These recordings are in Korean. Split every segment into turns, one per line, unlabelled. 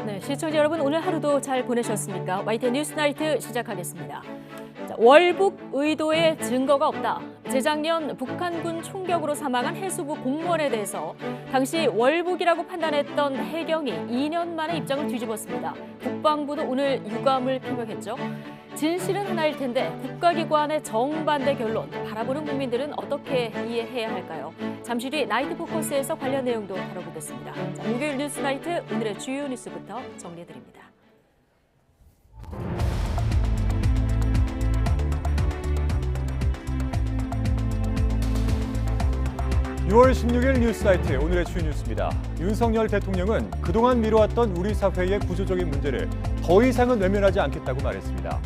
네, 시청자 여러분 오늘 하루도 잘 보내셨습니까? YTN 뉴스나이트 시작하겠습니다. 자, 월북 의도의 증거가 없다. 재작년 북한군 총격으로 사망한 해수부 공무원에 대해서 당시 월북이라고 판단했던 해경이 2년 만에 입장을 뒤집었습니다. 국방부도 오늘 유감을 표명했죠. 진실은 하나일 텐데 국가기관의 정반대 결론, 바라보는 국민들은 어떻게 이해해야 할까요? 잠시 뒤 나이트 포커스에서 관련 내용도 다뤄보겠습니다. 자, 목요일 뉴스나이트 오늘의 주요 뉴스부터 정리해드립니다.
6월 16일 뉴스나이트 오늘의 주요 뉴스입니다. 윤석열 대통령은 그동안 미뤄왔던 우리 사회의 구조적인 문제를 더 이상은 외면하지 않겠다고 말했습니다.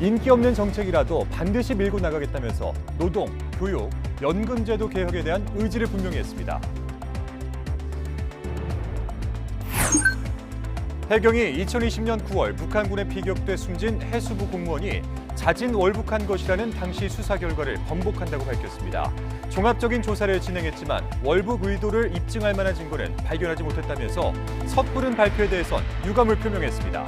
인기 없는 정책이라도 반드시 밀고 나가겠다면서 노동, 교육, 연금제도 개혁에 대한 의지를 분명히 했습니다. 해경이 2020년 9월 북한군에 피격돼 숨진 해수부 공무원이 자진 월북한 것이라는 당시 수사 결과를 번복한다고 밝혔습니다. 종합적인 조사를 진행했지만 월북 의도를 입증할 만한 증거는 발견하지 못했다면서 섣부른 발표에 대해선 유감을 표명했습니다.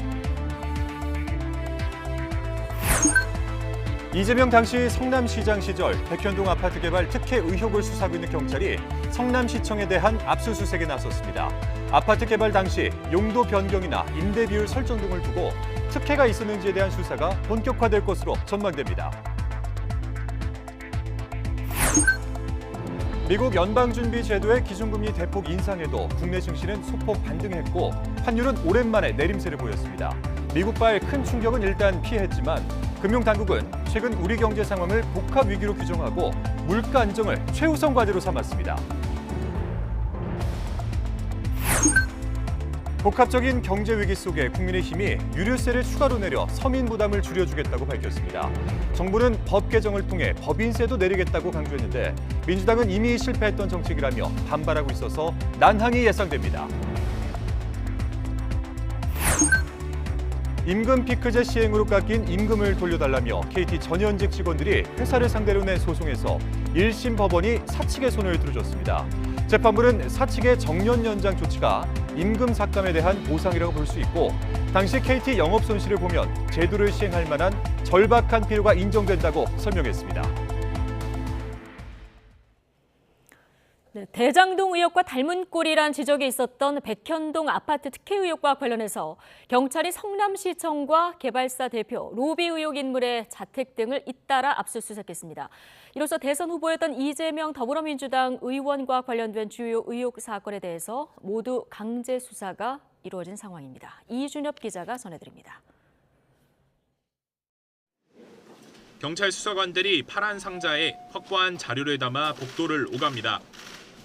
이재명 당시 성남시장 시절 백현동 아파트 개발 특혜 의혹을 수사하고 있는 경찰이 성남시청에 대한 압수수색에 나섰습니다. 아파트 개발 당시 용도 변경이나 임대 비율 설정 등을 두고 특혜가 있었는지에 대한 수사가 본격화될 것으로 전망됩니다. 미국 연방준비제도의 기준금리 대폭 인상에도 국내 증시는 소폭 반등했고 환율은 오랜만에 내림세를 보였습니다. 미국발 큰 충격은 일단 피했지만 금융당국은 최근 우리 경제 상황을 복합 위기로 규정하고 물가 안정을 최우선 과제로 삼았습니다. 복합적인 경제 위기 속에 국민의힘이 유류세를 추가로 내려 서민 부담을 줄여주겠다고 밝혔습니다. 정부는 법 개정을 통해 법인세도 내리겠다고 강조했는데 민주당은 이미 실패했던 정책이라며 반발하고 있어서 난항이 예상됩니다. 임금 피크제 시행으로 깎인 임금을 돌려달라며 KT 전현직 직원들이 회사를 상대로 낸 소송에서 1심 법원이 사측의 손을 들어줬습니다. 재판부는 사측의 정년 연장 조치가 임금 삭감에 대한 보상이라고 볼 수 있고 당시 KT 영업 손실을 보면 제도를 시행할 만한 절박한 필요가 인정된다고 설명했습니다.
네, 대장동 의혹과 닮은 꼴이란 지적이 있었던 백현동 아파트 특혜 의혹과 관련해서 경찰이 성남시청과 개발사 대표, 로비 의혹 인물의 자택 등을 잇따라 압수수색했습니다. 이로써 대선 후보였던 이재명 더불어민주당 의원과 관련된 주요 의혹 사건에 대해서 모두 강제 수사가 이루어진 상황입니다. 이준엽 기자가 전해드립니다.
경찰 수사관들이 파란 상자에 확보한 자료를 담아 복도를 오갑니다.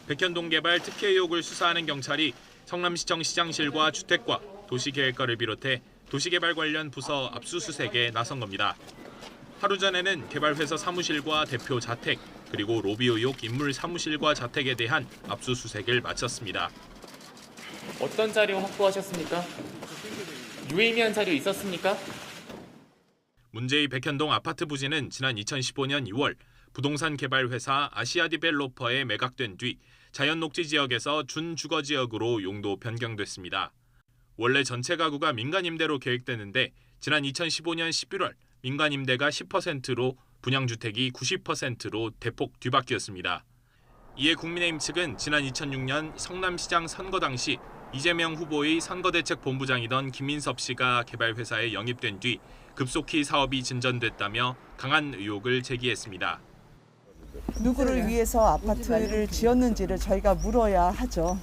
백현동 개발 특혜 의혹을 수사하는 경찰이 성남시청 시장실과 주택과 도시계획과를 비롯해 도시개발 관련 부서 압수수색에 나선 겁니다. 하루 전에는 개발회사 사무실과 대표 자택, 그리고 로비 의혹 인물 사무실과 자택에 대한 압수수색을 마쳤습니다.
어떤 자료 확보하셨습니까? 유의미한 자료 있었습니까?
문제의 백현동 아파트 부지는 지난 2015년 2월 부동산 개발회사 아시아디벨로퍼에 매각된 뒤 자연녹지 지역에서 준주거지역으로 용도 변경됐습니다. 원래 전체 가구가 민간임대로 계획되는데 지난 2015년 11월 민간임대가 10%로 분양주택이 90%로 대폭 뒤바뀌었습니다. 이에 국민의힘 측은 지난 2006년 성남시장 선거 당시 이재명 후보의 선거대책본부장이던 김인섭 씨가 개발회사에 영입된 뒤 급속히 사업이 진전됐다며 강한 의혹을 제기했습니다.
누구를 위해서 아파트를 지었는지를 저희가 물어야 하죠.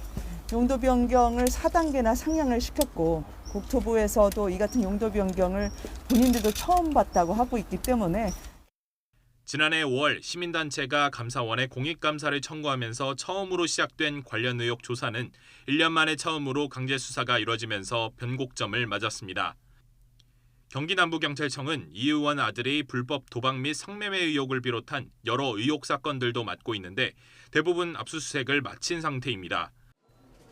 용도 변경을 4단계나 상향을 시켰고 국토부에서도 이 같은 용도 변경을 본인들도 처음 봤다고 하고 있기 때문에
지난해 5월 시민단체가 감사원에 공익감사를 청구하면서 처음으로 시작된 관련 의혹 조사는 1년 만에 처음으로 강제 수사가 이뤄지면서 변곡점을 맞았습니다. 경기 남부경찰청은 이 의원 아들의 불법 도박 및 성매매 의혹을 비롯한 여러 의혹 사건들도 맡고 있는데 대부분 압수수색을 마친 상태입니다.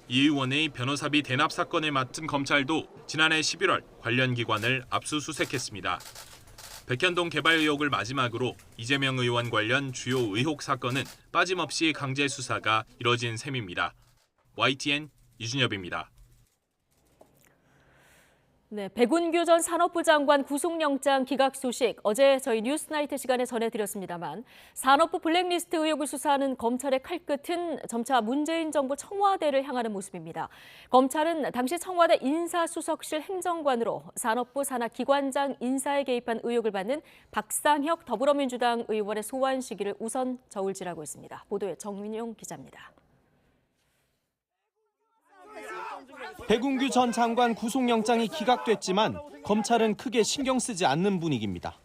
이 의원의 변호사비 대납 사건을 맡은 검찰도 지난해 11월 관련 기관을 압수수색했습니다. 백현동 개발 의혹을 마지막으로 이재명 의원 관련 주요 의혹 사건은 빠짐없이 강제 수사가 이뤄진 셈입니다. YTN 이준엽입니다.
네, 백운규 전 산업부 장관 구속영장 기각 소식 어제 저희 뉴스나이트 시간에 전해드렸습니다만 산업부 블랙리스트 의혹을 수사하는 검찰의 칼끝은 점차 문재인 정부 청와대를 향하는 모습입니다. 검찰은 당시 청와대 인사수석실 행정관으로 산업부 산하기관장 인사에 개입한 의혹을 받는 박상혁 더불어민주당 의원의 소환 시기를 우선 저울질하고 있습니다. 보도에 정민용 기자입니다.
백운규 전 장관 구속영장이 기각됐지만 검찰은 크게 신경 쓰지 않는 분위기입니다.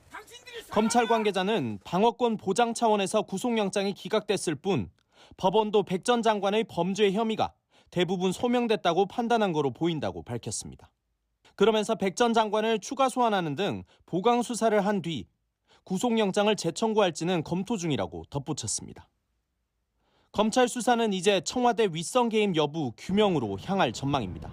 검찰 관계자는 방어권 보장 차원에서 구속영장이 기각됐을 뿐 법원도 백 전 장관의 범죄 혐의가 대부분 소명됐다고 판단한 거로 보인다고 밝혔습니다. 그러면서 백 전 장관을 추가 소환하는 등 보강 수사를 한 뒤 구속영장을 재청구할지는 검토 중이라고 덧붙였습니다. 검찰 수사는 이제 청와대 윗선 개입 여부 규명으로 향할 전망입니다.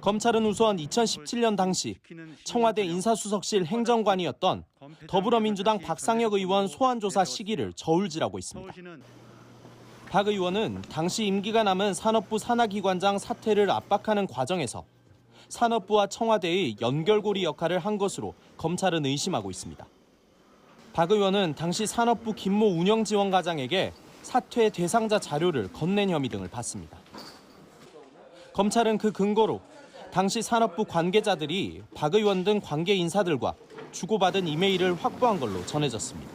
검찰은 우선 2017년 당시 청와대 인사수석실 행정관이었던 더불어민주당 박상혁 의원 소환조사 시기를 저울질하고 있습니다. 박 의원은 당시 임기가 남은 산업부 산하기관장 사퇴를 압박하는 과정에서 산업부와 청와대의 연결고리 역할을 한 것으로 검찰은 의심하고 있습니다. 박 의원은 당시 산업부 김모 운영지원과장에게 사퇴 대상자 자료를 건넨 혐의 등을 받습니다. 검찰은 그 근거로 당시 산업부 관계자들이 박 의원 등 관계 인사들과 주고받은 이메일을 확보한 걸로 전해졌습니다.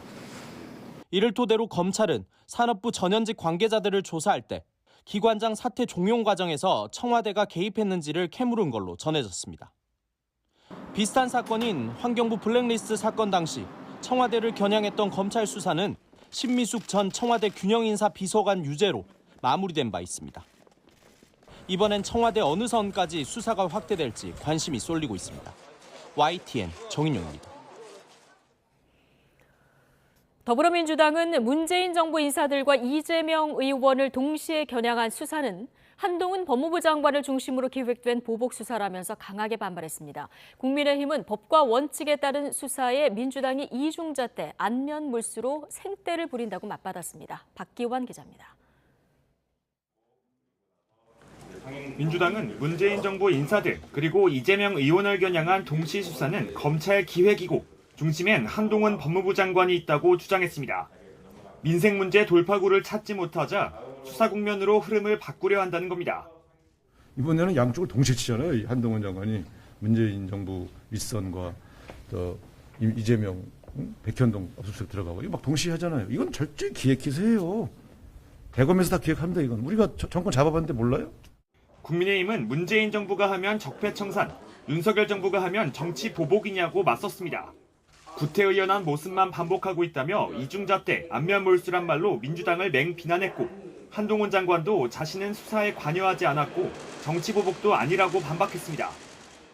이를 토대로 검찰은 산업부 전현직 관계자들을 조사할 때 기관장 사퇴 종용 과정에서 청와대가 개입했는지를 캐물은 걸로 전해졌습니다. 비슷한 사건인 환경부 블랙리스트 사건 당시 청와대를 겨냥했던 검찰 수사는 신미숙 전 청와대 균형인사 비서관 유죄로 마무리된 바 있습니다. 이번엔 청와대 어느 선까지 수사가 확대될지 관심이 쏠리고 있습니다. YTN 정인용입니다.
더불어민주당은 문재인 정부 인사들과 이재명 의원을 동시에 겨냥한 수사는 한동훈 법무부 장관을 중심으로 기획된 보복 수사라면서 강하게 반발했습니다. 국민의힘은 법과 원칙에 따른 수사에 민주당이 이중잣대, 안면물수로 생떼를 부린다고 맞받았습니다. 박기환 기자입니다.
민주당은 문재인 정부 인사들 그리고 이재명 의원을 겨냥한 동시 수사는 검찰 기획이고 중심엔 한동훈 법무부 장관이 있다고 주장했습니다. 민생 문제 돌파구를 찾지 못하자 수사 국면으로 흐름을 바꾸려 한다는 겁니다.
이번에는 양쪽을 동시에 치잖아요. 한동훈 장관이 문재인 정부 윗선과 또 이재명, 백현동 압수수색 들어가고 이거 막 동시에 하잖아요. 이건 절대 기획 기세예요. 대검에서 다 기획합니다. 이건 우리가 정권 잡아봤는데 몰라요?
국민의힘은 문재인 정부가 하면 적폐청산, 윤석열 정부가 하면 정치 보복이냐고 맞섰습니다. 구태의연한 모습만 반복하고 있다며 이중잣대, 안면몰수란 말로 민주당을 맹비난했고 한동훈 장관도 자신은 수사에 관여하지 않았고 정치 보복도 아니라고 반박했습니다.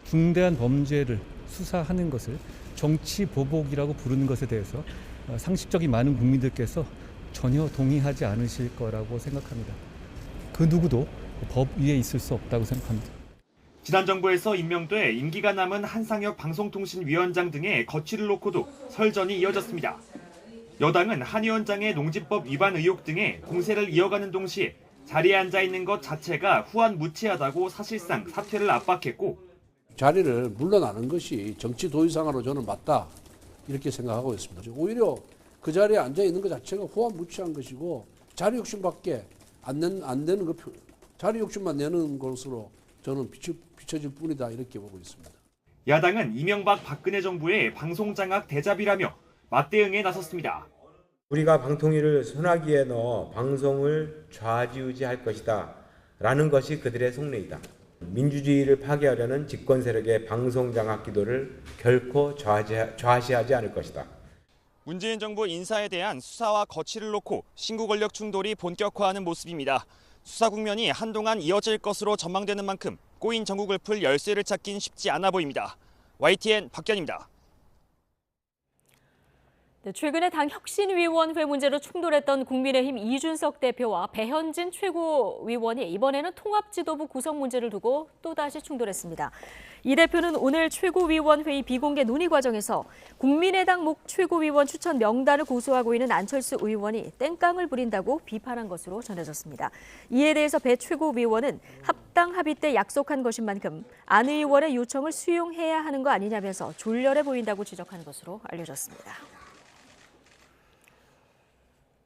중대한 범죄를 수사하는 것을 정치 보복이라고 부르는 것에 대해서 상식적인 많은 국민들께서 전혀 동의하지 않으실 거라고 생각합니다. 그 누구도 법 위에 있을 수 없다고 생각합니다.
지난 정부에서 임명돼 임기가 남은 한상혁 방송통신위원장 등의 거취를 놓고도 설전이 이어졌습니다. 여당은 한 위원장의 농지법 위반 의혹 등의 공세를 이어가는 동시에 자리에 앉아 있는 것 자체가 후안무치하다고 사실상 사퇴를 압박했고
자리를 물러나는 것이 정치 도의상으로 저는 맞다 이렇게 생각하고 있습니다. 오히려 그 자리에 앉아 있는 것 자체가 후안무치한 것이고 자리 욕심밖에 안 내는 것, 자리 욕심만 내는 것으로 저는 비춰질 뿐이다 이렇게 보고 있습니다.
야당은 이명박 박근혜 정부의 방송장악 대잡이라며 맞대응에 나섰습니다.
우리가 방통위를 소나기에 넣어 방송을 좌지우지할 것이다 라는 것이 그들의 속내이다. 민주주의를 파괴하려는 집권 세력의 방송장악 기도를 결코 좌시하지 않을 것이다.
문재인 정부 인사에 대한 수사와 거취를 놓고 신구 권력 충돌이 본격화하는 모습입니다. 수사 국면이 한동안 이어질 것으로 전망되는 만큼 꼬인 전국을 풀 열쇠를 찾긴 쉽지 않아 보입니다. YTN 박견입니다.
최근에 당 혁신위원회 문제로 충돌했던 국민의힘 이준석 대표와 배현진 최고위원이 이번에는 통합지도부 구성 문제를 두고 또다시 충돌했습니다. 이 대표는 오늘 최고위원회의 비공개 논의 과정에서 국민의당 목 최고위원 추천 명단을 고수하고 있는 안철수 의원이 땡깡을 부린다고 비판한 것으로 전해졌습니다. 이에 대해서 배 최고위원은 합당 합의 때 약속한 것인 만큼 안 의원의 요청을 수용해야 하는 거 아니냐면서 졸렬해 보인다고 지적한 것으로 알려졌습니다.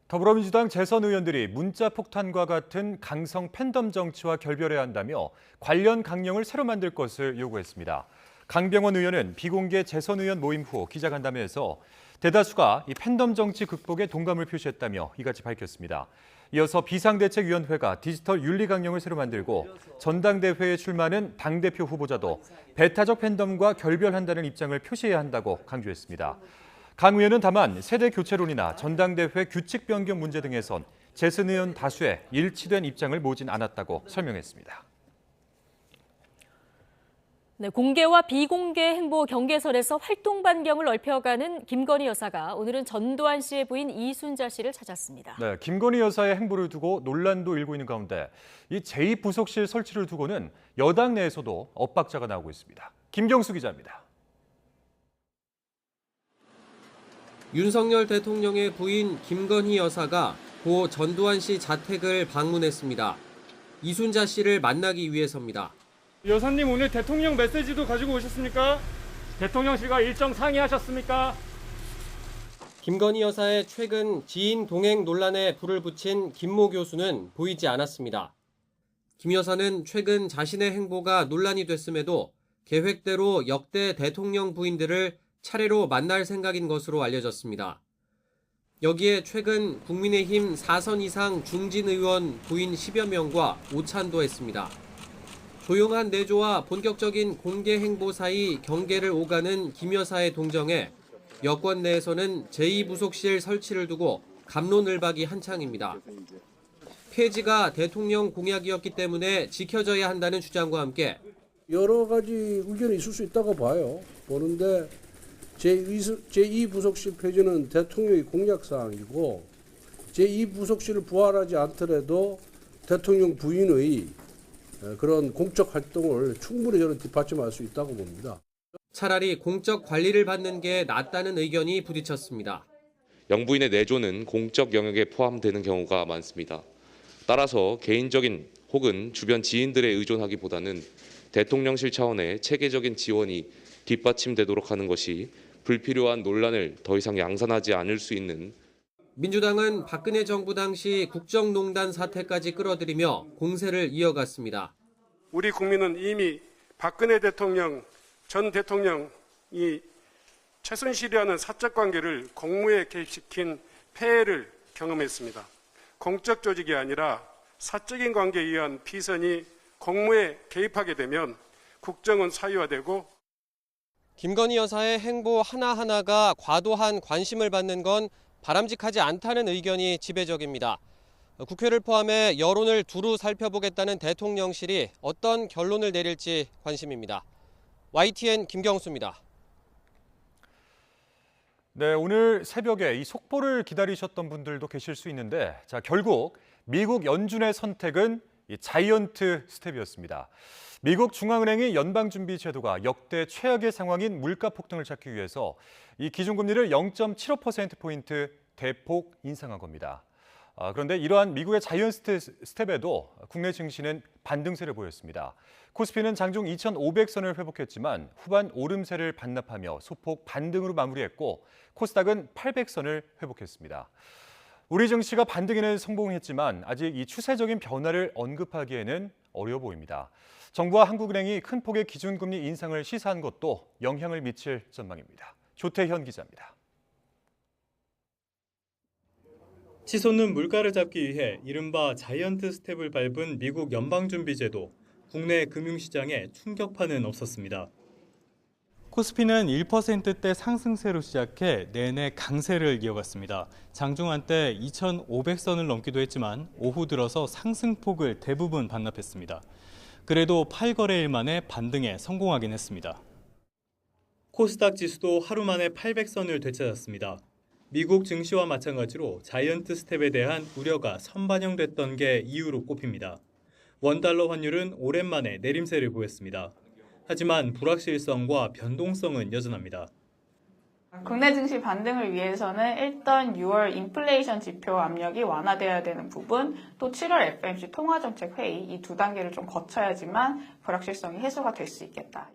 더불어민주당 재선 의원들이 문자 폭탄과 같은 강성 팬덤 정치와 결별해야 한다며 관련 강령을 새로 만들 것을 요구했습니다. 강병원 의원은 비공개 재선 의원 모임 후 기자간담회에서 대다수가 이 팬덤 정치 극복에 동감을 표시했다며 이같이 밝혔습니다. 이어서 비상대책위원회가 디지털 윤리 강령을 새로 만들고 전당대회에 출마하는 당대표 후보자도 배타적 팬덤과 결별한다는 입장을 표시해야 한다고 강조했습니다. 강 의원은 다만 세대 교체론이나 전당대회 규칙 변경 문제 등에선 재선 의원 다수의 일치된 입장을 모진 않았다고 설명했습니다.
네, 공개와 비공개 행보 경계선에서 활동 반경을 넓혀가는 김건희 여사가 오늘은 전두환 씨의 부인 이순자 씨를 찾았습니다.
네, 김건희 여사의 행보를 두고 논란도 일고 있는 가운데 이 제2부속실 설치를 두고는 여당 내에서도 엇박자가 나오고 있습니다. 김경수 기자입니다.
윤석열 대통령의 부인 김건희 여사가 고 전두환 씨 자택을 방문했습니다. 이순자 씨를 만나기 위해서입니다.
여사님 오늘 대통령 메시지도 가지고 오셨습니까? 대통령실과 일정 상의하셨습니까?
김건희 여사의 최근 지인 동행 논란에 불을 붙인 김모 교수는 보이지 않았습니다. 김 여사는 최근 자신의 행보가 논란이 됐음에도 계획대로 역대 대통령 부인들을 차례로 만날 생각인 것으로 알려졌습니다. 여기에 최근 국민의힘 4선 이상 중진 의원 부인 10여 명과 오찬도 했습니다. 조용한 내조와 본격적인 공개 행보 사이 경계를 오가는 김 여사의 동정에 여권 내에서는 제2부속실 설치를 두고 갑론을박이 한창입니다. 폐지가 대통령 공약이었기 때문에 지켜져야 한다는 주장과 함께
여러 가지 의견이 있을 수 있다고 봐요. 보는데 제2부속실 폐지는 대통령의 공약사항이고 제2부속실을 부활하지 않더라도 대통령 부인의 그런 공적 활동을 충분히 저는 뒷받침할 수 있다고 봅니다.
차라리 공적 관리를 받는 게 낫다는 의견이 부딪혔습니다.
영부인의 내조는 공적 영역에 포함되는 경우가 많습니다. 따라서 개인적인 혹은 주변 지인들에 의존하기보다는 대통령실 차원의 체계적인 지원이 뒷받침되도록 하는 것이 불필요한 논란을 더 이상 양산하지 않을 수 있는.
민주당은 박근혜 정부 당시 국정농단 사태까지 끌어들이며 공세를 이어갔습니다.
우리 국민은 이미 박근혜 대통령, 전 대통령이 최순실이라는 사적 관계를 공무에 개입시킨 폐해를 경험했습니다. 공적 조직이 아니라 사적인 관계에 의한 비선이 공무에 개입하게 되면 국정은 사유화되고
김건희 여사의 행보 하나하나가 과도한 관심을 받는 건 바람직하지 않다는 의견이 지배적입니다. 국회를 포함해 여론을 두루 살펴보겠다는 대통령실이 어떤 결론을 내릴지 관심입니다. YTN 김경수입니다.
네, 오늘 새벽에 이 속보를 기다리셨던 분들도 계실 수 있는데, 자, 결국 미국 연준의 선택은 이 자이언트 스텝이었습니다. 미국 중앙은행의 연방준비 제도가 역대 최악의 상황인 물가 폭등을 잡기 위해서 이 기준금리를 0.75%포인트 대폭 인상한 겁니다. 그런데 이러한 미국의 자이언트 스텝에도 국내 증시는 반등세를 보였습니다. 코스피는 장중 2,500선을 회복했지만 후반 오름세를 반납하며 소폭 반등으로 마무리했고 코스닥은 800선을 회복했습니다. 우리 증시가 반등에는 성공했지만 아직 이 추세적인 변화를 언급하기에는 어려워 보입니다. 정부와 한국은행이 큰 폭의 기준금리 인상을 시사한 것도 영향을 미칠 전망입니다. 조태현 기자입니다.
치솟는 물가를 잡기 위해 이른바 자이언트 스텝을 밟은 미국 연방준비제도, 국내 금융시장에 충격파는 없었습니다. 코스피는 1%대 상승세로 시작해 내내 강세를 이어갔습니다. 장중 한때 2,500선을 넘기도 했지만 오후 들어서 상승폭을 대부분 반납했습니다. 그래도 8거래일 만에 반등에 성공하긴 했습니다. 코스닥 지수도 하루 만에 800선을 되찾았습니다. 미국 증시와 마찬가지로 자이언트 스텝에 대한 우려가 선반영됐던 게 이유로 꼽힙니다. 원달러 환율은 오랜만에 내림세를 보였습니다. 하지만 불확실성과 변동성은 여전합니다.
국내 증시 반등을 위해서는 일단 6월 인플레이션 지표 압력이 완화돼야 되는 부분, 또 7월 FOMC 통화정책 회의 이 두 단계를 좀 거쳐야지만 불확실성이 해소가 될 수 있겠다.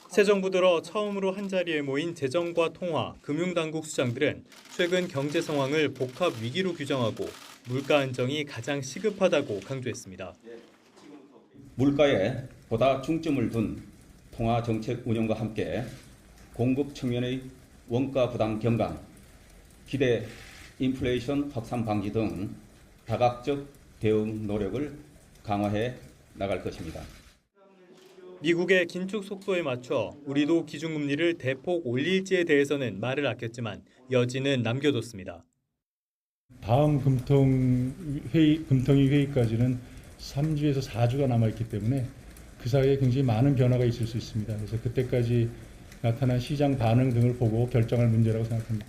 새 정부 들어 처음으로 한자리에 모인 재정과 통화, 금융당국 수장들은 최근 경제 상황을 복합 위기로 규정하고 물가 안정이 가장 시급하다고 강조했습니다.
물가에 보다 중점을 둔 통화 정책 운영과 함께 공급 측면의 원가 부담 경감, 기대 인플레이션 확산 방지 등 다각적 대응 노력을 강화해 나갈 것입니다.
미국의 긴축 속도에 맞춰 우리도 기준금리를 대폭 올릴지에 대해서는 말을 아꼈지만 여지는 남겨뒀습니다.
다음 금통위 회의까지는 3주에서 4주가 남아있기 때문에 그 사이에 굉장히 많은 변화가 있을 수 있습니다. 그래서 그때까지 나타난 시장 반응 등을 보고 결정할 문제라고 생각합니다.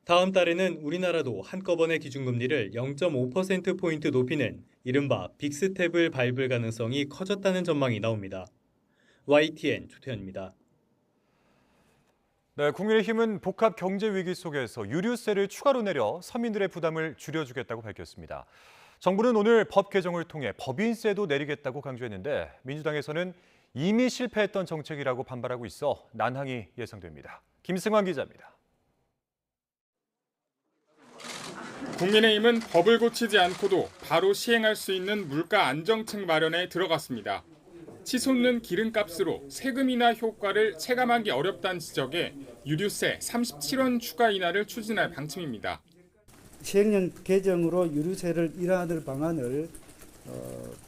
다음 달에는 우리나라도 한꺼번에 기준금리를 0.5%포인트 높이는 이른바 빅스텝을 밟을 가능성이 커졌다는 전망이 나옵니다. YTN 조태현입니다.
네, 국민의힘은 복합 경제 위기 속에서 유류세를 추가로 내려 서민들의 부담을 줄여주겠다고 밝혔습니다. 정부는 오늘 법 개정을 통해 법인세도 내리겠다고 강조했는데 민주당에서는 이미 실패했던 정책이라고 반발하고 있어 난항이 예상됩니다. 김승환 기자입니다.
국민의힘은 법을 고치지 않고도 바로 시행할 수 있는 물가 안정책 마련에 들어갔습니다. 치솟는 기름값으로 세금 인하 효과를 체감하기 어렵다는 지적에 유류세 37원 추가 인하를 추진할 방침입니다.
시행령 개정으로 유류세를 인하할 방안을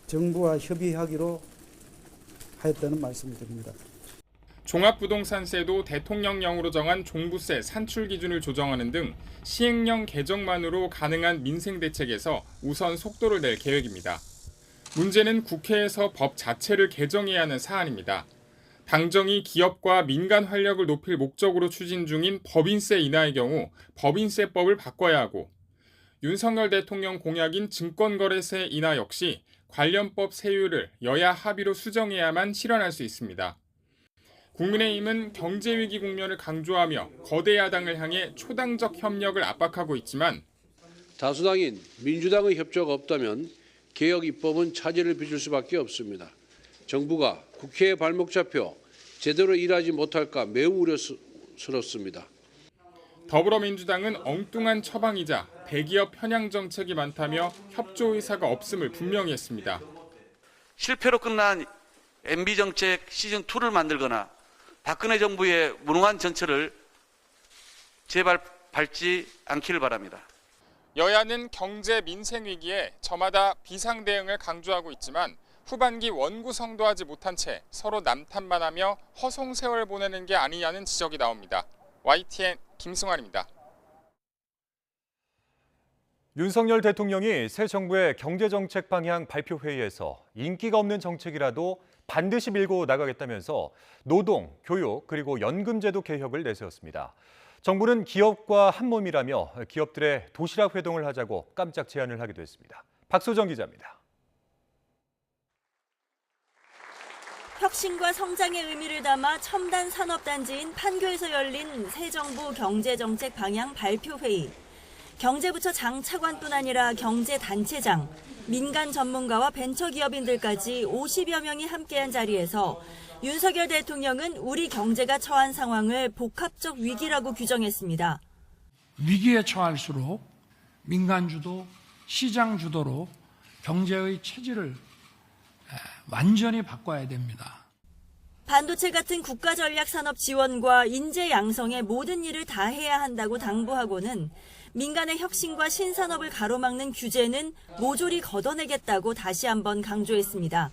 정부와 협의하기로 하였다는 말씀을 드립니다.
종합부동산세도 대통령령으로 정한 종부세 산출 기준을 조정하는 등 시행령 개정만으로 가능한 민생 대책에서 우선 속도를 낼 계획입니다. 문제는 국회에서 법 자체를 개정해야 하는 사안입니다. 당정이 기업과 민간 활력을 높일 목적으로 추진 중인 법인세 인하의 경우 법인세법을 바꿔야 하고 윤석열 대통령 공약인 증권거래세 인하 역시 관련법 세율을 여야 합의로 수정해야만 실현할 수 있습니다. 국민의힘은 경제위기 국면을 강조하며 거대 야당을 향해 초당적 협력을 압박하고 있지만
다수당인 민주당의 협조가 없다면 개혁 입법은 차질을 빚을 수밖에 없습니다. 정부가 국회에 발목 잡혀 제대로 일하지 못할까 매우 우려스럽습니다.
더불어민주당은 엉뚱한 처방이자 대기업 편향 정책이 많다며 협조 의사가 없음을 분명히 했습니다.
실패로 끝난 MB 정책 시즌2를 만들거나 박근혜 정부의 무능한 정책을 제발 밟지 않기를 바랍니다.
여야는 경제 민생 위기에 저마다 비상 대응을 강조하고 있지만 후반기 원구성도 하지 못한 채 서로 남탓만 하며 허송세월 보내는 게 아니냐는 지적이 나옵니다. YTN 김승환입니다.
윤석열 대통령이 새 정부의 경제정책 방향 발표 회의에서 인기가 없는 정책이라도 반드시 밀고 나가겠다면서 노동, 교육, 그리고 연금제도 개혁을 내세웠습니다. 정부는 기업과 한몸이라며 기업들의 도시락 회동을 하자고 깜짝 제안을 하기도 했습니다. 박소정 기자입니다.
혁신과 성장의 의미를 담아 첨단 산업단지인 판교에서 열린 새 정부 경제정책 방향 발표 회의. 경제부처 장 차관뿐 아니라 경제단체장, 민간 전문가와 벤처기업인들까지 50여 명이 함께한 자리에서 윤석열 대통령은 우리 경제가 처한 상황을 복합적 위기라고 규정했습니다.
위기에 처할수록 민간 주도, 시장 주도로 경제의 체질을 완전히 바꿔야 됩니다.
반도체 같은 국가 전략 산업 지원과 인재 양성의 모든 일을 다 해야 한다고 당부하고는 민간의 혁신과 신산업을 가로막는 규제는 모조리 걷어내겠다고 다시 한번 강조했습니다.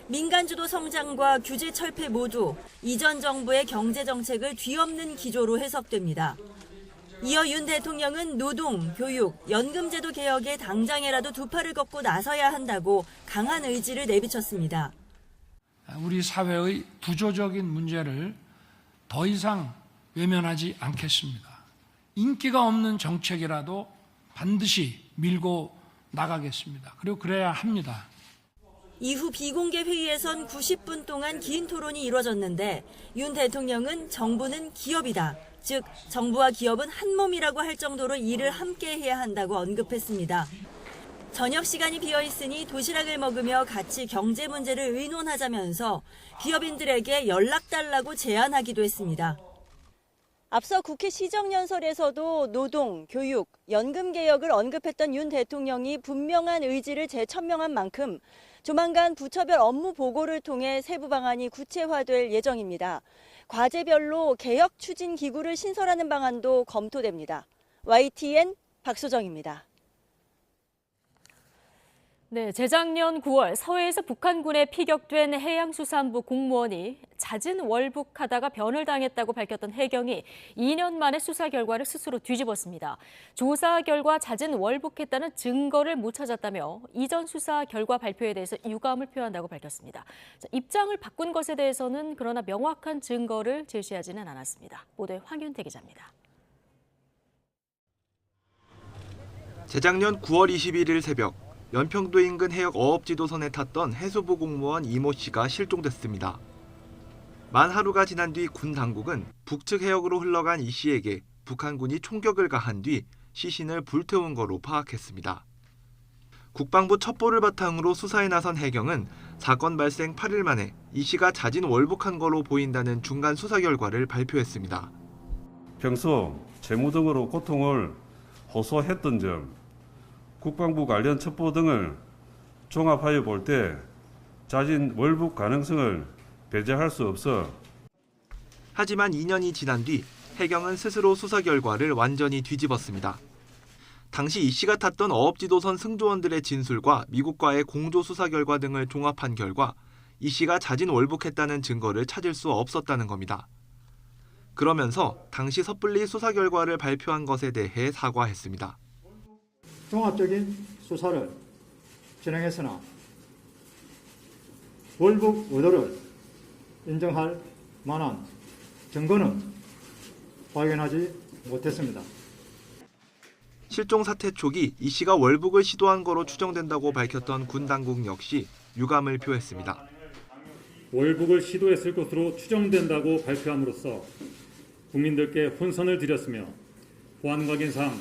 민간 주도 성장과 규제 철폐 모두 이전 정부의 경제 정책을 뒤엎는 기조로 해석됩니다. 이어 윤 대통령은 노동, 교육, 연금제도 개혁에 당장이라도 두 팔을 걷고 나서야 한다고 강한 의지를 내비쳤습니다.
우리 사회의 구조적인 문제를 더 이상 외면하지 않겠습니다. 인기가 없는 정책이라도 반드시 밀고 나가겠습니다. 그리고 그래야 합니다.
이후 비공개 회의에선 90분 동안 긴 토론이 이뤄졌는데 윤 대통령은 정부는 기업이다. 즉 정부와 기업은 한 몸이라고 할 정도로 일을 함께 해야 한다고 언급했습니다. 저녁 시간이 비어있으니 도시락을 먹으며 같이 경제 문제를 의논하자면서 기업인들에게 연락 달라고 제안하기도 했습니다. 앞서 국회 시정연설에서도 노동, 교육, 연금 개혁을 언급했던 윤 대통령이 분명한 의지를 재천명한 만큼 조만간 부처별 업무 보고를 통해 세부 방안이 구체화될 예정입니다. 과제별로 개혁 추진 기구를 신설하는 방안도 검토됩니다. YTN 박소정입니다.
네, 재작년 9월 서해에서 북한군에 피격된 해양수산부 공무원이 잦은 월북하다가 변을 당했다고 밝혔던 해경이 2년 만에 수사 결과를 스스로 뒤집었습니다. 조사 결과 잦은 월북했다는 증거를 못 찾았다며 이전 수사 결과 발표에 대해서 유감을 표한다고 밝혔습니다. 입장을 바꾼 것에 대해서는 그러나 명확한 증거를 제시하지는 않았습니다. 보도에 황윤태 기자입니다.
재작년 9월 21일 새벽 연평도 인근 해역 어업지도선에 탔던 해수부 공무원 이모 씨가 실종됐습니다. 만 하루가 지난 뒤 군 당국은 북측 해역으로 흘러간 이 씨에게 북한군이 총격을 가한 뒤 시신을 불태운 거로 파악했습니다. 국방부 첩보를 바탕으로 수사에 나선 해경은 사건 발생 8일 만에 이 씨가 잦은 월북한 거로 보인다는 중간 수사 결과를 발표했습니다.
평소 재무 등으로 고통을 호소했던 점, 국방부 관련 첩보 등을 종합하여 볼 때 잦은 월북 가능성을 배제할 수 없어.
하지만 2년이 지난 뒤 해경은 스스로 수사 결과를 완전히 뒤집었습니다. 당시 이 씨가 탔던 어업지도선 승조원들의 진술과 미국과의 공조 수사 결과 등을 종합한 결과 이 씨가 잦은 월북했다는 증거를 찾을 수 없었다는 겁니다. 그러면서 당시 섣불리 수사 결과를 발표한 것에 대해 사과했습니다.
종합적인 수사를 진행했으나 월북 의도를 인정할 만한 증거는 발견하지 못했습니다.
실종 사태 초기 이 씨가 월북을 시도한 거로 추정된다고 밝혔던 군 당국 역시 유감을 표했습니다.
월북을 시도했을 것으로 추정된다고 발표함으로써 국민들께 혼선을 드렸으며 보안 관계상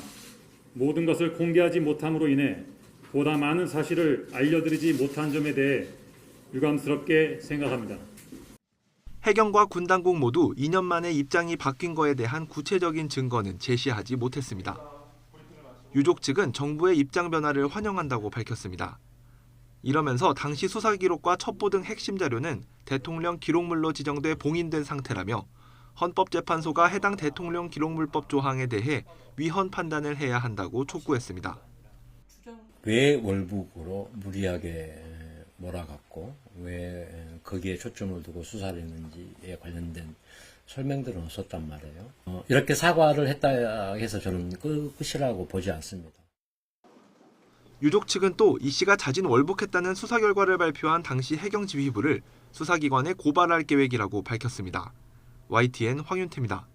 모든 것을 공개하지 못함으로 인해 보다 많은 사실을 알려드리지 못한 점에 대해 유감스럽게 생각합니다.
해경과 군 당국 모두 2년 만에 입장이 바뀐 거에 대한 구체적인 증거는 제시하지 못했습니다. 유족 측은 정부의 입장 변화를 환영한다고 밝혔습니다. 이러면서 당시 수사 기록과 첩보 등 핵심 자료는 대통령 기록물로 지정돼 봉인된 상태라며 헌법재판소가 해당 대통령 기록물법 조항에 대해 위헌 판단을 해야 한다고 촉구했습니다.
왜 월북으로 무리하게 몰아갔고 왜 거기에 초점을 두고 수사를 했는지에 관련된 설명들은 없었단 말이에요. 이렇게 사과를 했다 해서 저는 끝이라고 보지 않습니다.
유족 측은 또 이 씨가 잦은 월북했다는 수사 결과를 발표한 당시 해경지휘부를 수사기관에 고발할 계획이라고 밝혔습니다. YTN 황윤태입니다.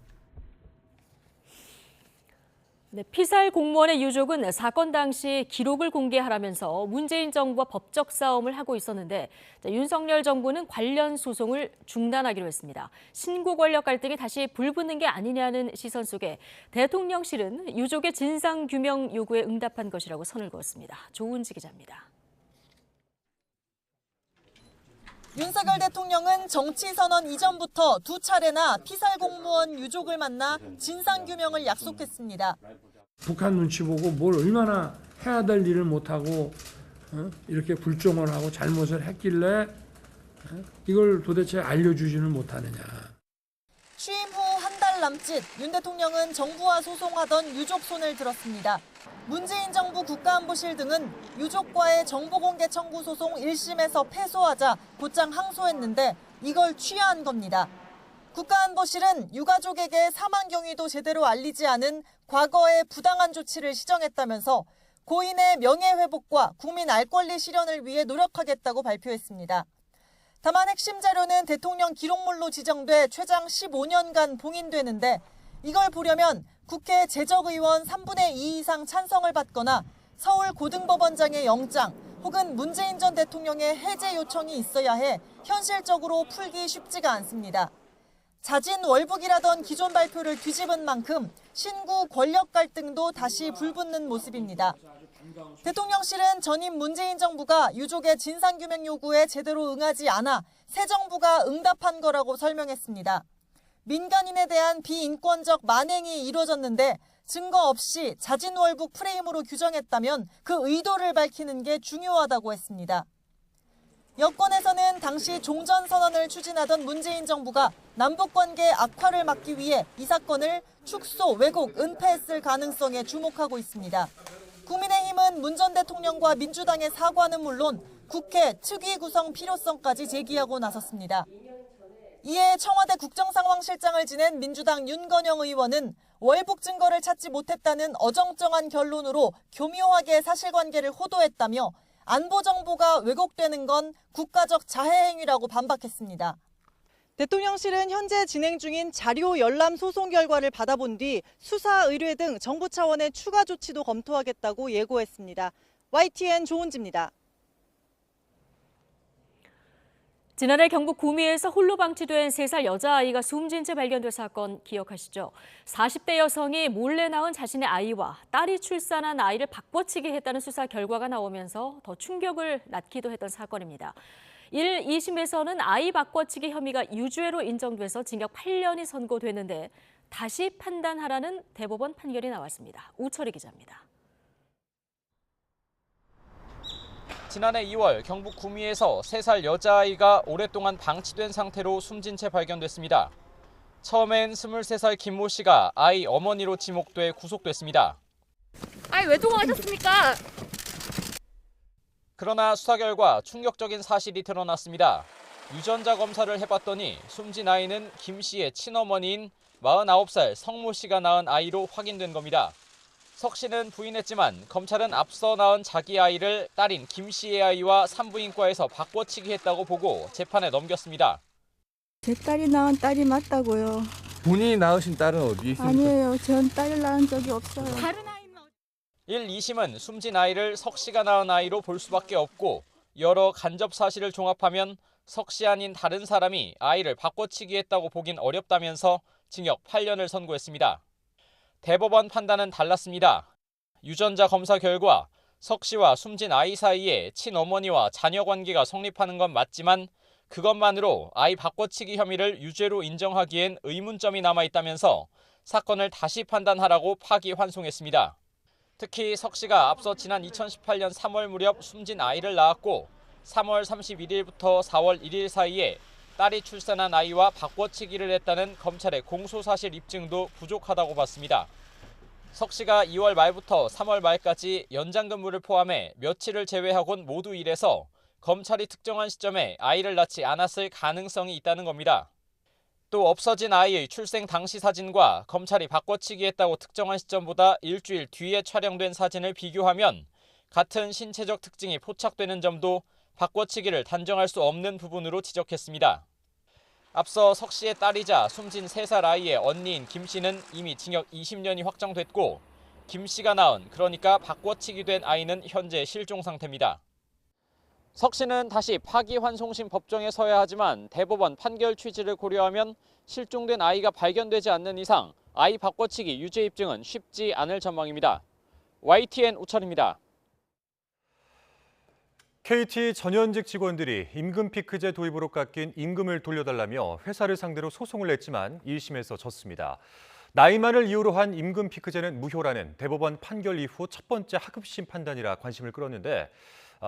네, 피살 공무원의 유족은 사건 당시 기록을 공개하라면서 문재인 정부와 법적 싸움을 하고 있었는데 윤석열 정부는 관련 소송을 중단하기로 했습니다. 신고 권력 갈등이 다시 불붙는 게 아니냐는 시선 속에 대통령실은 유족의 진상규명 요구에 응답한 것이라고 선을 그었습니다. 조은지 기자입니다.
윤석열 대통령은 정치선언 이전부터 두 차례나 피살 공무원 유족을 만나 진상규명을 약속했습니다.
북한 눈치 보고 뭘 얼마나 해야 될 일을 못하고 이렇게 불종을 하고 잘못을 했길래 이걸 도대체 알려주지는 못하느냐.
취임 후 한 달 남짓 윤 대통령은 정부와 소송하던 유족 손을 들었습니다. 문재인 정부 국가안보실 등은 유족과의 정보공개 청구 소송 1심에서 패소하자 곧장 항소했는데 이걸 취하한 겁니다. 국가안보실은 유가족에게 사망 경위도 제대로 알리지 않은 과거의 부당한 조치를 시정했다면서 고인의 명예회복과 국민 알 권리 실현을 위해 노력하겠다고 발표했습니다. 다만 핵심 자료는 대통령 기록물로 지정돼 최장 15년간 봉인되는데 이걸 보려면 국회 재적의원 3분의 2 이상 찬성을 받거나 서울 고등법원장의 영장 혹은 문재인 전 대통령의 해제 요청이 있어야 해 현실적으로 풀기 쉽지가 않습니다. 자진 월북이라던 기존 발표를 뒤집은 만큼 신구 권력 갈등도 다시 불붙는 모습입니다. 대통령실은 전임 문재인 정부가 유족의 진상규명 요구에 제대로 응하지 않아 새 정부가 응답한 거라고 설명했습니다. 민간인에 대한 비인권적 만행이 이루어졌는데 증거 없이 자진 월북 프레임으로 규정했다면 그 의도를 밝히는 게 중요하다고 했습니다. 여권에서는 당시 종전선언을 추진하던 문재인 정부가 남북관계 악화를 막기 위해 이 사건을 축소, 왜곡, 은폐했을 가능성에 주목하고 있습니다. 국민의힘은 문 전 대통령과 민주당의 사과는 물론 국회 특위 구성 필요성까지 제기하고 나섰습니다. 이에 청와대 국정상황실장을 지낸 민주당 윤건영 의원은 월북 증거를 찾지 못했다는 어정쩡한 결론으로 교묘하게 사실관계를 호도했다며 안보 정보가 왜곡되는 건 국가적 자해 행위라고 반박했습니다. 대통령실은 현재 진행 중인 자료 열람 소송 결과를 받아본 뒤 수사 의뢰 등 정부 차원의 추가 조치도 검토하겠다고 예고했습니다. YTN 조은지입니다.
지난해 경북 구미에서 홀로 방치된 3살 여자아이가 숨진 채 발견된 사건 기억하시죠? 40대 여성이 몰래 낳은 자신의 아이와 딸이 출산한 아이를 바꿔치기 했다는 수사 결과가 나오면서 더 충격을 낳기도 했던 사건입니다. 1심에서는 아이 바꿔치기 혐의가 유죄로 인정돼서 징역 8년이 선고됐는데 다시 판단하라는 대법원 판결이 나왔습니다. 우철희 기자입니다.
지난해 2월 경북 구미에서 3살 여자아이가 오랫동안 방치된 상태로 숨진 채 발견됐습니다. 처음엔 23살 김모 씨가 아이 어머니로 지목돼 구속됐습니다.
아이 왜 도망가셨습니까?
그러나 수사 결과 충격적인 사실이 드러났습니다. 유전자 검사를 해봤더니 숨진 아이는 김 씨의 친어머니인 49살 성모 씨가 낳은 아이로 확인된 겁니다. 석 씨는 부인했지만 검찰은 앞서 낳은 자기 아이를 딸인 김 씨의 아이와 산부인과에서 바꿔치기 했다고 보고 재판에 넘겼습니다.
제 딸이 낳은 딸이 맞다고요.
본인이 낳으신 딸은 어디 있습니까?
아니에요. 전 딸을 낳은 적이 없어요.
1, 2심은 숨진 아이를 석 씨가 낳은 아이로 볼 수밖에 없고 여러 간접 사실을 종합하면 석 씨 아닌 다른 사람이 아이를 바꿔치기 했다고 보긴 어렵다면서 징역 8년을 선고했습니다. 대법원 판단은 달랐습니다. 유전자 검사 결과 석 씨와 숨진 아이 사이에 친어머니와 자녀 관계가 성립하는 건 맞지만 그것만으로 아이 바꿔치기 혐의를 유죄로 인정하기엔 의문점이 남아있다면서 사건을 다시 판단하라고 파기환송했습니다. 특히 석 씨가 앞서 지난 2018년 3월 무렵 숨진 아이를 낳았고 3월 31일부터 4월 1일 사이에 딸이 출산한 아이와 바꿔치기를 했다는 검찰의 공소사실 입증도 부족하다고 봤습니다. 석 씨가 2월 말부터 3월 말까지 연장 근무를 포함해 며칠을 제외하곤 모두 일해서 검찰이 특정한 시점에 아이를 낳지 않았을 가능성이 있다는 겁니다. 또 없어진 아이의 출생 당시 사진과 검찰이 바꿔치기 했다고 특정한 시점보다 일주일 뒤에 촬영된 사진을 비교하면 같은 신체적 특징이 포착되는 점도 바꿔치기를 단정할 수 없는 부분으로 지적했습니다. 앞서 석 씨의 딸이자 숨진 3살 아이의 언니인 김 씨는 이미 징역 20년이 확정됐고 김 씨가 낳은 그러니까 바꿔치기 된 아이는 현재 실종 상태입니다. 석 씨는 다시 파기환송심 법정에 서야 하지만 대법원 판결 취지를 고려하면 실종된 아이가 발견되지 않는 이상 아이 바꿔치기 유죄 입증은 쉽지 않을 전망입니다. YTN 우철입니다.
KT 전현직 직원들이 임금 피크제 도입으로 깎인 임금을 돌려달라며 회사를 상대로 소송을 냈지만 1심에서 졌습니다. 나이만을 이유로 한 임금 피크제는 무효라는 대법원 판결 이후 첫 번째 하급심 판단이라 관심을 끌었는데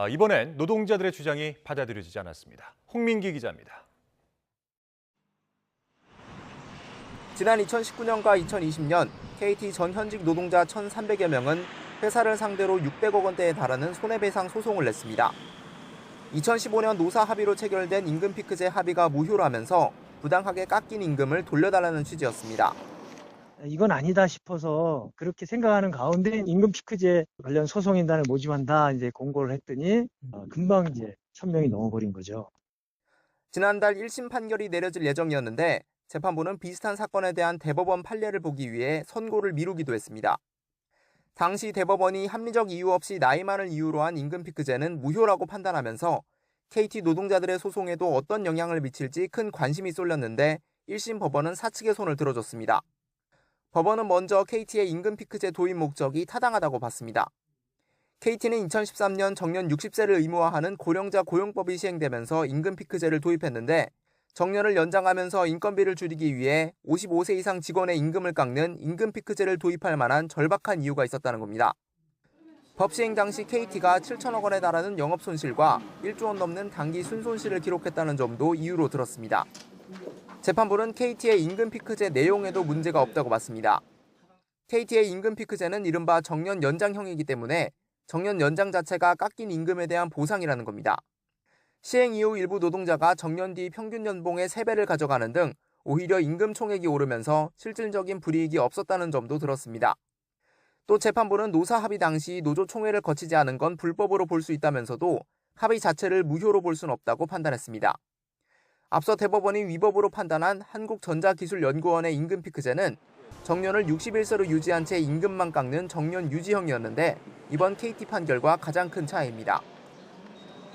이번엔 노동자들의 주장이 받아들여지지 않았습니다. 홍민기 기자입니다.
지난 2019년과 2020년 KT 전현직 노동자 1,300여 명은 회사를 상대로 600억 원대에 달하는 손해배상 소송을 냈습니다. 2015년 노사 합의로 체결된 임금 피크제 합의가 무효라면서 부당하게 깎인 임금을 돌려달라는 취지였습니다.
이건 아니다 싶어서 그렇게 생각하는 가운데 임금 피크제 관련 소송인단을 모집한다 이제 공고를 했더니 금방 이제 1,000명이 넘어버린 거죠.
지난달 1심 판결이 내려질 예정이었는데 재판부는 비슷한 사건에 대한 대법원 판례를 보기 위해 선고를 미루기도 했습니다. 당시 대법원이 합리적 이유 없이 나이만을 이유로 한 임금 피크제는 무효라고 판단하면서 KT 노동자들의 소송에도 어떤 영향을 미칠지 큰 관심이 쏠렸는데 1심 법원은 사측의 손을 들어줬습니다. 법원은 먼저 KT의 임금 피크제 도입 목적이 타당하다고 봤습니다. KT는 2013년 정년 60세를 의무화하는 고령자 고용법이 시행되면서 임금 피크제를 도입했는데 정년을 연장하면서 인건비를 줄이기 위해 55세 이상 직원의 임금을 깎는 임금 피크제를 도입할 만한 절박한 이유가 있었다는 겁니다. 법 시행 당시 KT가 7천억 원에 달하는 영업 손실과 1조 원 넘는 단기 순손실을 기록했다는 점도 이유로 들었습니다. 재판부는 KT의 임금 피크제 내용에도 문제가 없다고 봤습니다. KT의 임금 피크제는 이른바 정년 연장형이기 때문에 정년 연장 자체가 깎인 임금에 대한 보상이라는 겁니다. 시행 이후 일부 노동자가 정년 뒤 평균 연봉의 3배를 가져가는 등 오히려 임금 총액이 오르면서 실질적인 불이익이 없었다는 점도 들었습니다. 또 재판부는 노사 합의 당시 노조 총회를 거치지 않은 건 불법으로 볼 수 있다면서도 합의 자체를 무효로 볼 수는 없다고 판단했습니다. 앞서 대법원이 위법으로 판단한 한국전자기술연구원의 임금 피크제는 정년을 61세로 유지한 채 임금만 깎는 정년 유지형이었는데 이번 KT 판결과 가장 큰 차이입니다.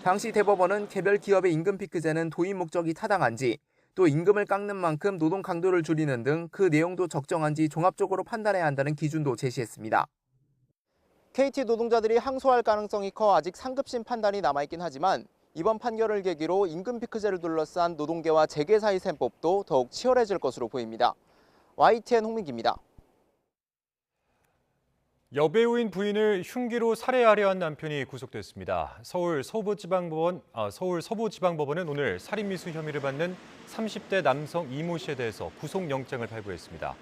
당시 대법원은 개별 기업의 임금 피크제는 도입 목적이 타당한지 또 임금을 깎는 만큼 노동 강도를 줄이는 등 그 내용도 적정한지 종합적으로 판단해야 한다는 기준도 제시했습니다. KT 노동자들이 항소할 가능성이 커 아직 상급심 판단이 남아있긴 하지만 이번 판결을 계기로 임금 피크제를 둘러싼 노동계와 재계 사이 셈법도 더욱 치열해질 것으로 보입니다. YTN 홍민기입니다.
여배우인 부인을 흉기로 살해하려 한 남편이 구속됐습니다. 서울 서부지방법원은 오늘 살인미수 혐의를 받는 30대 남성 이모 씨에 대해서 구속영장을 발부했습니다.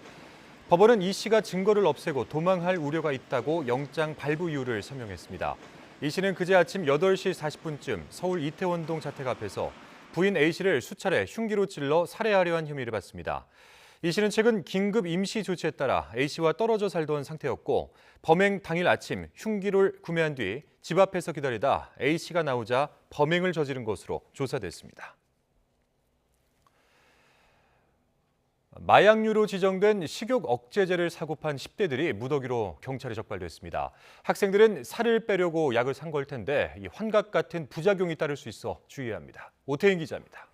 법원은 이 씨가 증거를 없애고 도망할 우려가 있다고 영장 발부 이유를 설명했습니다. 이 씨는 그제 아침 8시 40분쯤 서울 이태원동 자택 앞에서 부인 A 씨를 수차례 흉기로 찔러 살해하려 한 혐의를 받습니다. 이 씨는 최근 긴급 임시 조치에 따라 A 씨와 떨어져 살던 상태였고 범행 당일 아침 흉기를 구매한 뒤 집 앞에서 기다리다 A 씨가 나오자 범행을 저지른 것으로 조사됐습니다. 마약류로 지정된 식욕 억제제를 사고 판 10대들이 무더기로 경찰에 적발됐습니다. 학생들은 살을 빼려고 약을 산 걸 텐데 이 환각 같은 부작용이 따를 수 있어 주의해야 합니다. 오태인 기자입니다.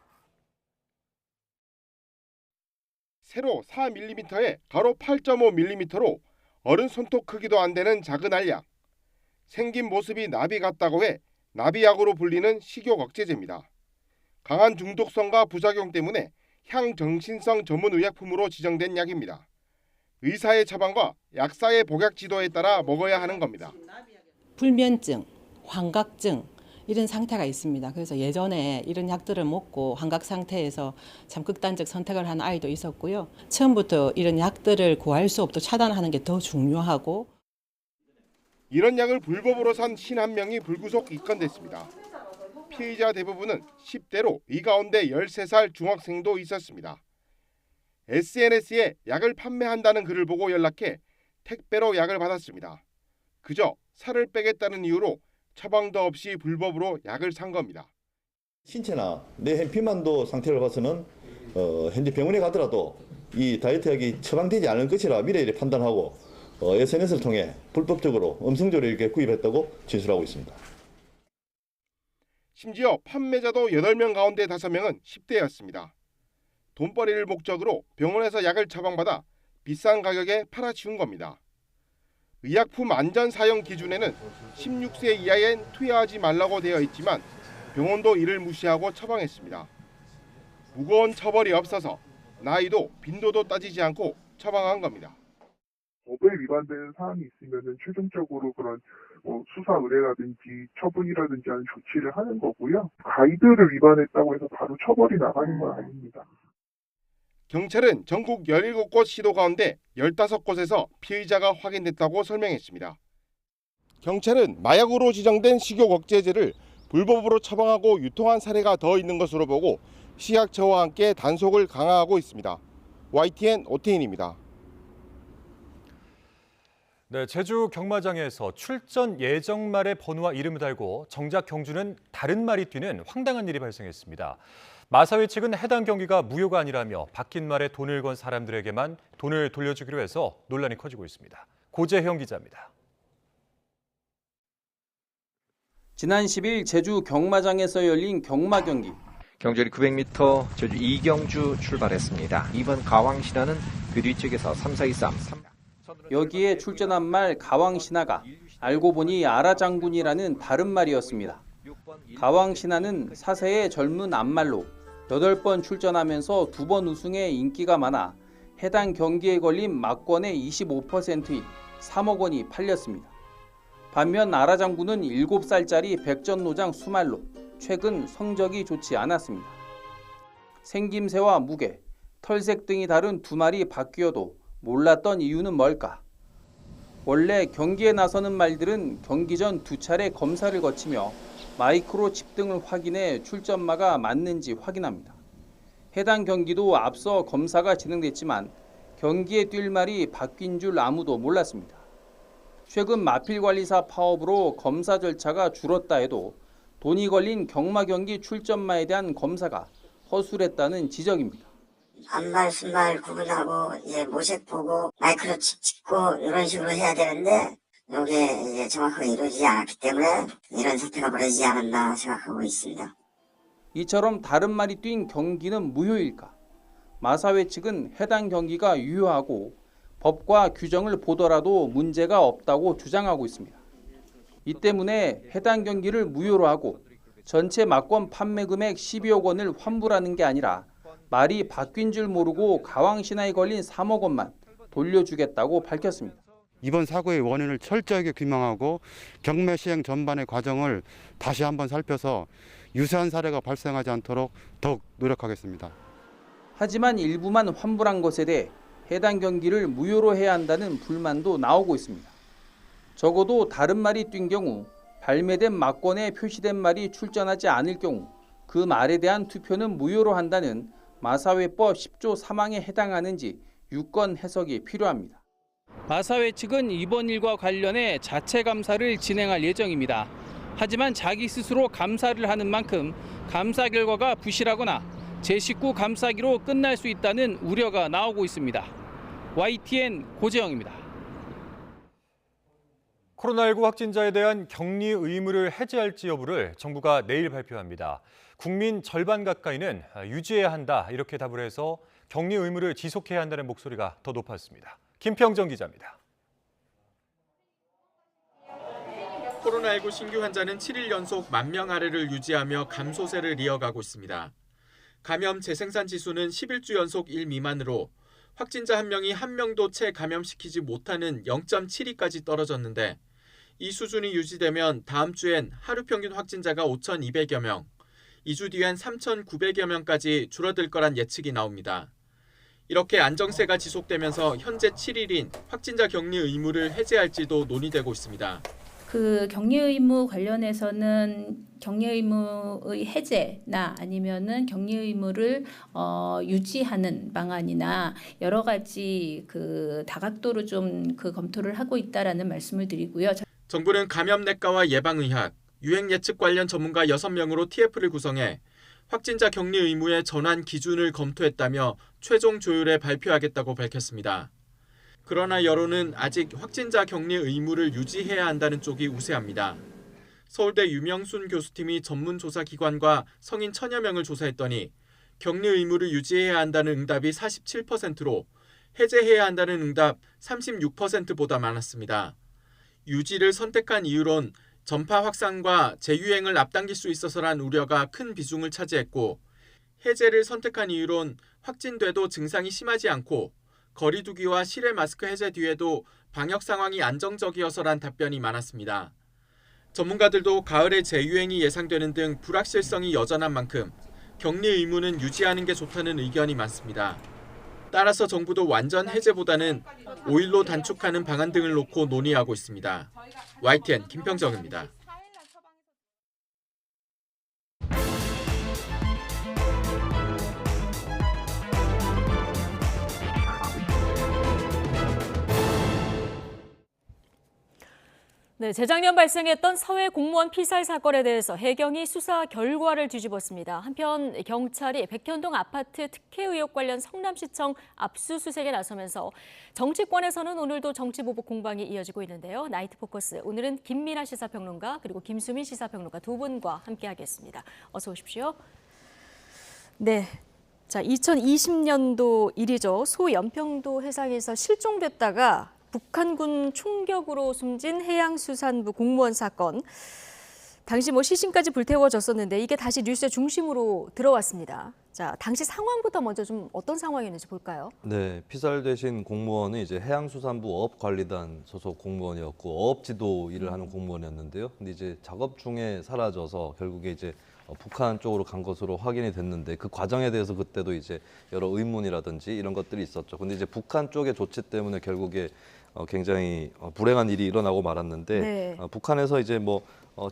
세로 4mm에 가로 8.5mm로 어른 손톱 크기도 안 되는 작은 알약. 생긴 모습이 나비 같다고 해 나비약으로 불리는 식욕 억제제입니다. 강한 중독성과 부작용 때문에 향정신성 전문 의약품으로 지정된 약입니다. 의사의 처방과 약사의 복약 지도에 따라 먹어야 하는 겁니다.
불면증, 환각증 이런 상태가 있습니다. 그래서 예전에 이런 약들을 먹고 환각 상태에서 참 극단적 선택을 한 아이도 있었고요. 처음부터 이런 약들을 구할 수 없도록 차단하는 게 더 중요하고
이런 약을 불법으로 산 51명이 불구속 입건됐습니다. 피의자 대부분은 10대로 이 가운데 13살 중학생도 있었습니다. SNS에 약을 판매한다는 글을 보고 연락해 택배로 약을 받았습니다. 그저 살을 빼겠다는 이유로 처방도 없이 불법으로 약을 산 겁니다.
신체나 내 비만도 상태를 봐서는 현재 병원에 가더라도 이 다이어트 약이 처방되지 않을 것이라 미래에 판단하고 SNS를 통해 불법적으로 음성적으로 이렇게 구입했다고 진술하고 있습니다.
심지어 판매자도 8명 가운데 5명은 10대였습니다. 돈벌이를 목적으로 병원에서 약을 처방받아 비싼 가격에 팔아치운 겁니다. 의약품 안전 사용 기준에는 16세 이하엔 투여하지 말라고 되어 있지만 병원도 이를 무시하고 처방했습니다. 무거운 처벌이 없어서 나이도 빈도도 따지지 않고 처방한 겁니다.
법에 위반되는 사항이 있으면 최종적으로 그런 수사 의뢰라든지 처분이라든지 하는 조치를 하는 거고요. 가이드를 위반했다고 해서 바로 처벌이 나가는 건 아닙니다.
경찰은 전국 17곳 시도 가운데 15곳에서 피의자가 확인됐다고 설명했습니다. 경찰은 마약으로 지정된 식욕 억제제를 불법으로 처방하고 유통한 사례가 더 있는 것으로 보고 식약처와 함께 단속을 강화하고 있습니다. YTN 오태인입니다.
네, 제주 경마장에서 출전 예정 말의 번호와 이름을 달고 정작 경주는 다른 말이 뛰는 황당한 일이 발생했습니다. 마사회 측은 해당 경기가 무효가 아니라며 바뀐 말에 돈을 건 사람들에게만 돈을 돌려주기로 해서 논란이 커지고 있습니다. 고재형 기자입니다.
지난 10일 제주 경마장에서 열린 경마 경기.
경주리 900m 제주 이경주 출발했습니다. 2번 가왕신화는 그 뒤쪽에서 3423.
여기에 출전한 말 가왕신화가 알고 보니 아라장군이라는 다른 말이었습니다. 가왕신화는 사세의 젊은 암말로 8번 출전하면서 2번 우승에 인기가 많아 해당 경기에 걸린 막권의 25%인 3억 원이 팔렸습니다. 반면 아라장군은 7살짜리 백전노장 수말로 최근 성적이 좋지 않았습니다. 생김새와 무게, 털색 등이 다른 2마리 바뀌어도 몰랐던 이유는 뭘까? 원래 경기에 나서는 말들은 경기 전 2차례 검사를 거치며 마이크로칩 등을 확인해 출전마가 맞는지 확인합니다. 해당 경기도 앞서 검사가 진행됐지만 경기에 뛸 말이 바뀐 줄 아무도 몰랐습니다. 최근 마필관리사 파업으로 검사 절차가 줄었다 해도 돈이 걸린 경마 경기 출전마에 대한 검사가 허술했다는 지적입니다.
암말, 순말 구분하고 이제 모색 보고 마이크로칩 찍고 이런 식으로 해야 되는데 이게 이제 정확하게 이루어지지 않았기 때문에 이런 사태가 벌어지지 않았나 생각하고 있습니다.
이처럼 다른 말이 뛴 경기는 무효일까? 마사회 측은 해당 경기가 유효하고 법과 규정을 보더라도 문제가 없다고 주장하고 있습니다. 이 때문에 해당 경기를 무효로 하고 전체 막권 판매 금액 12억 원을 환불하는 게 아니라 말이 바뀐 줄 모르고 가왕신화에 걸린 3억 원만 돌려주겠다고 밝혔습니다.
이번 사고의 원인을 철저하게 규명하고 경매 시행 전반의 과정을 다시 한번 살펴서 유사한 사례가 발생하지 않도록 더욱 노력하겠습니다.
하지만 일부만 환불한 것에 대해 해당 경기를 무효로 해야 한다는 불만도 나오고 있습니다. 적어도 다른 말이 뛴 경우 발매된 막권에 표시된 말이 출전하지 않을 경우 그 말에 대한 투표는 무효로 한다는 마사회법 10조 3항에 해당하는지 유권 해석이 필요합니다. 마사회 측은 이번 일과 관련해 자체 감사를 진행할 예정입니다. 하지만 자기 스스로 감사를 하는 만큼 감사 결과가 부실하거나 제19 감사기로 끝날 수 있다는 우려가 나오고 있습니다. YTN 고재영입니다.
코로나19 확진자에 대한 격리 의무를 해제할지 여부를 정부가 내일 발표합니다. 국민 절반 가까이는 유지해야 한다 이렇게 답을 해서 격리 의무를 지속해야 한다는 목소리가 더 높았습니다. 김평정 기자입니다.
코로나19 신규 환자는 7일 연속 10,000명 아래를 유지하며 감소세를 이어가고 있습니다. 감염 재생산 지수는 11주 연속 1 미만으로 확진자 1명이 1명도 채 감염시키지 못하는 0.72까지 떨어졌는데 이 수준이 유지되면 다음 주엔 하루 평균 확진자가 5,200여 명, 2주 뒤엔 3,900여 명까지 줄어들 거란 예측이 나옵니다. 이렇게 안정세가 지속되면서 현재 7일인 확진자 격리 의무를 해제할지도 논의되고 있습니다.
그 격리 의무 관련해서는 격리 의무의 해제나 아니면은 격리 의무를 유지하는 방안이나 여러 가지 그 다각도로 좀 그 검토를 하고 있다라는 말씀을 드리고요.
정부는 감염내과와 예방의학, 유행 예측 관련 전문가 6명으로 TF를 구성해 확진자 격리 의무의 전환 기준을 검토했다며 최종 조율에 발표하겠다고 밝혔습니다. 그러나 여론은 아직 확진자 격리 의무를 유지해야 한다는 쪽이 우세합니다. 서울대 유명순 교수팀이 전문조사기관과 성인 1,000여 명을 조사했더니 격리 의무를 유지해야 한다는 응답이 47%로 해제해야 한다는 응답 36%보다 많았습니다. 유지를 선택한 이유론 전파 확산과 재유행을 앞당길 수 있어서란 우려가 큰 비중을 차지했고 해제를 선택한 이유론 확진돼도 증상이 심하지 않고 거리 두기와 실외 마스크 해제 뒤에도 방역 상황이 안정적이어서란 답변이 많았습니다. 전문가들도 가을에 재유행이 예상되는 등 불확실성이 여전한 만큼 격리 의무는 유지하는 게 좋다는 의견이 많습니다. 따라서 정부도 완전 해제보다는 5일로 단축하는 방안 등을 놓고 논의하고 있습니다. YTN 김평정입니다.
네, 재작년 발생했던 서해 공무원 피살 사건에 대해서 해경이 수사 결과를 뒤집었습니다. 한편 경찰이 백현동 아파트 특혜 의혹 관련 성남시청 압수수색에 나서면서 정치권에서는 오늘도 정치보복 공방이 이어지고 있는데요. 나이트 포커스, 오늘은 김민아 시사평론가 그리고 김수민 시사평론가 두 분과 함께하겠습니다. 어서 오십시오. 네. 자, 2020년도 일이죠. 소연평도 해상에서 실종됐다가 북한군 총격으로 숨진 해양수산부 공무원 사건. 당시 시신까지 불태워졌었는데 이게 다시 뉴스의 중심으로 들어왔습니다. 자, 당시 상황부터 먼저 좀 어떤 상황이었는지 볼까요?
네, 피살되신 공무원은 이제 해양수산부 어업관리단 소속 공무원이었고 어업지도 일을 하는 공무원이었는데요. 근데 이제 작업 중에 사라져서 결국에 이제 북한 쪽으로 간 것으로 확인이 됐는데 그 과정에 대해서 그때도 이제 여러 의문이라든지 이런 것들이 있었죠. 근데 이제 북한 쪽의 조치 때문에 결국에 굉장히 불행한 일이 일어나고 말았는데
네.
북한에서 이제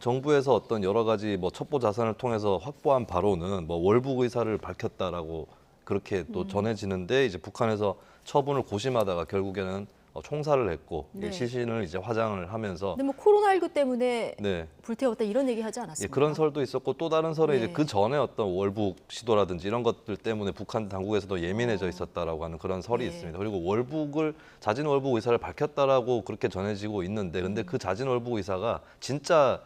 정부에서 어떤 여러 가지 첩보 자산을 통해서 확보한 바로는 월북 의사를 밝혔다라고 그렇게 또 전해지는데 이제 북한에서 처분을 고심하다가 결국에는 총살을 했고
네.
시신을 이제 화장을 하면서
근데 코로나19 때문에
네.
불태웠다 이런 얘기 하지
예,
않았습니까?
그런 설도 있었고 또 다른 설은
네.
이제 그 전에 어떤 월북 시도라든지 이런 것들 때문에 북한 당국에서도 예민해져 있었다라고 하는 그런 설이
네.
있습니다. 그리고 자진 월북 의사를 밝혔다라고 그렇게 전해지고 있는데 근데 그 자진 월북 의사가 진짜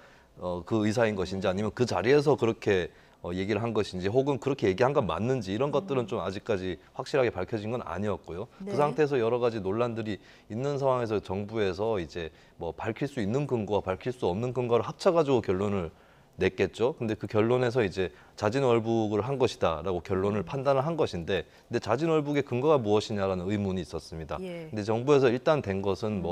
그 의사인 것인지 아니면 그 자리에서 그렇게 얘기를 한 것인지 혹은 그렇게 얘기한 건 맞는지 이런 것들은 좀 아직까지 확실하게 밝혀진 건 아니었고요.
네.
그 상태에서 여러 가지 논란들이 있는 상황에서 정부에서 이제 밝힐 수 있는 근거와 밝힐 수 없는 근거를 합쳐가지고 결론을 냈겠죠. 근데 그 결론에서 이제 자진 월북을 한 것이다라고 결론을 판단을 한 것인데, 근데 자진 월북의 근거가 무엇이냐라는 의문이 있었습니다.
예.
근데 정부에서 일단 된 것은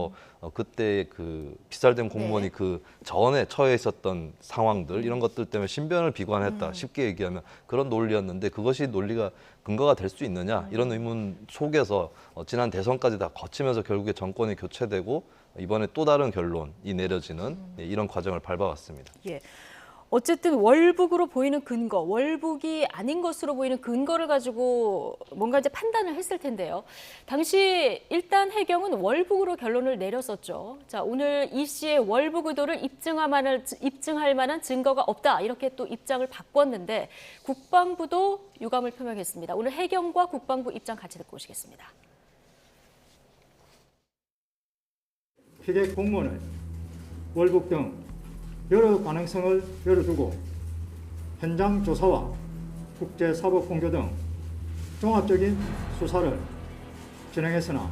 그때 그 피살된 공무원이
네.
그 전에 처해 있었던 상황들 이런 것들 때문에 신변을 비관했다. 쉽게 얘기하면 그런 논리였는데 그것이 논리가 근거가 될 수 있느냐 이런 의문 속에서 지난 대선까지 다 거치면서 결국에 정권이 교체되고 이번에 또 다른 결론이 내려지는 이런 과정을 밟아왔습니다.
예. 어쨌든 월북으로 보이는 근거, 월북이 아닌 것으로 보이는 근거를 가지고 뭔가 이제 판단을 했을 텐데요. 당시 일단 해경은 월북으로 결론을 내렸었죠. 자, 오늘 이 씨의 월북 의도를 입증할 만한 증거가 없다. 이렇게 또 입장을 바꿨는데 국방부도 유감을 표명했습니다. 오늘 해경과 국방부 입장 같이 듣고 오시겠습니다.
피해 공무원의 월북 등 여러 가능성을 열어두고 현장 조사와 국제사법 공조 등 종합적인 수사를 진행했으나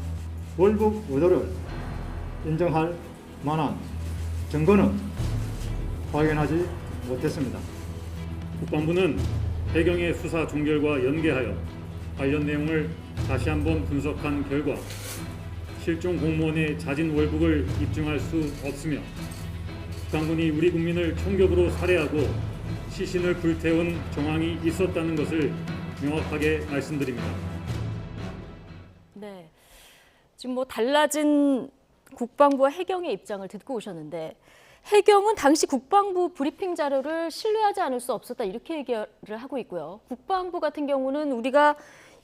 월북 의도를 인정할 만한 증거는 발견하지 못했습니다.
국방부는 해경의 수사 종결과 연계하여 관련 내용을 다시 한번 분석한 결과 실종 공무원의 자진 월북을 입증할 수 없으며 북한군이 우리 국민을 총격으로 살해하고 시신을 불태운 정황이 있었다는 것을 명확하게 말씀드립니다.
네, 지금 달라진 국방부와 해경의 입장을 듣고 오셨는데 해경은 당시 국방부 브리핑 자료를 신뢰하지 않을 수 없었다 이렇게 얘기를 하고 있고요. 국방부 같은 경우는 우리가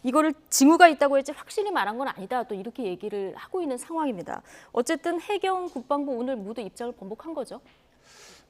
이거를 징후가 있다고 했지 확실히 말한 건 아니다. 또 이렇게 얘기를 하고 있는 상황입니다. 어쨌든 해경, 국방부 오늘 모두 입장을 번복한 거죠.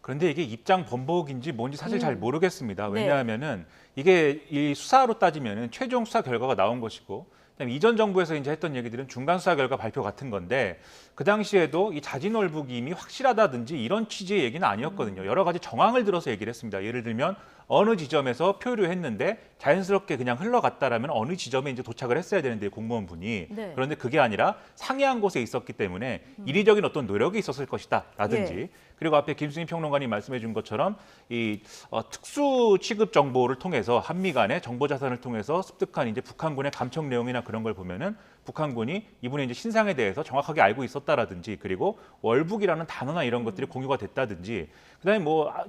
그런데 이게 입장 번복인지 뭔지 사실 잘 모르겠습니다.
네.
왜냐하면은 이게 이 수사로 따지면은 최종 수사 결과가 나온 것이고, 그다음에 이전 정부에서 이제 했던 얘기들은 중간 수사 결과 발표 같은 건데 그 당시에도 이 자진 월북이 이미 확실하다든지 이런 취지의 얘기는 아니었거든요. 여러 가지 정황을 들어서 얘기를 했습니다. 예를 들면 어느 지점에서 표류했는데 자연스럽게 그냥 흘러갔다라면 어느 지점에 이제 도착을 했어야 되는데 공무원분이
네.
그런데 그게 아니라 상이한 곳에 있었기 때문에 인위적인 어떤 노력이 있었을 것이다라든지
예.
그리고 앞에 김수민 평론가님 말씀해 준 것처럼 이 특수 취급 정보를 통해서 한미 간의 정보 자산을 통해서 습득한 이제 북한군의 감청 내용이나 그런 걸 보면은 북한군이 이분의 이제 신상에 대해서 정확하게 알고 있었다라든지 그리고 월북이라는 단어나 이런 것들이 공유가 됐다든지 그다음에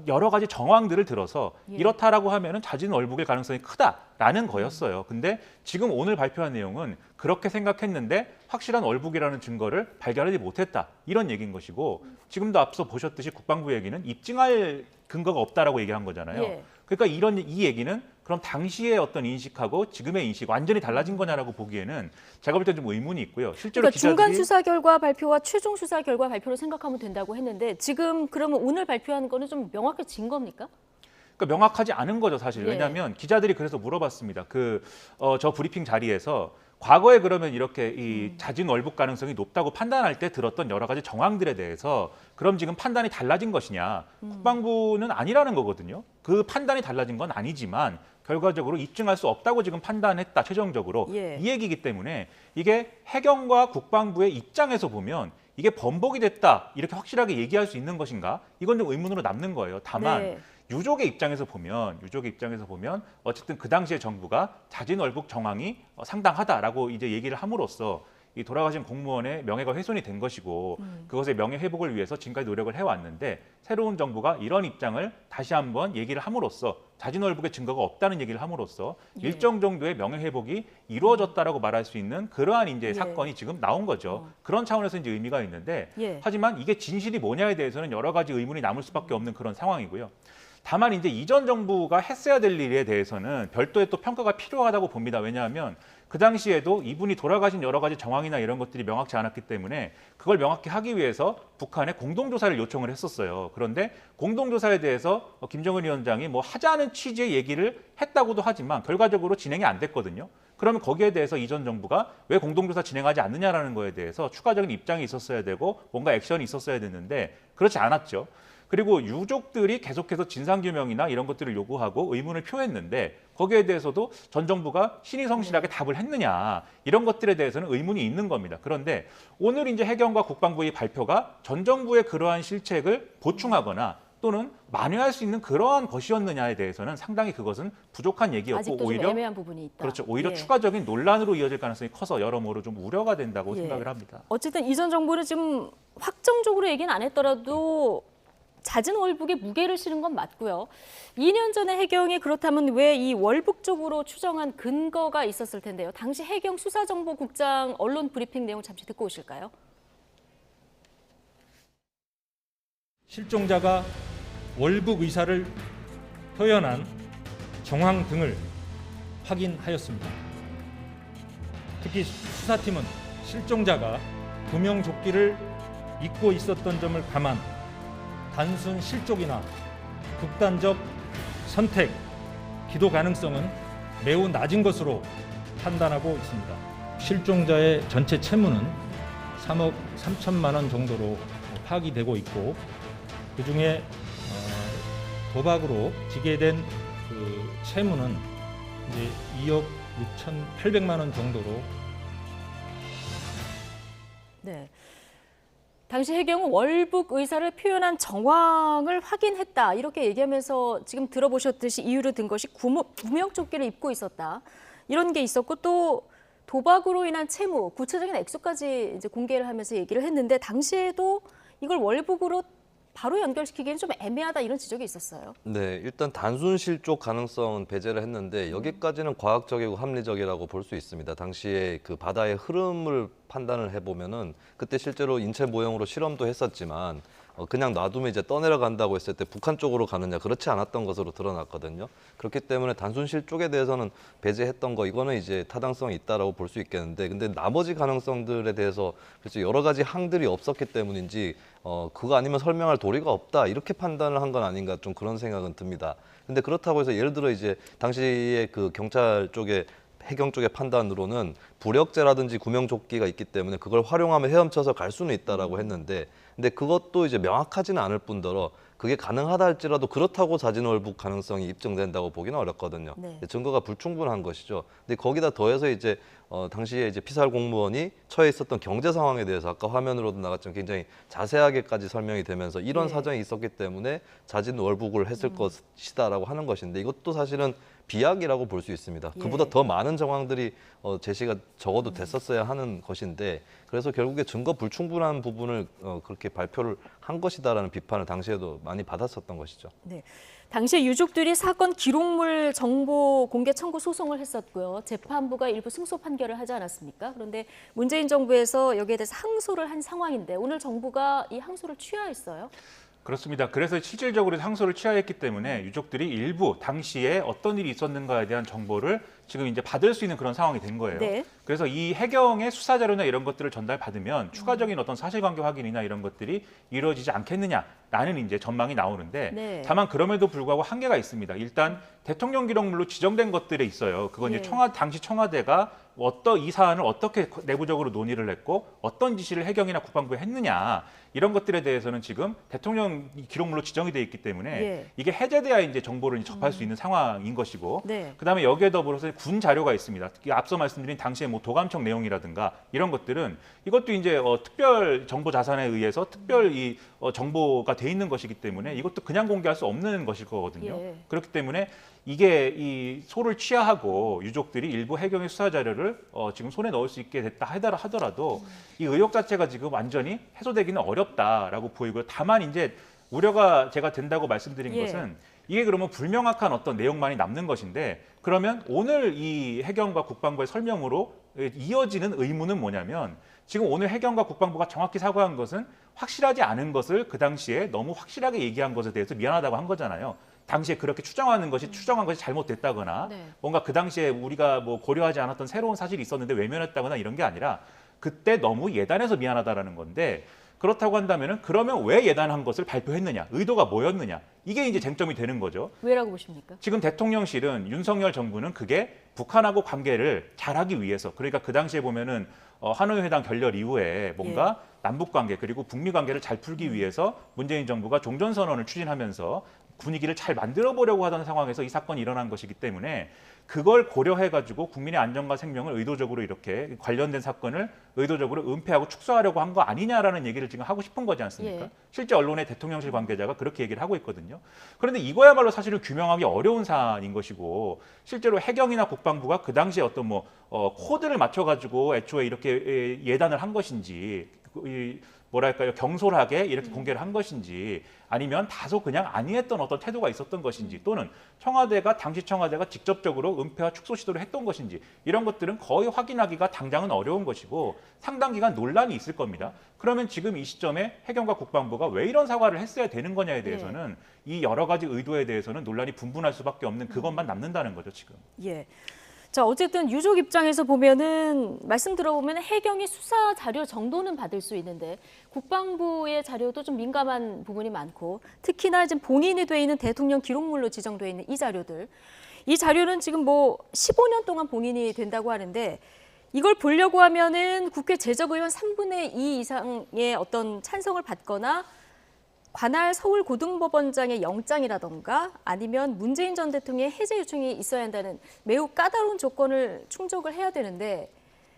여러 가지 정황들을 들어서
예.
이렇다라고 하면은 자진 월북일 가능성이 크다라는 거였어요. 근데 지금 오늘 발표한 내용은 그렇게 생각했는데 확실한 월북이라는 증거를 발견하지 못했다 이런 얘기인 것이고 지금도 앞서 보셨듯이 국방부 얘기는 입증할 근거가 없다라고 얘기한 거잖아요.
예.
그러니까 이 얘기는 그럼 당시의 어떤 인식하고 지금의 인식 완전히 달라진 거냐라고 보기에는 제가 볼 때 좀 의문이 있고요. 실제로
그러니까
기자들이
중간 수사 결과 발표와 최종 수사 결과 발표로 생각하면 된다고 했는데 지금 그러면 오늘 발표한 거는 좀 명확해진 겁니까?
그러니까 명확하지 않은 거죠, 사실.
예.
왜냐하면 기자들이 그래서 물어봤습니다. 저 브리핑 자리에서 과거에 그러면 이렇게 이 자진 월북 가능성이 높다고 판단할 때 들었던 여러 가지 정황들에 대해서 그럼 지금 판단이 달라진 것이냐? 국방부는 아니라는 거거든요. 그 판단이 달라진 건 아니지만 결과적으로 입증할 수 없다고 지금 판단했다, 최종적으로.
예.
이 얘기이기 때문에 이게 해경과 국방부의 입장에서 보면 이게 번복이 됐다, 이렇게 확실하게 얘기할 수 있는 것인가? 이건 좀 의문으로 남는 거예요. 다만
네.
유족의 입장에서 보면 어쨌든 그 당시에 정부가 자진 월북 정황이 상당하다라고 이제 얘기를 함으로써 이 돌아가신 공무원의 명예가 훼손이 된 것이고 그것의 명예 회복을 위해서 지금까지 노력을 해왔는데 새로운 정부가 이런 입장을 다시 한번 얘기를 함으로써 자진 월북의 증거가 없다는 얘기를 함으로써
예.
일정 정도의 명예 회복이 이루어졌다라고 말할 수 있는 그러한 이제
예.
사건이 지금 나온 거죠. 그런 차원에서 이제 의미가 있는데
예.
하지만 이게 진실이 뭐냐에 대해서는 여러 가지 의문이 남을 수밖에 없는 그런 상황이고요. 다만 이제 이전 정부가 했어야 될 일에 대해서는 별도의 또 평가가 필요하다고 봅니다. 왜냐하면 그 당시에도 이분이 돌아가신 여러 가지 정황이나 이런 것들이 명확치 않았기 때문에 그걸 명확히 하기 위해서 북한에 공동조사를 요청을 했었어요. 그런데 공동조사에 대해서 김정은 위원장이 뭐 하자는 취지의 얘기를 했다고도 하지만 결과적으로 진행이 안 됐거든요. 그러면 거기에 대해서 이전 정부가 왜 공동조사 진행하지 않느냐라는 거에 대해서 추가적인 입장이 있었어야 되고 뭔가 액션이 있었어야 됐는데 그렇지 않았죠. 그리고 유족들이 계속해서 진상규명이나 이런 것들을 요구하고 의문을 표했는데 거기에 대해서도 전 정부가 신이 성실하게 답을 했느냐 이런 것들에 대해서는 의문이 있는 겁니다. 그런데 오늘 이제 해경과 국방부의 발표가 전 정부의 그러한 실책을 보충하거나 또는 만회할 수 있는 그러한 것이었느냐에 대해서는 상당히 그것은 부족한 얘기였고
아직도
오히려
좀 애매한 부분이 있다.
그렇죠. 오히려
예.
추가적인 논란으로 이어질 가능성이 커서 여러모로 좀 우려가 된다고
예.
생각을 합니다.
어쨌든 이전 정부는 지금 확정적으로 얘기는 안 했더라도 잦은 월북에 무게를 실은 건 맞고요. 2년 전에 해경이 그렇다면 왜 이 월북 쪽으로 추정한 근거가 있었을 텐데요. 당시 해경 수사정보국장 언론 브리핑 내용 잠시 듣고 오실까요?
실종자가 월북 의사를 표현한 정황 등을 확인하였습니다. 특히 수사팀은 실종자가 구명조끼를 입고 있었던 점을 감안 단순 실족이나 극단적 선택, 기도 가능성은 매우 낮은 것으로 판단하고 있습니다. 실종자의 전체 채무는 3억 3천만 원 정도로 파악이 되고 있고 그중에 도박으로 지게 된 그 채무는 이제 2억 6,800만 원 정도로.
네. 당시 해경은 월북 의사를 표현한 정황을 확인했다. 이렇게 얘기하면서 지금 들어보셨듯이 이유로 든 것이 구명조끼를 입고 있었다. 이런 게 있었고 또 도박으로 인한 채무, 구체적인 액수까지 이제 공개를 하면서 얘기를 했는데 당시에도 이걸 월북으로 바로 연결시키기에는 좀 애매하다 이런 지적이 있었어요.
네, 일단 단순 실족 가능성은 배제를 했는데 여기까지는 과학적이고 합리적이라고 볼 수 있습니다. 당시에 그 바다의 흐름을 판단을 해보면은 그때 실제로 인체 모형으로 실험도 했었지만 그냥 놔두면 이제 떠내려간다고 했을 때 북한 쪽으로 가느냐 그렇지 않았던 것으로 드러났거든요. 그렇기 때문에 단순 실족에 대해서는 배제했던 거 이거는 이제 타당성이 있다라고 볼 수 있겠는데 근데 나머지 가능성들에 대해서 그래서 여러 가지 항들이 없었기 때문인지 그거 아니면 설명할 도리가 없다 이렇게 판단을 한 건 아닌가 좀 그런 생각은 듭니다. 근데 그렇다고 해서 예를 들어 이제 당시에 그 경찰 쪽에 해경 쪽의 판단으로는 부력제라든지 구명조끼가 있기 때문에 그걸 활용하면 헤엄쳐서 갈 수는 있다라고 했는데 근데 그것도 이제 명확하지는 않을 뿐더러 그게 가능하다 할지라도 그렇다고 자진월북 가능성이 입증된다고 보기는 어렵거든요.
네.
증거가 불충분한 것이죠. 근데 거기다 더해서 이제 당시에 이제 피살 공무원이 처해 있었던 경제 상황에 대해서 아까 화면으로도 나갔지만 굉장히 자세하게까지 설명이 되면서 이런
네.
사정이 있었기 때문에 자진월북을 했을 것이다라고 하는 것인데 이것도 사실은 비약이라고 볼 수 있습니다.
예.
그보다 더 많은 정황들이 제시가 적어도 됐었어야 하는 것인데 그래서 결국에 증거 불충분한 부분을 그렇게 발표를 한 것이다라는 비판을 당시에도 많이 받았었던 것이죠.
네. 당시에 유족들이 사건 기록물 정보 공개 청구 소송을 했었고요. 재판부가 일부 승소 판결을 하지 않았습니까? 그런데 문재인 정부에서 여기에 대해서 항소를 한 상황인데 오늘 정부가 이 항소를 취하했어요.
그렇습니다. 그래서 실질적으로 항소를 취하했기 때문에 유족들이 일부 당시에 어떤 일이 있었는가에 대한 정보를 지금 이제 받을 수 있는 그런 상황이 된 거예요.
네.
그래서 이 해경의 수사 자료나 이런 것들을 전달받으면 추가적인 어떤 사실관계 확인이나 이런 것들이 이루어지지 않겠느냐라는 이제 전망이 나오는데
네.
다만 그럼에도 불구하고 한계가 있습니다. 일단 대통령 기록물로 지정된 것들에 있어요. 그건 이제 당시 청와대가 이 사안을 어떻게 내부적으로 논의를 했고 어떤 지시를 해경이나 국방부에 했느냐 이런 것들에 대해서는 지금 대통령 기록물로 지정이 돼 있기 때문에 이게 해제돼야 이제 정보를 접할 수 있는 상황인 것이고 그다음에 여기에 더불어서 군 자료가 있습니다. 특히 앞서 말씀드린 당시에 뭐 도감청 내용이라든가 이런 것들은 이것도 이제 특별 정보 자산에 의해서 특별 정보가 돼 있는 것이기 때문에 이것도 그냥 공개할 수 없는 것일 거거든요. 그렇기 때문에 이게 이 소를 취하하고 유족들이 일부 해경의 수사 자료를 지금 손에 넣을 수 있게 됐다 하더라도 이 의혹 자체가 지금 완전히 해소되기는 어렵다라고 보이고요. 다만 이제 우려가 제가 된다고 말씀드린 것은 이게 그러면 불명확한 어떤 내용만이 남는 것인데 그러면 오늘 이 해경과 국방부의 설명으로 이어지는 의문은 뭐냐면 지금 오늘 해경과 국방부가 정확히 사과한 것은 확실하지 않은 것을 그 당시에 너무 확실하게 얘기한 것에 대해서 미안하다고 한 거잖아요. 당시에 그렇게 추정한 것이 잘못됐다거나 뭔가 그 당시에 우리가 뭐 고려하지 않았던 새로운 사실이 있었는데 외면했다거나 이런 게 아니라 그때 너무 예단해서 미안하다라는 건데 그렇다고 한다면은 그러면 왜 예단한 것을 발표했느냐, 의도가 뭐였느냐 이게 이제 쟁점이 되는 거죠.
왜라고 보십니까?
지금 대통령실은 윤석열 정부는 그게 북한하고 관계를 잘하기 위해서 그러니까 그 당시에 보면은 하노이 회담 결렬 이후에 뭔가 남북 관계 그리고 북미 관계를 잘 풀기 위해서 문재인 정부가 종전선언을 추진하면서 분위기를 잘 만들어 보려고 하던 상황에서 이 사건이 일어난 것이기 때문에 그걸 고려해가지고 국민의 안전과 생명을 의도적으로 이렇게 관련된 사건을 의도적으로 은폐하고 축소하려고 한 거 아니냐라는 얘기를 지금 하고 싶은 거지 않습니까? 실제 언론의 대통령실 관계자가 그렇게 얘기를 하고 있거든요. 그런데 이거야말로 사실은 규명하기 어려운 사안인 것이고 실제로 해경이나 국방부가 그 당시에 어떤 코드를 맞춰가지고 애초에 이렇게 예단을 한 것인지 뭐랄까요 경솔하게 이렇게 공개를 한 것인지 아니면 다소 그냥 안이했던 어떤 태도가 있었던 것인지 또는 당시 청와대가 직접적으로 은폐와 축소 시도를 했던 것인지 이런 것들은 거의 확인하기가 당장은 어려운 것이고 상당 기간 논란이 있을 겁니다. 그러면 지금 이 시점에 해경과 국방부가 왜 이런 사과를 했어야 되는 거냐에 대해서는 이 여러 가지 의도에 대해서는 논란이 분분할 수밖에 없는 그것만 남는다는 거죠 지금.
자, 어쨌든 유족 입장에서 보면은 말씀 들어보면 해경이 수사 자료 정도는 받을 수 있는데 국방부의 자료도 좀 민감한 부분이 많고 특히나 지금 봉인이 돼 있는 대통령 기록물로 지정돼 있는 이 자료는 지금 15년 동안 봉인이 된다고 하는데 이걸 보려고 하면은 국회 재적의원 3분의 2 이상의 어떤 찬성을 받거나 관할 서울고등법원장의 영장이라던가 아니면 문재인 전 대통령의 해제 요청이 있어야 한다는 매우 까다로운 조건을 충족을 해야 되는데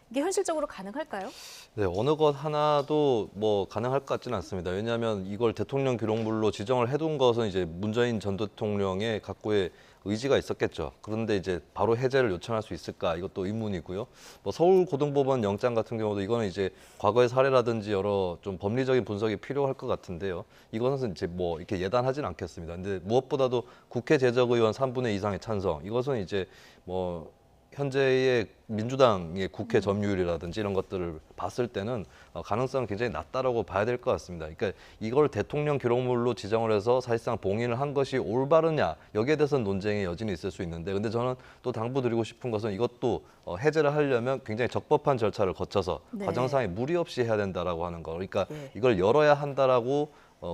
이게 현실적으로 가능할까요?
네, 어느 것 하나도 가능할 것 같지는 않습니다. 왜냐하면 이걸 대통령 기록물로 지정을 해둔 것은 이제 문재인 전 대통령의 각고의 의지가 있었겠죠. 그런데 이제 바로 해제를 요청할 수 있을까 이것도 의문이고요. 서울고등법원 영장 같은 경우도 이거는 이제 과거의 사례라든지 여러 좀 법리적인 분석이 필요할 것 같은데요. 이것은 이제 이렇게 예단하진 않겠습니다. 근데 무엇보다도 국회 재적의원 3분의 2 이상의 찬성 이것은 이제 현재의 민주당의 국회 점유율이라든지 이런 것들을 봤을 때는 가능성은 굉장히 낮다라고 봐야 될 것 같습니다. 그러니까 이걸 대통령 기록물로 지정을 해서 사실상 봉인을 한 것이 올바르냐 여기에 대해서는 논쟁의 여지는 있을 수 있는데 근데 저는 또 당부드리고 싶은 것은 이것도 해제를 하려면 굉장히 적법한 절차를 거쳐서 과정상에 무리 없이 해야 된다라고 하는 거. 그러니까 이걸 열어야 한다라고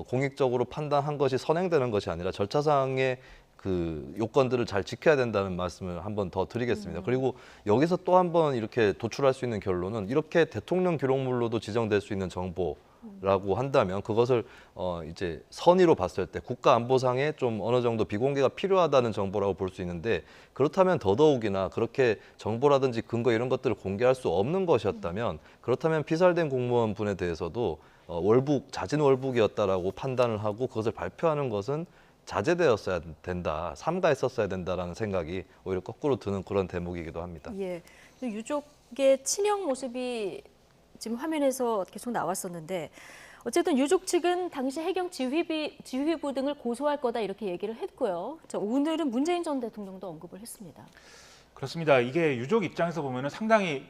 공익적으로 판단한 것이 선행되는 것이 아니라 절차상의 그 요건들을 잘 지켜야 된다는 말씀을 한 번 더 드리겠습니다. 그리고 여기서 또 한 번 이렇게 도출할 수 있는 결론은 이렇게 대통령 기록물로도 지정될 수 있는 정보라고 한다면 그것을 이제 선의로 봤을 때 국가안보상에 좀 어느 정도 비공개가 필요하다는 정보라고 볼 수 있는데 그렇다면 더더욱이나 그렇게 정보라든지 근거 이런 것들을 공개할 수 없는 것이었다면 그렇다면 피살된 공무원 분에 대해서도 자진 월북이었다라고 판단을 하고 그것을 발표하는 것은 자제되었어야 된다, 삼가했었어야 된다라는 생각이 오히려 거꾸로 드는 그런 대목이기도 합니다.
유족의 친형 모습이 지금 화면에서 계속 나왔었는데 어쨌든 유족 측은 당시 해경 지휘부 등을 고소할 거다 이렇게 얘기를 했고요. 오늘은 문재인 전 대통령도 언급을 했습니다.
그렇습니다. 이게 유족 입장에서 보면은 상당히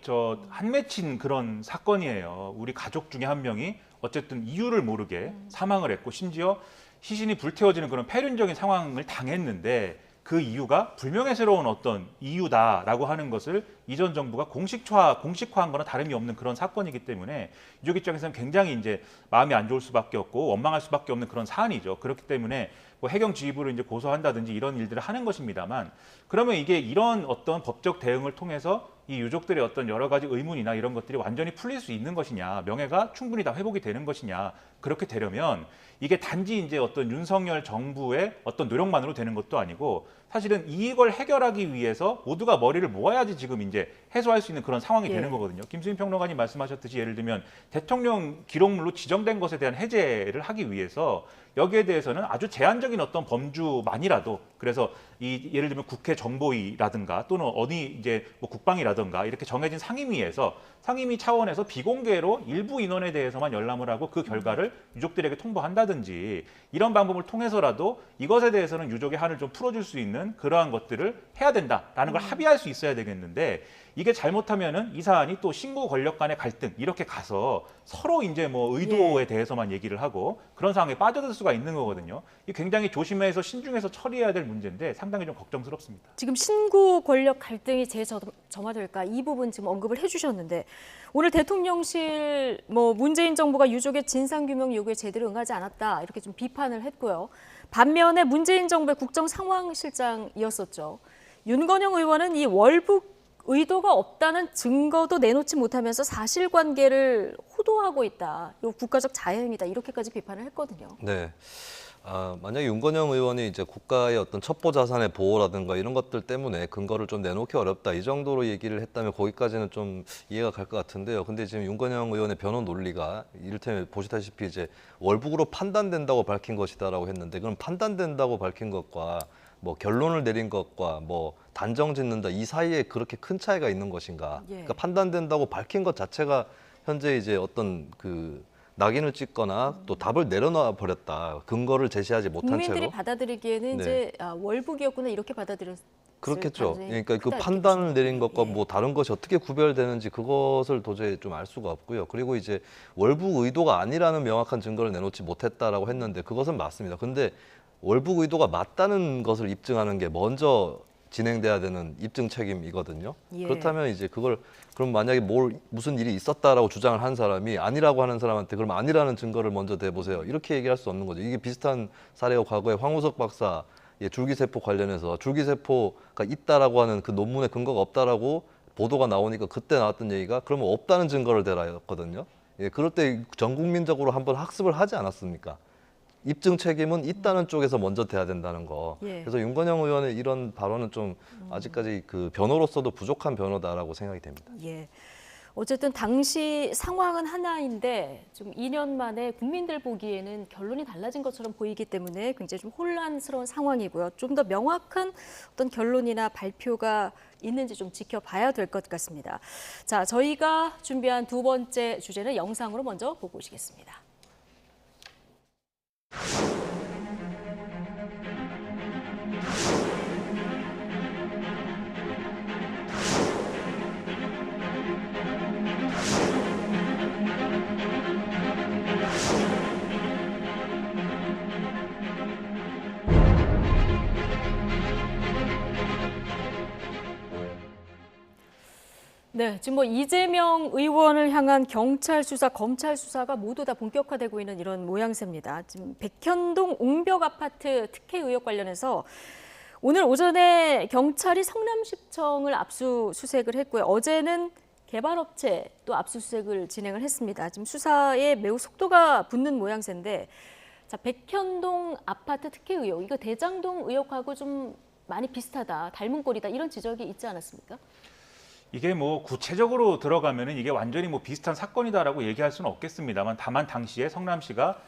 한맺힌 그런 사건이에요. 우리 가족 중에 한 명이 어쨌든 이유를 모르게 사망을 했고 심지어 시신이 불태워지는 그런 폐륜적인 상황을 당했는데 그 이유가 불명예스러운 어떤 이유다라고 하는 것을 이전 정부가 공식화한 거나 다름이 없는 그런 사건이기 때문에 유족 입장에서는 굉장히 이제 마음이 안 좋을 수밖에 없고 원망할 수밖에 없는 그런 사안이죠. 그렇기 때문에 뭐 해경 지휘부를 이제 고소한다든지 이런 일들을 하는 것입니다만, 그러면 이게 이런 어떤 법적 대응을 통해서 이 유족들의 어떤 여러 가지 의문이나 이런 것들이 완전히 풀릴 수 있는 것이냐, 명예가 충분히 다 회복이 되는 것이냐, 그렇게 되려면 이게 단지 이제 어떤 윤석열 정부의 어떤 노력만으로 되는 것도 아니고 사실은 이걸 해결하기 위해서 모두가 머리를 모아야지 지금 이제 해소할 수 있는 그런 상황이 되는 거거든요. 김수민 평론가님 말씀하셨듯이 예를 들면 대통령 기록물로 지정된 것에 대한 해제를 하기 위해서 여기에 대해서는 아주 제한적인 어떤 범주만이라도, 그래서 이 예를 들면 국회 정보위라든가 또는 어디 이제 뭐 국방이라든가 이렇게 정해진 상임위에서 상임위 차원에서 비공개로 일부 인원에 대해서만 열람을 하고 그 결과를 유족들에게 통보한다든지 이런 방법을 통해서라도 이것에 대해서는 유족의 한을 좀 풀어줄 수 있는 그러한 것들을 해야 된다라는 걸 합의할 수 있어야 되겠는데, 이게 잘못하면은 이 사안이 또 신고 권력 간의 갈등 이렇게 가서 서로 이제 뭐 의도에 대해서만 얘기를 하고 그런 상황에 빠져들 수가 있는 거거든요. 이 굉장히 조심해서 신중해서 처리해야 될 문제인데 상당히 좀 걱정스럽습니다.
지금 신고 권력 갈등이 재점화될까 이 부분 지금 언급을 해주셨는데, 오늘 대통령실 뭐 문재인 정부가 유족의 진상규명 요구에 제대로 응하지 않았다 이렇게 좀 비판을 했고요. 반면에 문재인 정부의 국정상황실장이었었죠. 윤건영 의원은 이 월북 의도가 없다는 증거도 내놓지 못하면서 사실관계를 호도하고 있다. 이거 국가적 자해행위다. 이렇게까지 비판을 했거든요.
네. 만약에 윤건영 의원이 이제 국가의 어떤 첩보 자산의 보호라든가 이런 것들 때문에 근거를 좀 내놓기 어렵다 이 정도로 얘기를 했다면 거기까지는 좀 이해가 갈 것 같은데요. 근데 지금 윤건영 의원의 변론 논리가 이를테면 보시다시피 이제 월북으로 판단된다고 밝힌 것이다라고 했는데, 그럼 판단된다고 밝힌 것과 뭐 결론을 내린 것과 뭐 단정 짓는다 이 사이에 그렇게 큰 차이가 있는 것인가? 그러니까 판단된다고 밝힌 것 자체가 현재 이제 어떤 그 낙인을 찍거나 또 답을 내려놔 버렸다. 근거를 제시하지 못한 채로.
국민들이 받아들이기에는 이제 월북이었구나 이렇게 받아들였을
그렇겠죠. 그러니까 그 판단을 내린 것과 뭐 다른 것이 어떻게 구별되는지 그것을 도저히 좀 알 수가 없고요. 그리고 이제 월북 의도가 아니라는 명확한 증거를 내놓지 못했다라고 했는데 그것은 맞습니다. 근데 월북 의도가 맞다는 것을 입증하는 게 먼저 진행돼야 되는 입증 책임이거든요. 그렇다면 이제 그걸 그럼 만약에 무슨 일이 있었다라고 주장을 한 사람이 아니라고 하는 사람한테 그럼 아니라는 증거를 먼저 대보세요. 이렇게 얘기할 수 없는 거죠. 이게 비슷한 사례가 과거에 황우석 박사 줄기세포 관련해서 줄기세포가 있다라고 하는 그 논문에 근거가 없다라고 보도가 나오니까 그때 나왔던 얘기가 그러면 없다는 증거를 대라였거든요. 그럴 때 전 국민적으로 한번 학습을 하지 않았습니까? 입증 책임은 있다는 쪽에서 먼저 돼야 된다는 거. 그래서 윤건영 의원의 이런 발언은 좀 아직까지 그 변호로서도 부족한 변호다라고 생각이 됩니다.
어쨌든 당시 상황은 하나인데 좀 2년 만에 국민들 보기에는 결론이 달라진 것처럼 보이기 때문에 굉장히 좀 혼란스러운 상황이고요. 좀 더 명확한 어떤 결론이나 발표가 있는지 좀 지켜봐야 될 것 같습니다. 자, 저희가 준비한 두 번째 주제는 영상으로 먼저 보고 오시겠습니다. 네, 지금 뭐 이재명 의원을 향한 경찰 수사, 검찰 수사가 모두 다 본격화되고 있는 이런 모양새입니다. 지금 백현동 옹벽 아파트 특혜 의혹 관련해서 오늘 오전에 경찰이 성남시청을 압수수색을 했고요. 어제는 개발업체 또 압수수색을 진행을 했습니다. 지금 수사에 매우 속도가 붙는 모양새인데, 자, 백현동 아파트 특혜 의혹, 이거 대장동 의혹하고 좀 많이 비슷하다, 닮은 꼴이다 이런 지적이 있지 않았습니까?
이게 뭐 구체적으로 들어가면은 이게 완전히 뭐 비슷한 사건이다라고 얘기할 수는 없겠습니다만, 다만 당시에 성남시가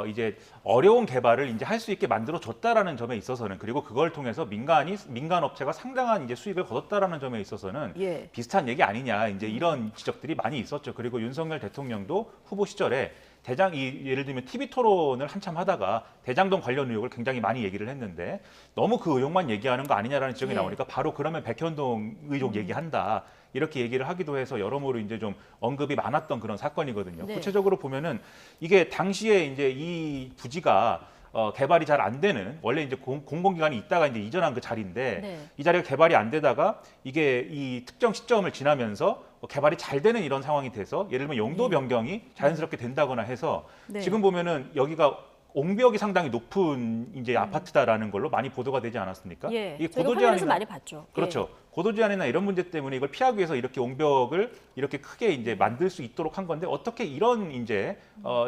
이제 어려운 개발을 이제 할 수 있게 만들어 줬다라는 점에 있어서는, 그리고 그걸 통해서 민간 업체가 상당한 이제 수익을 거뒀다라는 점에 있어서는 비슷한 얘기 아니냐, 이제 이런 지적들이 많이 있었죠. 그리고 윤석열 대통령도 후보 시절에 예를 들면 TV 토론을 한참 하다가 대장동 관련 의혹을 굉장히 많이 얘기를 했는데 너무 그 의혹만 얘기하는 거 아니냐라는 지적이 나오니까 바로 그러면 백현동 의혹 얘기한다, 이렇게 얘기를 하기도 해서 여러모로 이제 좀 언급이 많았던 그런 사건이거든요. 구체적으로 보면은 이게 당시에 이제 이 부지가 개발이 잘 안 되는 원래 이제 공공기관이 있다가 이제 이전한 그 자리인데
네.
이 자리가 개발이 안 되다가 이게 이 특정 시점을 지나면서 개발이 잘 되는 이런 상황이 돼서 예를 들면 용도 변경이 자연스럽게 된다거나 해서
네.
지금 보면은 여기가 옹벽이 상당히 높은 이제 아파트다라는 걸로 많이 보도가 되지 않았습니까?
예,
이게
저희가 화면에서 많이 봤죠.
그렇죠. 고도 제한이나 이런 문제 때문에 이걸 피하기 위해서 이렇게 옹벽을 이렇게 크게 이제 만들 수 있도록 한 건데 어떻게 이런 이제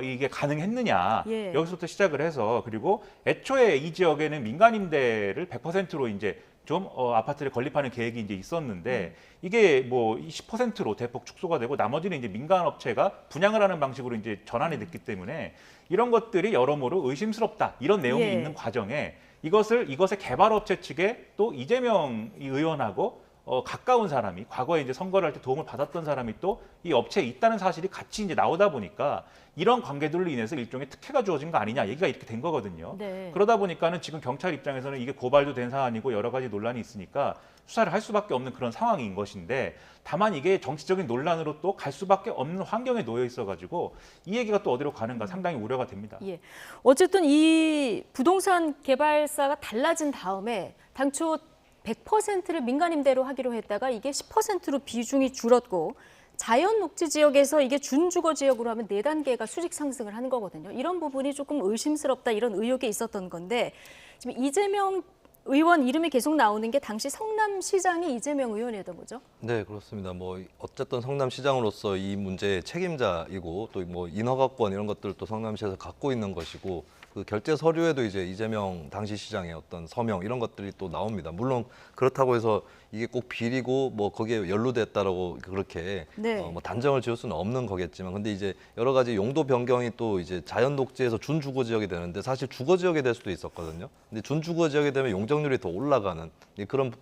이게 가능했느냐
예.
여기서부터 시작을 해서 그리고 애초에 이 지역에는 민간 임대를 100%로 이제 좀 아파트를 건립하는 계획이 이제 있었는데 이게 뭐 10%로 대폭 축소가 되고 나머지는 이제 민간 업체가 분양을 하는 방식으로 이제 전환이 됐기 때문에 이런 것들이 여러모로 의심스럽다 이런 내용이
예.
있는 과정에 이것의 개발업체 측에 또 이재명 의원하고 가까운 사람이 과거에 이제 선거를 할 때 도움을 받았던 사람이 또 이 업체에 있다는 사실이 같이 이제 나오다 보니까 이런 관계들로 인해서 일종의 특혜가 주어진 거 아니냐 얘기가 이렇게 된 거거든요.
네.
그러다 보니까는 지금 경찰 입장에서는 이게 고발도 된 사안이고 여러 가지 논란이 있으니까 수사를 할 수밖에 없는 그런 상황인 것인데 다만 이게 정치적인 논란으로 또 갈 수밖에 없는 환경에 놓여 있어가지고 이 얘기가 또 어디로 가는가 상당히 우려가 됩니다.
예. 어쨌든 이 부동산 개발사가 달라진 다음에 당초 100%를 민간 임대로 하기로 했다가 이게 10%로 비중이 줄었고 자연 녹지 지역에서 이게 준주거 지역으로 하면 4단계가 수직 상승을 하는 거거든요. 이런 부분이 조금 의심스럽다 이런 의혹이 있었던 건데 지금 이재명 의원 이름이 계속 나오는 게 당시 성남시장이 이재명 의원이었던 거죠?
네, 그렇습니다. 뭐 어쨌든 성남시장으로서 이 문제의 책임자이고 또 뭐 인허가권 이런 것들도 성남시에서 갖고 있는 것이고 그 결재 서류에도 이제 이재명 당시 시장의 어떤 서명 이런 것들이 또 나옵니다. 물론 그렇다고 해서 이게 꼭 비리고 뭐 거기에 연루됐다라고 그렇게
네.
뭐 단정을 지을 수는 없는 거겠지만 근데 이제 여러 가지 용도 변경이 또 이제 자연 녹지에서 준주거 지역이 되는데 사실 주거 지역이 될 수도 있었거든요. 근데 준주거 지역이 되면 용적률이 더 올라가는 그런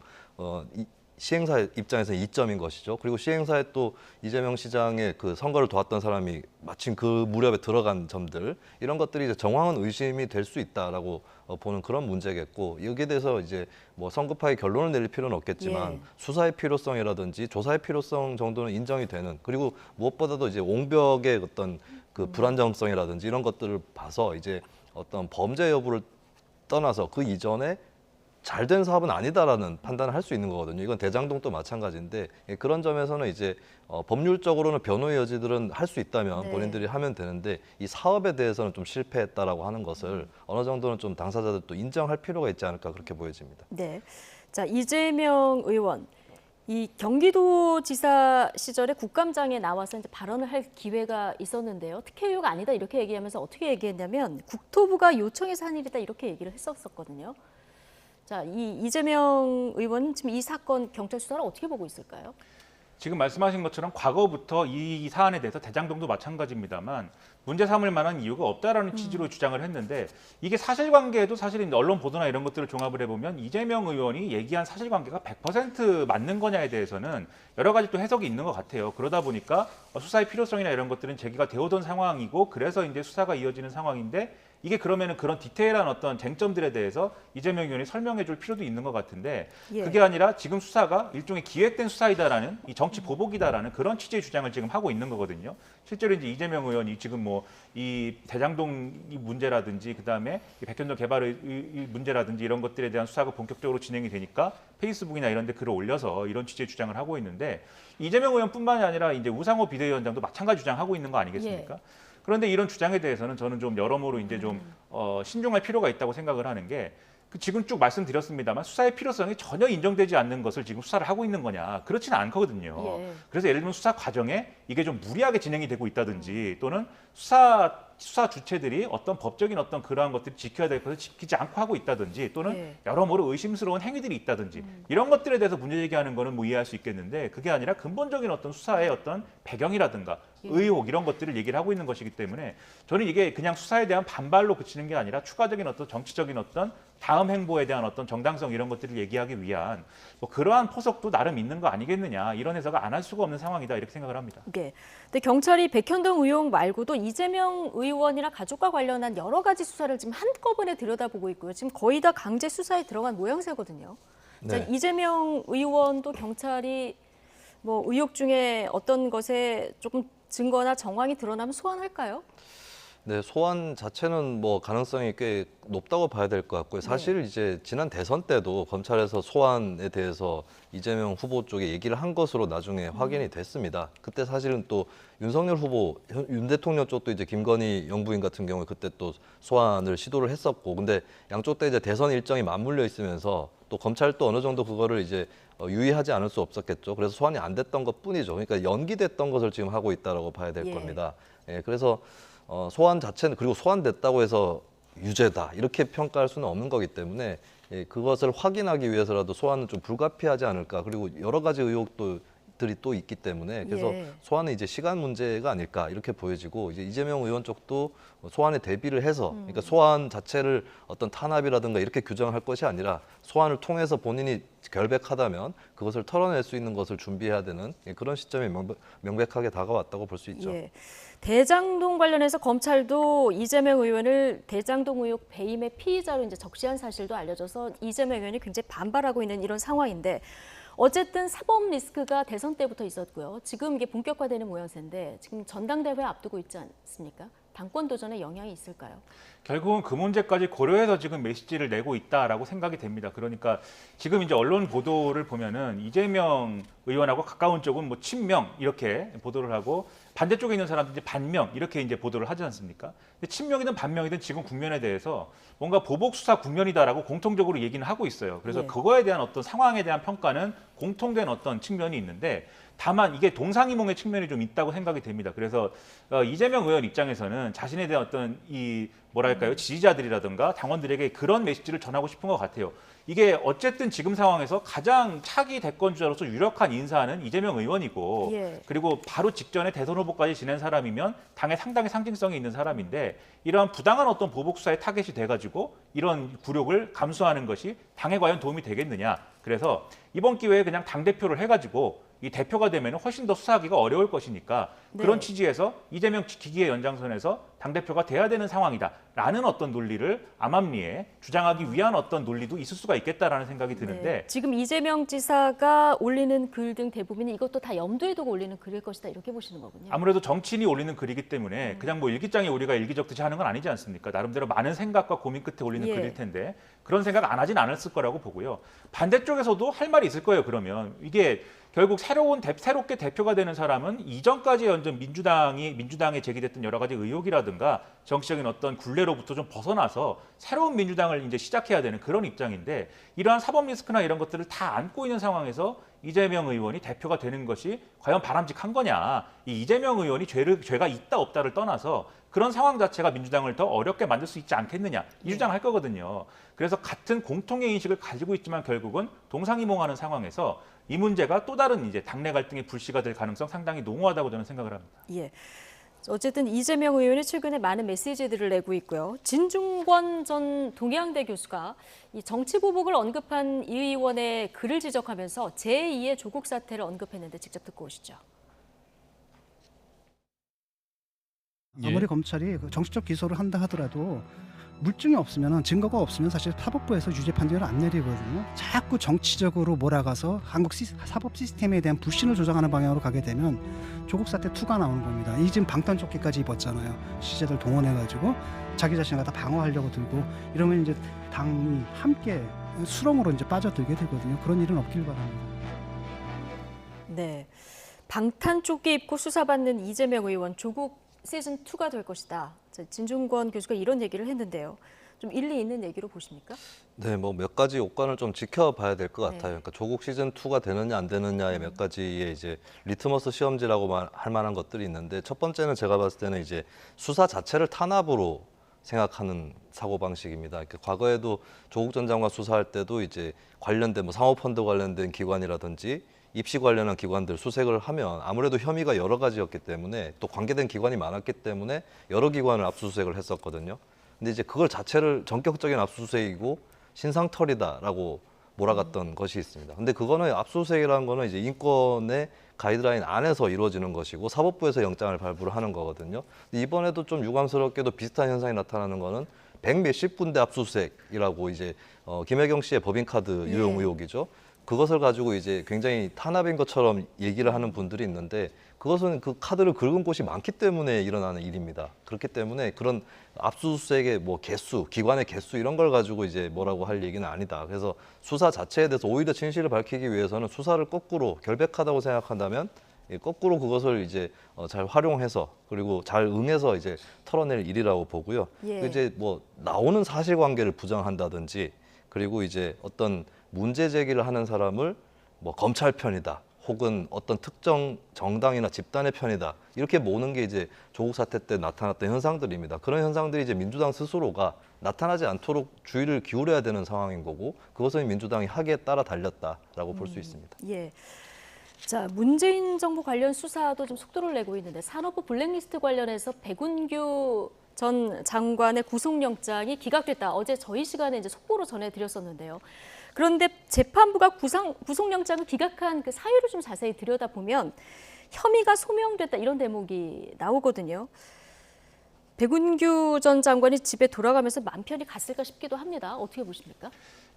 시행사 입장에서는 이점인 것이죠. 그리고 시행사에 또 이재명 시장의 그 선거를 도왔던 사람이 마침 그 무렵에 들어간 점들 이런 것들이 이제 정황은 의심이 될 수 있다라고 보는 그런 문제겠고 여기에 대해서 이제 뭐 성급하게 결론을 내릴 필요는 없겠지만
예.
수사의 필요성이라든지 조사의 필요성 정도는 인정이 되는 그리고 무엇보다도 이제 옹벽의 어떤 그 불안정성이라든지 이런 것들을 봐서 이제 어떤 범죄 여부를 떠나서 그 이전에 잘된 사업은 아니다라는 판단을 할 수 있는 거거든요. 이건 대장동도 마찬가지인데 그런 점에서는 이제 법률적으로는 변호의 여지들은 할 수 있다면
네.
본인들이 하면 되는데 이 사업에 대해서는 좀 실패했다라고 하는 것을 어느 정도는 좀 당사자들도 인정할 필요가 있지 않을까 그렇게 보여집니다.
네. 자, 이재명 의원. 이 경기도지사 시절에 국감장에 나와서 이제 발언을 할 기회가 있었는데요. 특혜 의혹 아니다 이렇게 얘기하면서 어떻게 얘기했냐면 국토부가 요청해서 한 일이다 이렇게 얘기를 했었거든요. 자, 이 이재명 의원은 지금 이 사건 경찰 수사를 어떻게 보고 있을까요?
지금 말씀하신 것처럼 과거부터 이 사안에 대해서 대장동도 마찬가지입니다만 문제 삼을 만한 이유가 없다라는 취지로 주장을 했는데 이게 사실관계에도 사실은 언론 보도나 이런 것들을 종합을 해보면 이재명 의원이 얘기한 사실관계가 100% 맞는 거냐에 대해서는 여러 가지 또 해석이 있는 것 같아요. 그러다 보니까 수사의 필요성이나 이런 것들은 제기가 되어오던 상황이고 그래서 이제 수사가 이어지는 상황인데 이게 그러면은 그런 디테일한 어떤 쟁점들에 대해서 이재명 의원이 설명해 줄 필요도 있는 것 같은데
예.
그게 아니라 지금 수사가 일종의 기획된 수사이다라는 이 정치 보복이다라는 그런 취지의 주장을 지금 하고 있는 거거든요. 실제로 이제 이재명 의원이 지금 뭐 이 대장동 문제라든지 그다음에 이 백현동 개발의 문제라든지 이런 것들에 대한 수사가 본격적으로 진행이 되니까 페이스북이나 이런 데 글을 올려서 이런 취지의 주장을 하고 있는데 이재명 의원뿐만이 아니라 이제 우상호 비대위원장도 마찬가지 주장하고 있는 거 아니겠습니까?
예.
그런데 이런 주장에 대해서는 저는 좀 여러모로 이제 좀 신중할 필요가 있다고 생각을 하는 게 지금 쭉 말씀드렸습니다만 수사의 필요성이 전혀 인정되지 않는 것을 지금 수사를 하고 있는 거냐 그렇지는 않거든요.
예.
그래서 예를 들면 수사 과정에 이게 좀 무리하게 진행이 되고 있다든지 또는 수사 주체들이 어떤 법적인 어떤 그러한 것들을 지켜야 될 것을 지키지 않고 하고 있다든지 또는
예.
여러모로 의심스러운 행위들이 있다든지 이런 것들에 대해서 문제 제기하는 거는 뭐 이해할 수 있겠는데 그게 아니라 근본적인 어떤 수사의 어떤 배경이라든가 의혹 이런 것들을 얘기를 하고 있는 것이기 때문에 저는 이게 그냥 수사에 대한 반발로 그치는 게 아니라 추가적인 어떤 정치적인 어떤 다음 행보에 대한 어떤 정당성 이런 것들을 얘기하기 위한 뭐 그러한 포석도 나름 있는 거 아니겠느냐 이런 해석을 안 할 수가 없는 상황이다 이렇게 생각을 합니다.
네. 근데 경찰이 백현동 의혹 말고도 이재명 의원이나 가족과 관련한 여러 가지 수사를 지금 한꺼번에 들여다보고 있고요. 지금 거의 다 강제 수사에 들어간 모양새거든요.
네.
자, 이재명 의원도 경찰이 뭐 의혹 중에 어떤 것에 조금 증거나 정황이 드러나면 소환할까요?
네, 소환 자체는 뭐 가능성이 꽤 높다고 봐야 될 것 같고요. 사실 이제 지난 대선 때도 검찰에서 소환에 대해서 이재명 후보 쪽에 얘기를 한 것으로 나중에 확인이 됐습니다. 그때 사실은 또 윤석열 후보, 윤 대통령 쪽도 이제 김건희 영부인 같은 경우에 그때 또 소환을 시도를 했었고, 근데 양쪽 때 이제 대선 일정이 맞물려 있으면서 또 검찰도 어느 정도 그거를 이제 유의하지 않을 수 없었겠죠. 그래서 소환이 안 됐던 것 뿐이죠. 그러니까 연기됐던 것을 지금 하고 있다라고 봐야 될 겁니다. 예, 그래서 소환 자체는, 그리고 소환됐다고 해서 유죄다 이렇게 평가할 수는 없는 거기 때문에 그것을 확인하기 위해서라도 소환은 좀 불가피하지 않을까. 그리고 여러 가지 의혹들이 또 있기 때문에 그래서 소환은 이제 시간 문제가 아닐까 이렇게 보여지고, 이제 이재명 의원 쪽도 소환에 대비를 해서, 그러니까 소환 자체를 어떤 탄압이라든가 이렇게 규정할 것이 아니라 소환을 통해서 본인이 결백하다면 그것을 털어낼 수 있는 것을 준비해야 되는 그런 시점이 명백하게 다가왔다고 볼 수 있죠.
대장동 관련해서 검찰도 이재명 의원을 대장동 의혹 배임의 피의자로 이제 적시한 사실도 알려져서 이재명 의원이 굉장히 반발하고 있는 이런 상황인데, 어쨌든 사법 리스크가 대선 때부터 있었고요. 지금 이게 본격화되는 모양새인데 지금 전당대회 앞두고 있지 않습니까? 당권 도전에 영향이 있을까요?
결국은 그 문제까지 고려해서 지금 메시지를 내고 있다라고 생각이 됩니다. 그러니까 지금 이제 언론 보도를 보면은 이재명 의원하고 가까운 쪽은 뭐 친명 이렇게 보도를 하고, 반대쪽에 있는 사람들은 이제 반명 이렇게 이제 보도를 하지 않습니까? 근데 친명이든 반명이든 지금 국면에 대해서 뭔가 보복 수사 국면이다라고 공통적으로 얘기는 하고 있어요. 그래서 그거에 대한 어떤 상황에 대한 평가는 공통된 어떤 측면이 있는데, 다만 이게 동상이몽의 측면이 좀 있다고 생각이 됩니다. 그래서 이재명 의원 입장에서는 자신에 대한 어떤 이 뭐랄까요, 지지자들이라든가 당원들에게 그런 메시지를 전하고 싶은 것 같아요. 이게 어쨌든 지금 상황에서 가장 차기 대권주자로서 유력한 인사는 이재명 의원이고, 그리고 바로 직전에 대선 후보까지 지낸 사람이면 당에 상당히 상징성이 있는 사람인데, 이러한 부당한 어떤 보복 수사에 타겟이 돼가지고 이런 굴욕을 감수하는 것이 당에 과연 도움이 되겠느냐. 그래서 이번 기회에 그냥 당대표를 해가지고 이 대표가 되면 훨씬 더 수사하기가 어려울 것이니까 그런 취지에서 이재명 지키기의 연장선에서 당대표가 돼야 되는 상황이다라는 어떤 논리를 암암리에 주장하기 위한 어떤 논리도 있을 수가 있겠다라는 생각이 드는데,
지금 이재명 지사가 올리는 글 등 대부분이 이것도 다 염두에 두고 올리는 글일 것이다 이렇게 보시는 거군요.
아무래도 정치인이 올리는 글이기 때문에 그냥 뭐 일기장에 우리가 일기적듯이 하는 건 아니지 않습니까? 나름대로 많은 생각과 고민 끝에 올리는 글일 텐데 그런 생각 안 하진 않았을 거라고 보고요. 반대쪽에서도 할 말이 있을 거예요. 그러면 이게 결국 새롭게 대표가 되는 사람은 이전까지 완전 민주당에 제기됐던 여러 가지 의혹이라든가 정치적인 어떤 굴레로부터 좀 벗어나서 새로운 민주당을 이제 시작해야 되는 그런 입장인데, 이러한 사법 리스크나 이런 것들을 다 안고 있는 상황에서 이재명 의원이 대표가 되는 것이 과연 바람직한 거냐. 이 이재명 의원이 죄가 있다 없다를 떠나서 그런 상황 자체가 민주당을 더 어렵게 만들 수 있지 않겠느냐, 이 주장할 거거든요. 그래서 같은 공통의 인식을 가지고 있지만 결국은 동상이몽하는 상황에서 이 문제가 또 다른 이제 당내 갈등의 불씨가 될 가능성 상당히 농후하다고 저는 생각을 합니다.
어쨌든 이재명 의원이 최근에 많은 메시지들을 내고 있고요. 진중권 전 동양대 교수가 이 정치 보복을 언급한 이 의원의 글을 지적하면서 제2의 조국 사태를 언급했는데 직접 듣고 오시죠.
아무리 검찰이 정치적 기소를 한다 하더라도 물증이 없으면, 증거가 없으면 사실 사법부에서 유죄 판결을 안 내리거든요. 자꾸 정치적으로 몰아가서 한국 사법 시스템에 대한 불신을 조장하는 방향으로 가게 되면 조국 사태 2가 나오는 겁니다. 이 지금 방탄조끼까지 입었잖아요. 시제들 동원해가지고 자기 자신을 갖다 방어하려고 들고, 이러면 이제 당이 함께 수렁으로 이제 빠져들게 되거든요. 그런 일은 없길 바랍니다.
네, 방탄조끼 입고 수사받는 이재명 의원, 조국 시즌 2가 될 것이다. 진중권 교수가 이런 얘기를 했는데요. 좀 일리 있는 얘기로 보십니까?
네, 뭐 몇 가지 요건을 좀 지켜봐야 될 것 같아요. 그러니까 조국 시즌 2가 되느냐 안 되느냐의 몇 가지의 이제 리트머스 시험지라고 할 만한 것들이 있는데, 첫 번째는 제가 봤을 때는 이제 수사 자체를 탄압으로 생각하는 사고 방식입니다. 그러니까 과거에도 조국 전 장관 수사할 때도 이제 관련된 뭐 사모펀드 관련된 기관이라든지 입시 관련한 기관들 수색을 하면 아무래도 혐의가 여러 가지였기 때문에, 또 관계된 기관이 많았기 때문에 여러 기관을 압수수색을 했었거든요. 근데 이제 그걸 자체를 전격적인 압수수색이고 신상털이다라고 몰아갔던 것이 있습니다. 근데 그거는 압수수색이라는 거는 이제 인권의 가이드라인 안에서 이루어지는 것이고 사법부에서 영장을 발부를 하는 거거든요. 근데 이번에도 좀 유감스럽게도 비슷한 현상이 나타나는 거는 100몇십 군데 압수수색이라고 이제 김혜경 씨의 법인카드 유용 의혹이죠. 그것을 가지고 이제 굉장히 탄압인 것처럼 얘기를 하는 분들이 있는데 그것은 그 카드를 긁은 곳이 많기 때문에 일어나는 일입니다. 그렇기 때문에 그런 압수수색의 뭐 개수, 기관의 개수 이런 걸 가지고 이제 뭐라고 할 얘기는 아니다. 그래서 수사 자체에 대해서 오히려 진실을 밝히기 위해서는 수사를 거꾸로 결백하다고 생각한다면 거꾸로 그것을 이제 잘 활용해서 그리고 잘 응해서 이제 털어낼 일이라고 보고요.
예.
이제 뭐 나오는 사실관계를 부정한다든지 그리고 이제 어떤 문제 제기를 하는 사람을 뭐 검찰 편이다. 혹은 어떤 특정 정당이나 집단의 편이다. 이렇게 모는 게 이제 조국 사태 때 나타났던 현상들입니다. 그런 현상들이 이제 민주당 스스로가 나타나지 않도록 주의를 기울여야 되는 상황인 거고 그것은 민주당이 하기에 따라 달렸다라고 볼 수 있습니다.
예. 자, 문재인 정부 관련 수사도 좀 속도를 내고 있는데 산업부 블랙리스트 관련해서 백운규 전 장관의 구속영장이 기각됐다. 어제 저희 시간에 이제 속보로 전해드렸었는데요. 그런데 재판부가 구속영장을 기각한 그 사유를 좀 자세히 들여다보면 혐의가 소명됐다 이런 대목이 나오거든요. 백운규 전 장관이 집에 돌아가면서 마음 편히 갔을까 싶기도 합니다. 어떻게 보십니까?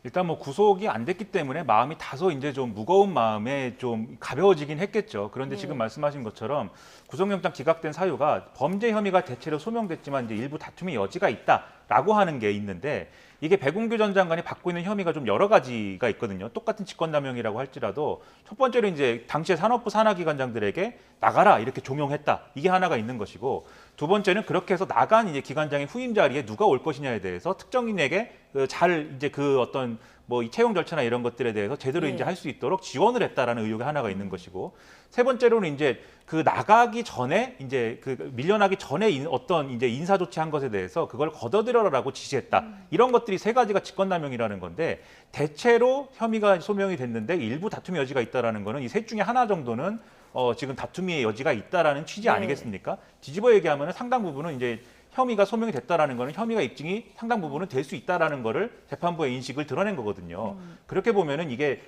일단 뭐 구속이 안 됐기 때문에 마음이 다소 이제 좀 무거운 마음에 좀 가벼워지긴 했겠죠. 그런데 지금 말씀하신 것처럼 구속영장 기각된 사유가 범죄 혐의가 대체로 소명됐지만 이제 일부 다툼의 여지가 있다라고 하는 게 있는데 이게 백운규 전 장관이 받고 있는 혐의가 좀 여러 가지가 있거든요. 똑같은 직권남용이라고 할지라도 첫 번째로 이제 당시에 산업부 산하기관장들에게 나가라 이렇게 종용했다. 이게 하나가 있는 것이고 두 번째는 그렇게 해서 나간 이제 기관장의 후임 자리에 누가 올 것이냐에 대해서 특정인에게 잘 이제 그 어떤 뭐 이 채용 절차나 이런 것들에 대해서 제대로 이제 할 수 있도록 지원을 했다라는 의혹이 하나가 있는 것이고 세 번째로는 이제 그 나가기 전에 이제 그 밀려나기 전에 어떤 이제 인사 조치한 것에 대해서 그걸 걷어들여라라고 지시했다. 이런 것들이 세 가지가 직권남용이라는 건데 대체로 혐의가 소명이 됐는데 일부 다툼의 여지가 있다라는 거는 이 셋 중에 하나 정도는 지금 다툼의 여지가 있다라는 취지 아니겠습니까? 뒤집어 얘기하면 상당 부분은 이제 혐의가 소명이 됐다라는 거는 혐의가 입증이 상당 부분은 될 수 있다라는 거를 재판부의 인식을 드러낸 거거든요. 그렇게 보면은 이게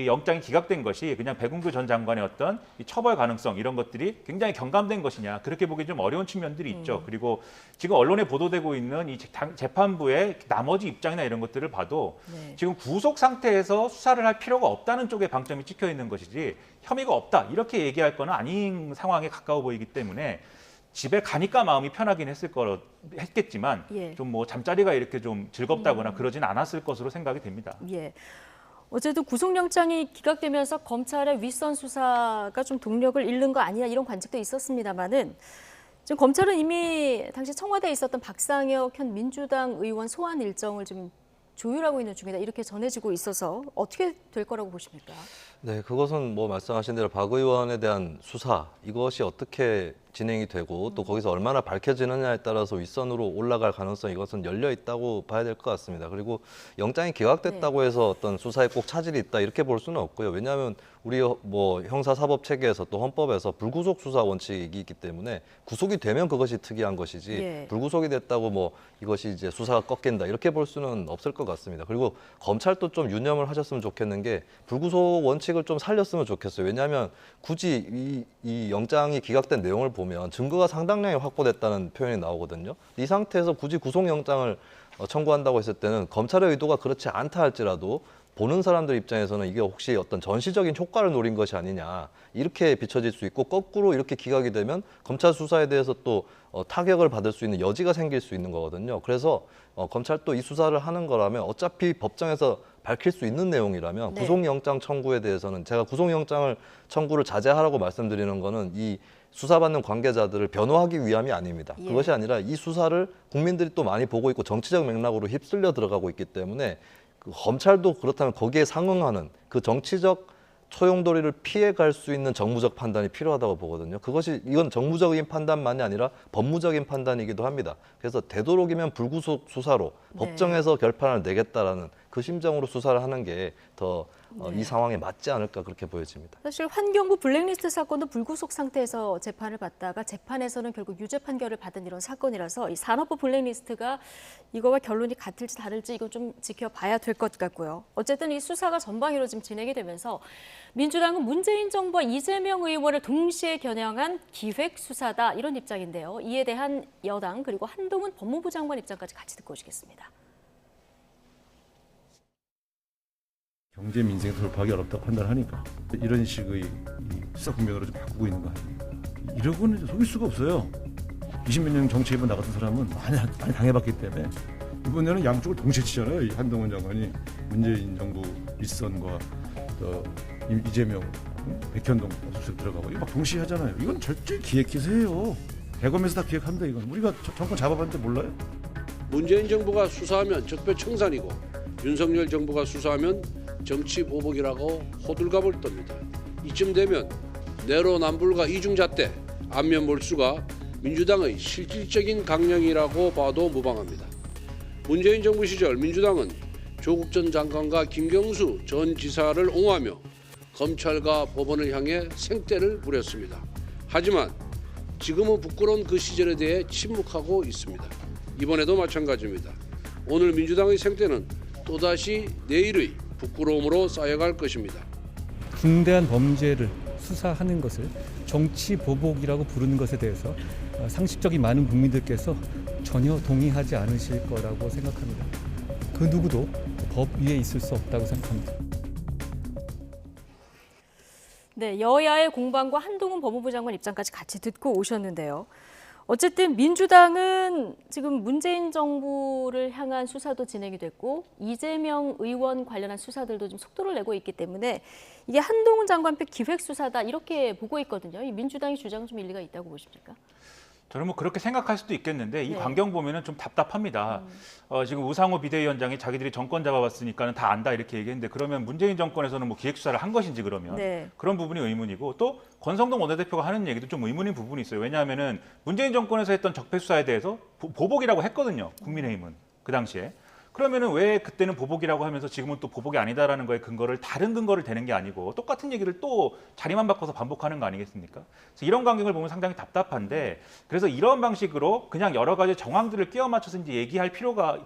영장이 기각된 것이 그냥 백운규 전 장관의 어떤 이 처벌 가능성 이런 것들이 굉장히 경감된 것이냐 그렇게 보기 좀 어려운 측면들이 있죠. 그리고 지금 언론에 보도되고 있는 이 재판부의 나머지 입장이나 이런 것들을 봐도 지금 구속 상태에서 수사를 할 필요가 없다는 쪽에 방점이 찍혀 있는 것이지 혐의가 없다 이렇게 얘기할 거는 아닌 상황에 가까워 보이기 때문에 집에 가니까 마음이 편하긴 했겠지만 좀 뭐 잠자리가 이렇게 좀 즐겁다거나 그러진 않았을 것으로 생각이 됩니다.
예. 어제도 구속영장이 기각되면서 검찰의 윗선 수사가 좀 동력을 잃는 거 아니냐 이런 관측도 있었습니다만은 지금 검찰은 이미 당시 청와대에 있었던 박상혁 현 민주당 의원 소환 일정을 좀 조율하고 있는 중이다 이렇게 전해지고 있어서 어떻게 될 거라고 보십니까?
네, 그것은 뭐 말씀하신 대로 박 의원에 대한 수사 이것이 어떻게 진행이 되고 또 거기서 얼마나 밝혀지느냐에 따라서 윗선으로 올라갈 가능성 이것은 열려 있다고 봐야 될 것 같습니다. 그리고 영장이 기각됐다고 해서 어떤 수사에 꼭 차질이 있다 이렇게 볼 수는 없고요. 왜냐하면 우리 뭐 형사사법 체계에서 또 헌법에서 불구속 수사 원칙이 있기 때문에 구속이 되면 그것이 특이한 것이지 불구속이 됐다고 뭐 이것이 이제 수사가 꺾인다 이렇게 볼 수는 없을 것 같습니다. 그리고 검찰도 좀 유념을 하셨으면 좋겠는 게 불구속 원칙을 좀 살렸으면 좋겠어요. 왜냐하면 굳이 이 영장이 기각된 내용을 보면 증거가 상당량이 확보됐다는 표현이 나오거든요. 이 상태에서 굳이 구속영장을 청구한다고 했을 때는 검찰의 의도가 그렇지 않다 할지라도 보는 사람들 입장에서는 이게 혹시 어떤 전시적인 효과를 노린 것이 아니냐 이렇게 비춰질 수 있고 거꾸로 이렇게 기각이 되면 검찰 수사에 대해서 또 타격을 받을 수 있는 여지가 생길 수 있는 거거든요. 그래서 검찰도 이 수사를 하는 거라면 어차피 법정에서 밝힐 수 있는 내용이라면 구속영장 청구에 대해서는 제가 구속영장을 청구를 자제하라고 말씀드리는 거는 이 수사받는 관계자들을 변호하기 위함이 아닙니다. 그것이 아니라 이 수사를 국민들이 또 많이 보고 있고 정치적 맥락으로 휩쓸려 들어가고 있기 때문에 그 검찰도 그렇다면 거기에 상응하는 그 정치적 소용돌이를 피해갈 수 있는 정무적 판단이 필요하다고 보거든요. 이건 정무적인 판단만이 아니라 법무적인 판단이기도 합니다. 그래서 되도록이면 불구속 수사로 법정에서 결판을 내겠다라는 그 심정으로 수사를 하는 게 더 이 상황에 맞지 않을까 그렇게 보여집니다.
사실 환경부 블랙리스트 사건도 불구속 상태에서 재판을 받다가 재판에서는 결국 유죄 판결을 받은 이런 사건이라서 이 산업부 블랙리스트가 이거와 결론이 같을지 다를지 이거 좀 지켜봐야 될 것 같고요. 어쨌든 이 수사가 전방위로 지금 진행이 되면서 민주당은 문재인 정부와 이재명 의원을 동시에 겨냥한 기획 수사다 이런 입장인데요. 이에 대한 여당 그리고 한동훈 법무부 장관 입장까지 같이 듣고 오시겠습니다.
경제 민생에 돌파하기 어렵다고 판단하니까 이런 식의 수사 국면으로 좀 바꾸고 있는 거 아니에요. 이러고는 속일 수가 없어요. 20몇 년 정치에 나갔던 사람은 많이 당해봤기 때문에 이번에는 양쪽을 동시에 치잖아요. 이 한동훈 장관이 문재인 정부 윗선과 또 이재명, 백현동 수석 들어가고 이거 막 동시에 하잖아요. 이건 절대 기획해서 해요. 대검에서 다 기획한다 이건. 우리가 정권 잡아봤는데 몰라요?
문재인 정부가 수사하면 적폐청산이고 윤석열 정부가 수사하면 정치 보복이라고 호들갑을 떱니다. 이쯤 되면 내로남불과 이중잣대, 안면 몰수가 민주당의 실질적인 강령이라고 봐도 무방합니다. 문재인 정부 시절 민주당은 조국 전 장관과 김경수 전 지사를 옹호하며 검찰과 법원을 향해 생떼를 부렸습니다. 하지만 지금은 부끄러운 그 시절에 대해 침묵하고 있습니다. 이번에도 마찬가지입니다. 오늘 민주당의 생떼는 또다시 내일의 부끄러움으로 쌓여갈 것입니다.
중대한 범죄를 수사하는 것을 정치 보복이라고 부르는 것에 대해서 상식적인 많은 국민들께서 전혀 동의하지 않으실 거라고 생각합니다. 그 누구도 법 위에 있을 수 없다고 생각합니다.
네, 여야의 공방과 한동훈 법무부 장관 입장까지 같이 듣고 오셨는데요. 어쨌든 민주당은 지금 문재인 정부를 향한 수사도 진행이 됐고 이재명 의원 관련한 수사들도 좀 속도를 내고 있기 때문에 이게 한동훈 장관표 기획수사다 이렇게 보고 있거든요. 이 민주당의 주장은 좀 일리가 있다고 보십니까?
저는 뭐 그렇게 생각할 수도 있겠는데 이
네.
광경 보면은 좀 답답합니다. 지금 우상호 비대위원장이 자기들이 정권 잡아봤으니까는 다 안다 이렇게 얘기했는데 그러면 문재인 정권에서는 뭐 기획수사를 한 것인지 그러면
네.
그런 부분이 의문이고 또 권성동 원내대표가 하는 얘기도 좀 의문인 부분이 있어요. 왜냐하면은 문재인 정권에서 했던 적폐수사에 대해서 보복이라고 했거든요. 국민의힘은 그 당시에. 그러면은 왜 그때는 보복이라고 하면서 지금은 또 보복이 아니다라는 거에 근거를 다른 근거를 대는 게 아니고 똑같은 얘기를 또 자리만 바꿔서 반복하는 거 아니겠습니까? 그래서 이런 광경을 보면 상당히 답답한데 그래서 이런 방식으로 그냥 여러 가지 정황들을 끼워 맞춰서 이제 얘기할 필요가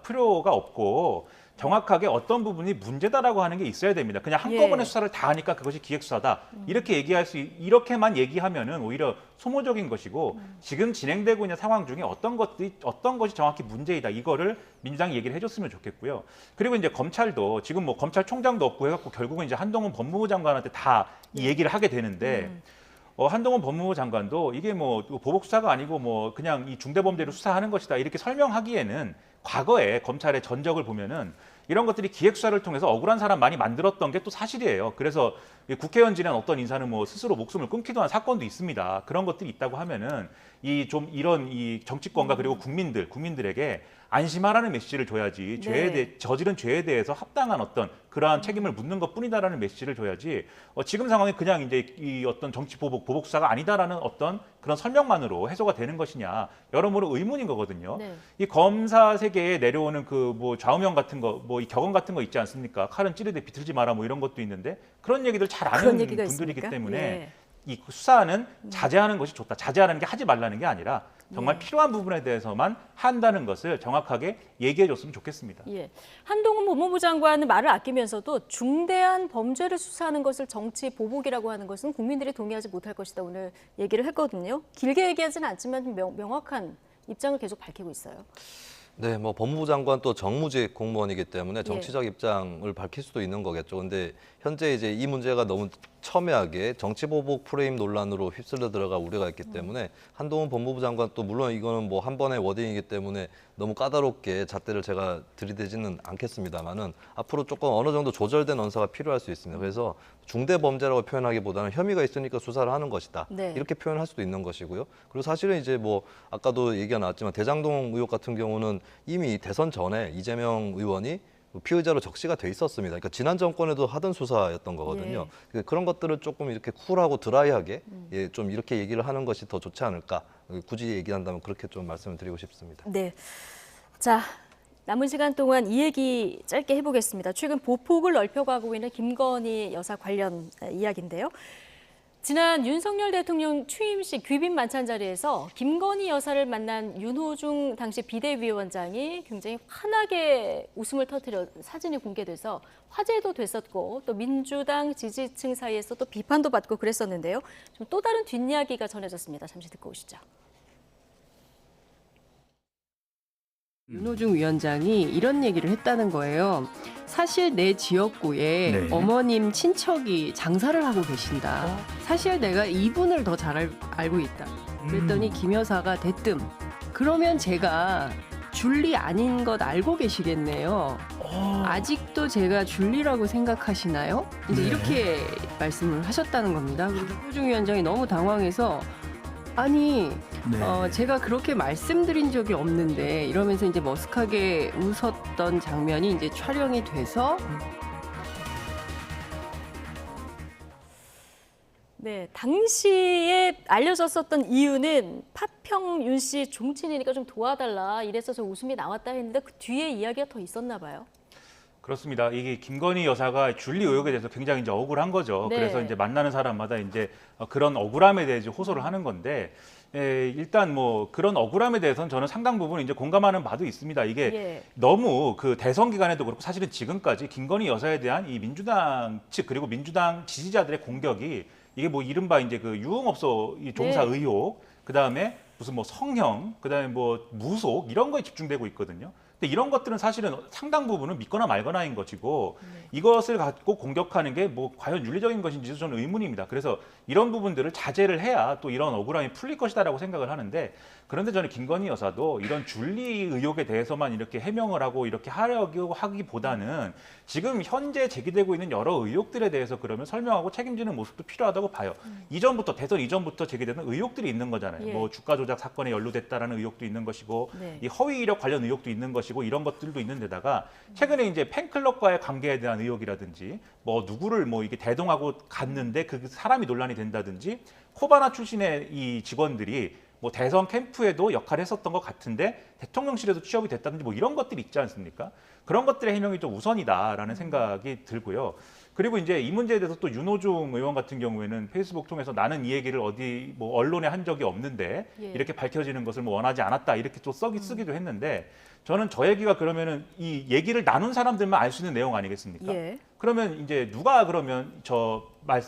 없고 정확하게 어떤 부분이 문제다라고 하는 게 있어야 됩니다. 그냥 한꺼번에
예.
수사를 다 하니까 그것이 기획수사다. 이렇게 이렇게만 얘기하면은 오히려 소모적인 것이고 지금 진행되고 있는 상황 중에 어떤 것이 정확히 문제이다. 이거를 민주당이 얘기를 해줬으면 좋겠고요. 그리고 이제 검찰도 지금 뭐 검찰총장도 없고 해갖고 결국은 이제 한동훈 법무부 장관한테 다 이 얘기를 하게 되는데 한동훈 법무부 장관도 이게 뭐 보복 수사가 아니고 뭐 그냥 이 중대범죄를 수사하는 것이다. 이렇게 설명하기에는 과거에 검찰의 전적을 보면은 이런 것들이 기획수사를 통해서 억울한 사람 많이 만들었던 게 또 사실이에요. 그래서 국회의원 지낸 어떤 인사는 뭐 스스로 목숨을 끊기도 한 사건도 있습니다. 그런 것들이 있다고 하면은 이런 정치권과 그리고 국민들에게 안심하라는 메시지를 줘야지 저지른 죄에 대해서 합당한 어떤 그러한 책임을 묻는 것뿐이다라는 메시지를 줘야지 지금 상황이 그냥 이제 이 어떤 정치 보복 수사가 아니다라는 어떤 그런 설명만으로 해소가 되는 것이냐 여러모로 의문인 거거든요.
네.
이 검사 세계에 내려오는 그 뭐 좌우명 같은 거 뭐 이 격언 같은 거 있지 않습니까? 칼은 찌르되 비틀지 마라 뭐 이런 것도 있는데 그런 얘기들 잘 아는 분들이기
있습니까?
때문에
예.
이 수사는 자제하는 것이 좋다. 자제하는 게 하지 말라는 게 아니라 정말 필요한 부분에 대해서만 한다는 것을 정확하게 얘기해 줬으면 좋겠습니다.
예. 한동훈 법무부 장관은 말을 아끼면서도 중대한 범죄를 수사하는 것을 정치 보복이라고 하는 것은 국민들이 동의하지 못할 것이다. 오늘 얘기를 했거든요. 길게 얘기하지는 않지만 명확한 입장을 계속 밝히고 있어요.
네, 뭐 법무부 장관 또 정무직 공무원이기 때문에 정치적 입장을 밝힐 수도 있는 거겠죠. 근데 현재 이제 이 문제가 너무 첨예하게 정치보복 프레임 논란으로 휩쓸려 들어갈 우려가 있기 때문에 한동훈 법무부 장관 또 물론 이거는 뭐 한 번의 워딩이기 때문에 너무 까다롭게 잣대를 제가 들이대지는 않겠습니다만은 앞으로 조금 어느 정도 조절된 언사가 필요할 수 있습니다. 그래서 중대 범죄라고 표현하기보다는 혐의가 있으니까 수사를 하는 것이다.
네.
이렇게 표현할 수도 있는 것이고요. 그리고 사실은 이제 뭐 아까도 얘기가 나왔지만 대장동 의혹 같은 경우는 이미 대선 전에 이재명 의원이 피의자로 적시가 돼 있었습니다. 그러니까 지난 정권에도 하던 수사였던 거거든요. 그런 것들을 조금 이렇게 쿨하고 드라이하게 좀 이렇게 얘기를 하는 것이 더 좋지 않을까. 굳이 얘기한다면 그렇게 좀 말씀을 드리고 싶습니다.
네. 자, 남은 시간 동안 이 얘기 짧게 해보겠습니다. 최근 보폭을 넓혀가고 있는 김건희 여사 관련 이야기인데요. 지난 윤석열 대통령 취임식 귀빈 만찬 자리에서 김건희 여사를 만난 윤호중 당시 비대위원장이 굉장히 환하게 웃음을 터뜨려 사진이 공개돼서 화제도 됐었고 또 민주당 지지층 사이에서 또 비판도 받고 그랬었는데요. 좀 또 다른 뒷이야기가 전해졌습니다. 잠시 듣고 오시죠.
윤호중 위원장이 이런 얘기를 했다는 거예요. 사실 내 지역구에
네.
어머님 친척이 장사를 하고 계신다. 사실 내가 이분을 더 잘 알고 있다. 그랬더니 김 여사가 대뜸 그러면 제가 줄리 아닌 것 알고 계시겠네요. 아직도 제가 줄리라고 생각하시나요? 이제
네.
이렇게 말씀을 하셨다는 겁니다. 그래서 윤호중 위원장이 너무 당황해서 아니
네.
제가 그렇게 말씀드린 적이 없는데 이러면서 이제 머쓱하게 웃었던 장면이 이제 촬영이 돼서
네, 당시에 알려졌었던 이유는 파평 윤 씨 종친이니까 좀 도와달라 이랬어서 웃음이 나왔다 했는데 그 뒤에 이야기가 더 있었나 봐요.
그렇습니다. 이게 김건희 여사가 줄리 의혹에 대해서 굉장히 이제 억울한 거죠.
네.
그래서 이제 만나는 사람마다 이제 그런 억울함에 대해 호소를 하는 건데, 일단 뭐 그런 억울함에 대해서는 저는 상당 부분 이제 공감하는 바도 있습니다. 이게
예.
너무 그 대선 기간에도 그렇고 사실은 지금까지 김건희 여사에 대한 이 민주당 측 그리고 민주당 지지자들의 공격이 이게 뭐 이른바 이제 그 유흥업소 이 종사
네.
의혹, 그 다음에 무슨 뭐 성형, 그 다음에 뭐 무속 이런 거에 집중되고 있거든요. 근데 이런 것들은 사실은 상당 부분은 믿거나 말거나인 것이고 이것을 갖고 공격하는 게 뭐 과연 윤리적인 것인지도 저는 의문입니다. 그래서 이런 부분들을 자제를 해야 또 이런 억울함이 풀릴 것이다라고 생각을 하는데, 그런데 저는 김건희 여사도 이런 줄리 의혹에 대해서만 이렇게 해명을 하고 이렇게 하려고 하기보다는 지금 현재 제기되고 있는 여러 의혹들에 대해서 그러면 설명하고 책임지는 모습도 필요하다고 봐요. 이전부터 대선 이전부터 제기되는 의혹들이 있는 거잖아요.
예.
뭐 주가 조작 사건에 연루됐다라는 의혹도 있는 것이고
네.
이 허위 이력 관련 의혹도 있는 것이고 이런 것들도 있는 데다가 최근에 이제 팬클럽과의 관계에 대한 의혹이라든지 뭐 누구를 뭐 이게 대동하고 갔는데 그 사람이 논란이 된다든지 코바나 출신의 이 직원들이 뭐 대선 캠프에도 역할을 했었던 것 같은데 대통령실에도 취업이 됐다든지 뭐 이런 것들이 있지 않습니까? 그런 것들의 해명이 좀 우선이다라는 생각이 들고요. 그리고 이제 이 문제에 대해서 또 윤호중 의원 같은 경우에는 페이스북 통해서 나는 이 얘기를 어디 뭐 언론에 한 적이 없는데
예.
이렇게 밝혀지는 것을 뭐 원하지 않았다 이렇게 또 쓰기도 했는데, 저는 저 얘기가 그러면은 이 얘기를 나눈 사람들만 알 수 있는 내용 아니겠습니까?
예.
그러면 이제 누가 그러면 저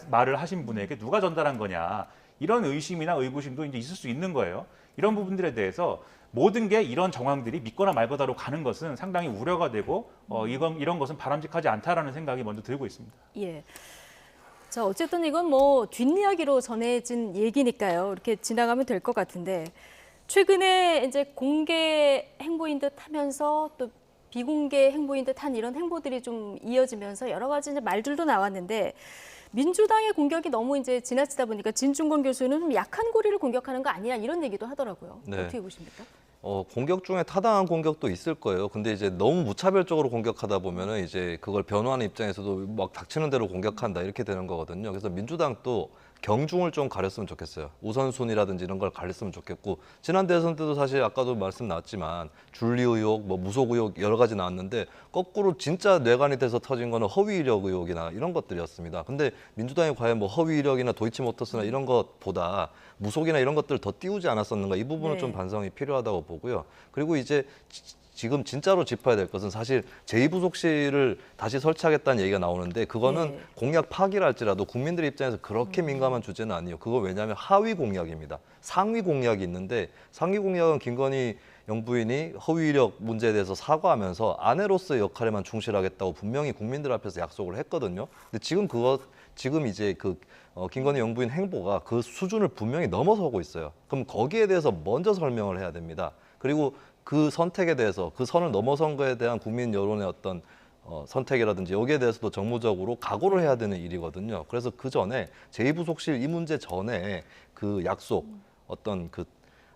말을 하신 분에게 누가 전달한 거냐, 이런 의심이나 의구심도 이제 있을 수 있는 거예요. 이런 부분들에 대해서 모든 게 이런 정황들이 믿거나 말거나로 가는 것은 상당히 우려가 되고 이런 것은 바람직하지 않다라는 생각이 먼저 들고 있습니다.
예. 자, 어쨌든 이건 뭐 뒷이야기로 전해진 얘기니까요. 이렇게 지나가면 될 것 같은데, 최근에 이제 공개 행보인 듯 하면서 또 비공개 행보인 듯한 이런 행보들이 좀 이어지면서 여러 가지 이제 말들도 나왔는데, 민주당의 공격이 너무 이제 지나치다 보니까 진중권 교수는 좀 약한 고리를 공격하는 거 아니냐 이런 얘기도 하더라고요.
네.
어떻게 보십니까?
공격 중에 타당한 공격도 있을 거예요. 근데 이제 너무 무차별적으로 공격하다 보면은 이제 그걸 변호하는 입장에서도 막 닥치는 대로 공격한다 이렇게 되는 거거든요. 그래서 민주당도 경중을 좀 가렸으면 좋겠어요. 우선순위라든지 이런 걸 가렸으면 좋겠고, 지난 대선 때도 사실 아까도 말씀 나왔지만 줄리 의혹, 뭐 무속 의혹 여러 가지 나왔는데 거꾸로 진짜 뇌관이 돼서 터진 거는 허위 이력 의혹이나 이런 것들이었습니다. 근데 민주당이 과연 뭐 허위 이력이나 도이치모터스나 이런 것보다 무속이나 이런 것들을 더 띄우지 않았었는가, 이 부분은
네.
좀 반성이 필요하다고 보고요. 그리고 이제 지금 진짜로 짚어야 될 것은 사실 제2부속실을 다시 설치하겠다는 얘기가 나오는데, 그거는
네.
공약 파기랄지라도 국민들 입장에서 그렇게 민감한 주제는 아니에요. 그거 왜냐하면 하위 공약입니다. 상위 공약이 있는데, 상위 공약은 김건희 영부인이 허위 이력 문제에 대해서 사과하면서 아내로서의 역할에만 충실하겠다고 분명히 국민들 앞에서 약속을 했거든요. 근데 지금 이제 김건희 영부인 행보가 그 수준을 분명히 넘어서고 있어요. 그럼 거기에 대해서 먼저 설명을 해야 됩니다. 그리고 그 선택에 대해서, 그 선을 넘어선 거에 대한 국민 여론의 어떤 선택이라든지 여기에 대해서도 정무적으로 각오를 해야 되는 일이거든요. 그래서 그 전에 제2부속실 이 문제 전에 그 약속, 어떤 그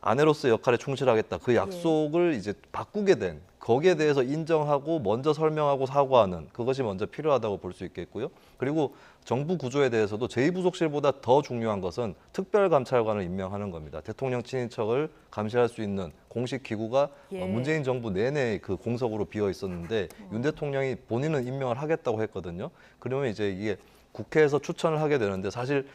아내로서의 역할에 충실하겠다, 그 약속을 이제 바꾸게 된, 거기에 대해서 인정하고 먼저 설명하고 사과하는 그것이 먼저 필요하다고 볼 수 있겠고요. 그리고 정부 구조에 대해서도 제2부속실보다 더 중요한 것은 특별감찰관을 임명하는 겁니다. 대통령 친인척을 감시할 수 있는 공식 기구가 문재인 정부 내내 그 공석으로 비어 있었는데 윤 대통령이 본인은 임명을 하겠다고 했거든요. 그러면 이제 이게 국회에서 추천을 하게 되는데, 사실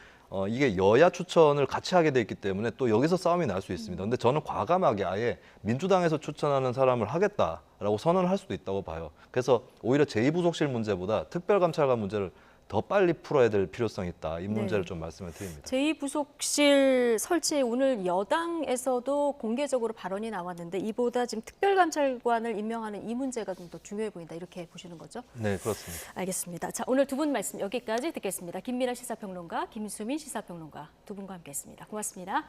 이게 여야 추천을 같이 하게 돼 있기 때문에 또 여기서 싸움이 날 수 있습니다. 근데 저는 과감하게 아예 민주당에서 추천하는 사람을 하겠다라고 선언을 할 수도 있다고 봐요. 그래서 오히려 제2부속실 문제보다 특별감찰관 문제를 더 더 빨리 풀어야 될 필요성이 있다. 이
네.
문제를 좀 말씀을 드립니다.
제2부속실 설치 오늘 여당에서도 공개적으로 발언이 나왔는데 이보다 지금 특별감찰관을 임명하는 이 문제가 좀 더 중요해 보인다. 이렇게 보시는 거죠?
네, 그렇습니다.
알겠습니다. 자, 오늘 두 분 말씀 여기까지 듣겠습니다. 김민아 시사평론가, 김수민 시사평론가 두 분과 함께했습니다. 고맙습니다.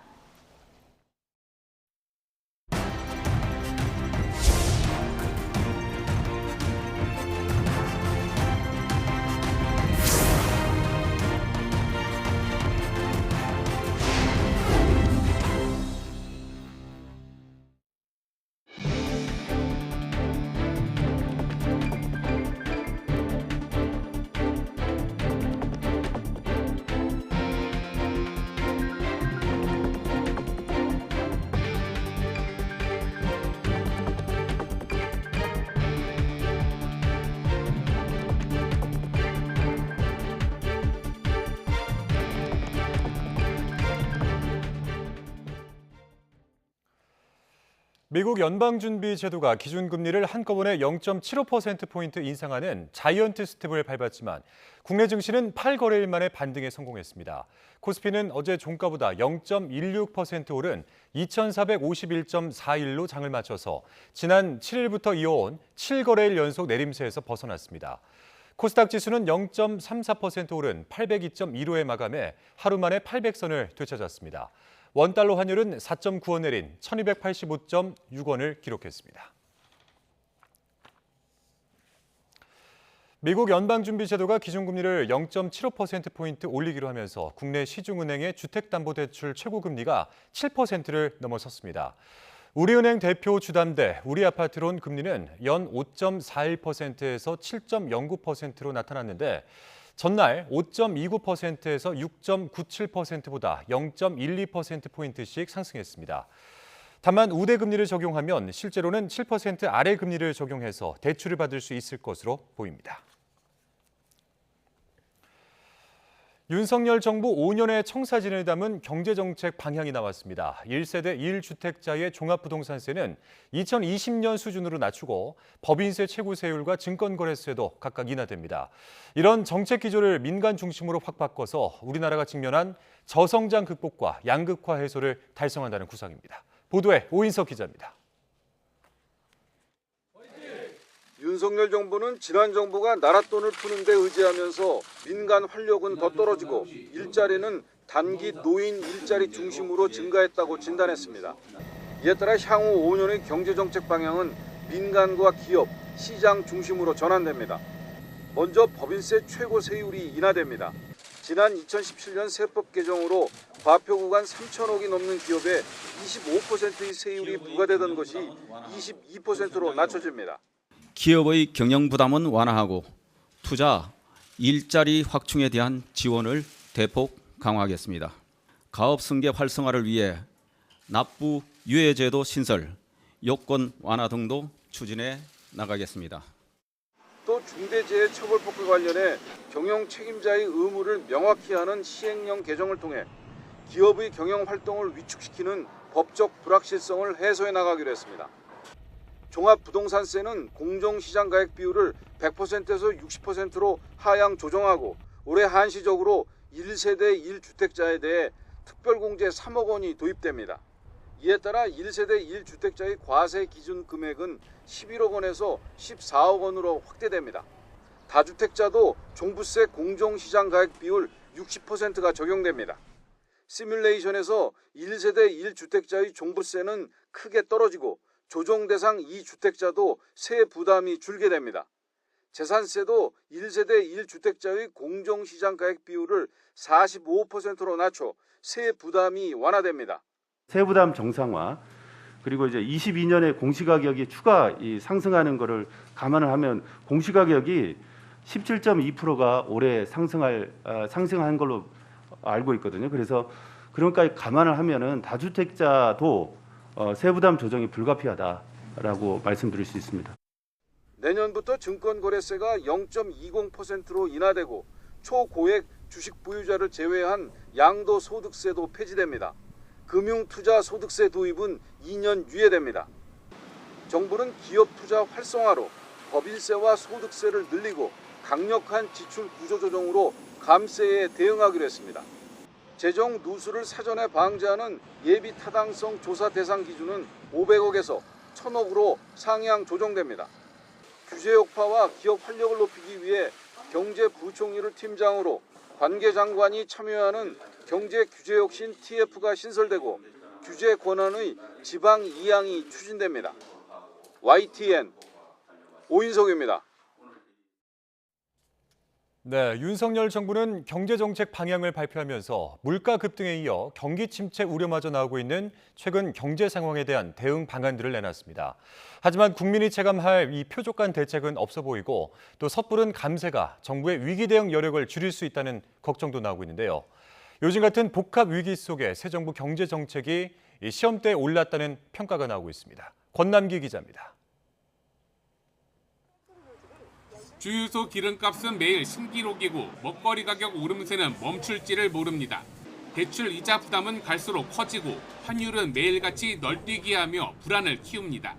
미국 연방준비제도가 기준금리를 한꺼번에 0.75%포인트 인상하는 자이언트 스텝을 밟았지만 국내 증시는 8거래일 만에 반등에 성공했습니다. 코스피는 어제 종가보다 0.16% 오른 2,451.41로 장을 마쳐서 지난 7일부터 이어온 7거래일 연속 내림세에서 벗어났습니다. 코스닥 지수는 0.34% 오른 802.15에 마감해 하루 만에 800선을 되찾았습니다. 원달러 환율은 4.9원 내린 1285.6원을 기록했습니다. 미국 연방준비제도가 기준금리를 0.75%포인트 올리기로 하면서 국내 시중은행의 주택담보대출 최고금리가 7%를 넘어섰습니다. 우리은행 대표 주담대 우리아파트론 금리는 연 5.41%에서 7.09%로 나타났는데 전날 5.29%에서 6.97%보다 0.12%포인트씩 상승했습니다. 다만 우대금리를 적용하면 실제로는 7% 아래 금리를 적용해서 대출을 받을 수 있을 것으로 보입니다. 윤석열 정부 5년의 청사진을 담은 경제정책 방향이 나왔습니다. 1세대 1주택자의 종합부동산세는 2020년 수준으로 낮추고 법인세 최고세율과 증권거래세도 각각 인하됩니다. 이런 정책 기조를 민간 중심으로 확 바꿔서 우리나라가 직면한 저성장 극복과 양극화 해소를 달성한다는 구상입니다. 보도에 오인석 기자입니다.
윤석열 정부는 지난 정부가 나라 돈을 푸는 데 의지하면서 민간 활력은 더 떨어지고 일자리는 단기 노인 일자리 중심으로 증가했다고 진단했습니다. 이에 따라 향후 5년의 경제정책 방향은 민간과 기업, 시장 중심으로 전환됩니다. 먼저 법인세 최고 세율이 인하됩니다. 지난 2017년 세법 개정으로 과표 구간 3천억이 넘는 기업에 25%의 세율이 부과되던 것이 22%로 낮춰집니다.
기업의 경영 부담은 완화하고 투자, 일자리 확충에 대한 지원을 대폭 강화하겠습니다. 가업 승계 활성화를 위해 납부 유예제도 신설, 요건 완화 등도 추진해 나가겠습니다.
또 중대재해처벌법과 관련해 경영 책임자의 의무를 명확히 하는 시행령 개정을 통해 기업의 경영 활동을 위축시키는 법적 불확실성을 해소해 나가기로 했습니다. 종합부동산세는 공정시장 가액 비율을 100%에서 60%로 하향 조정하고 올해 한시적으로 1세대 1주택자에 대해 특별공제 3억 원이 도입됩니다. 이에 따라 1세대 1주택자의 과세 기준 금액은 11억 원에서 14억 원으로 확대됩니다. 다주택자도 종부세 공정시장 가액 비율 60%가 적용됩니다. 시뮬레이션에서 1세대 1주택자의 종부세는 크게 떨어지고 조정 대상 2주택자도 세 부담이 줄게 됩니다. 재산세도 1세대 1주택자의 공정시장 가액 비율을 45%로 낮춰 세 부담이 완화됩니다.
세부담 정상화 그리고 이제 22년에 공시가격이 추가 상승하는 것을 감안을 하면 공시가격이 17.2%가 올해 상승한 걸로 알고 있거든요. 그래서 그런 것까지 감안을 하면은 다주택자도 세부담 조정이 불가피하다라고 말씀드릴 수 있습니다.
내년부터 증권거래세가 0.20%로 인하되고 초고액 주식 보유자를 제외한 양도소득세도 폐지됩니다. 금융투자소득세 도입은 2년 유예됩니다. 정부는 기업 투자 활성화로 법인세와 소득세를 늘리고 강력한 지출 구조 조정으로 감세에 대응하기로 했습니다. 재정 누수를 사전에 방지하는 예비 타당성 조사 대상 기준은 500억에서 1000억으로 상향 조정됩니다. 규제 여파와 기업 활력을 높이기 위해 경제부총리를 팀장으로 관계 장관이 참여하는 경제규제혁신 TF가 신설되고 규제 권한의 지방 이양이 추진됩니다. YTN 오인석입니다.
네, 윤석열 정부는 경제정책 방향을 발표하면서 물가 급등에 이어 경기 침체 우려마저 나오고 있는 최근 경제 상황에 대한 대응 방안들을 내놨습니다. 하지만 국민이 체감할 이 표적간 대책은 없어 보이고 또 섣부른 감세가 정부의 위기 대응 여력을 줄일 수 있다는 걱정도 나오고 있는데요. 요즘 같은 복합 위기 속에 새 정부 경제정책이 시험대에 올랐다는 평가가 나오고 있습니다. 권남기 기자입니다.
주유소 기름값은 매일 신기록이고 먹거리 가격 오름세는 멈출지를 모릅니다. 대출 이자 부담은 갈수록 커지고 환율은 매일같이 널뛰기 하며 불안을 키웁니다.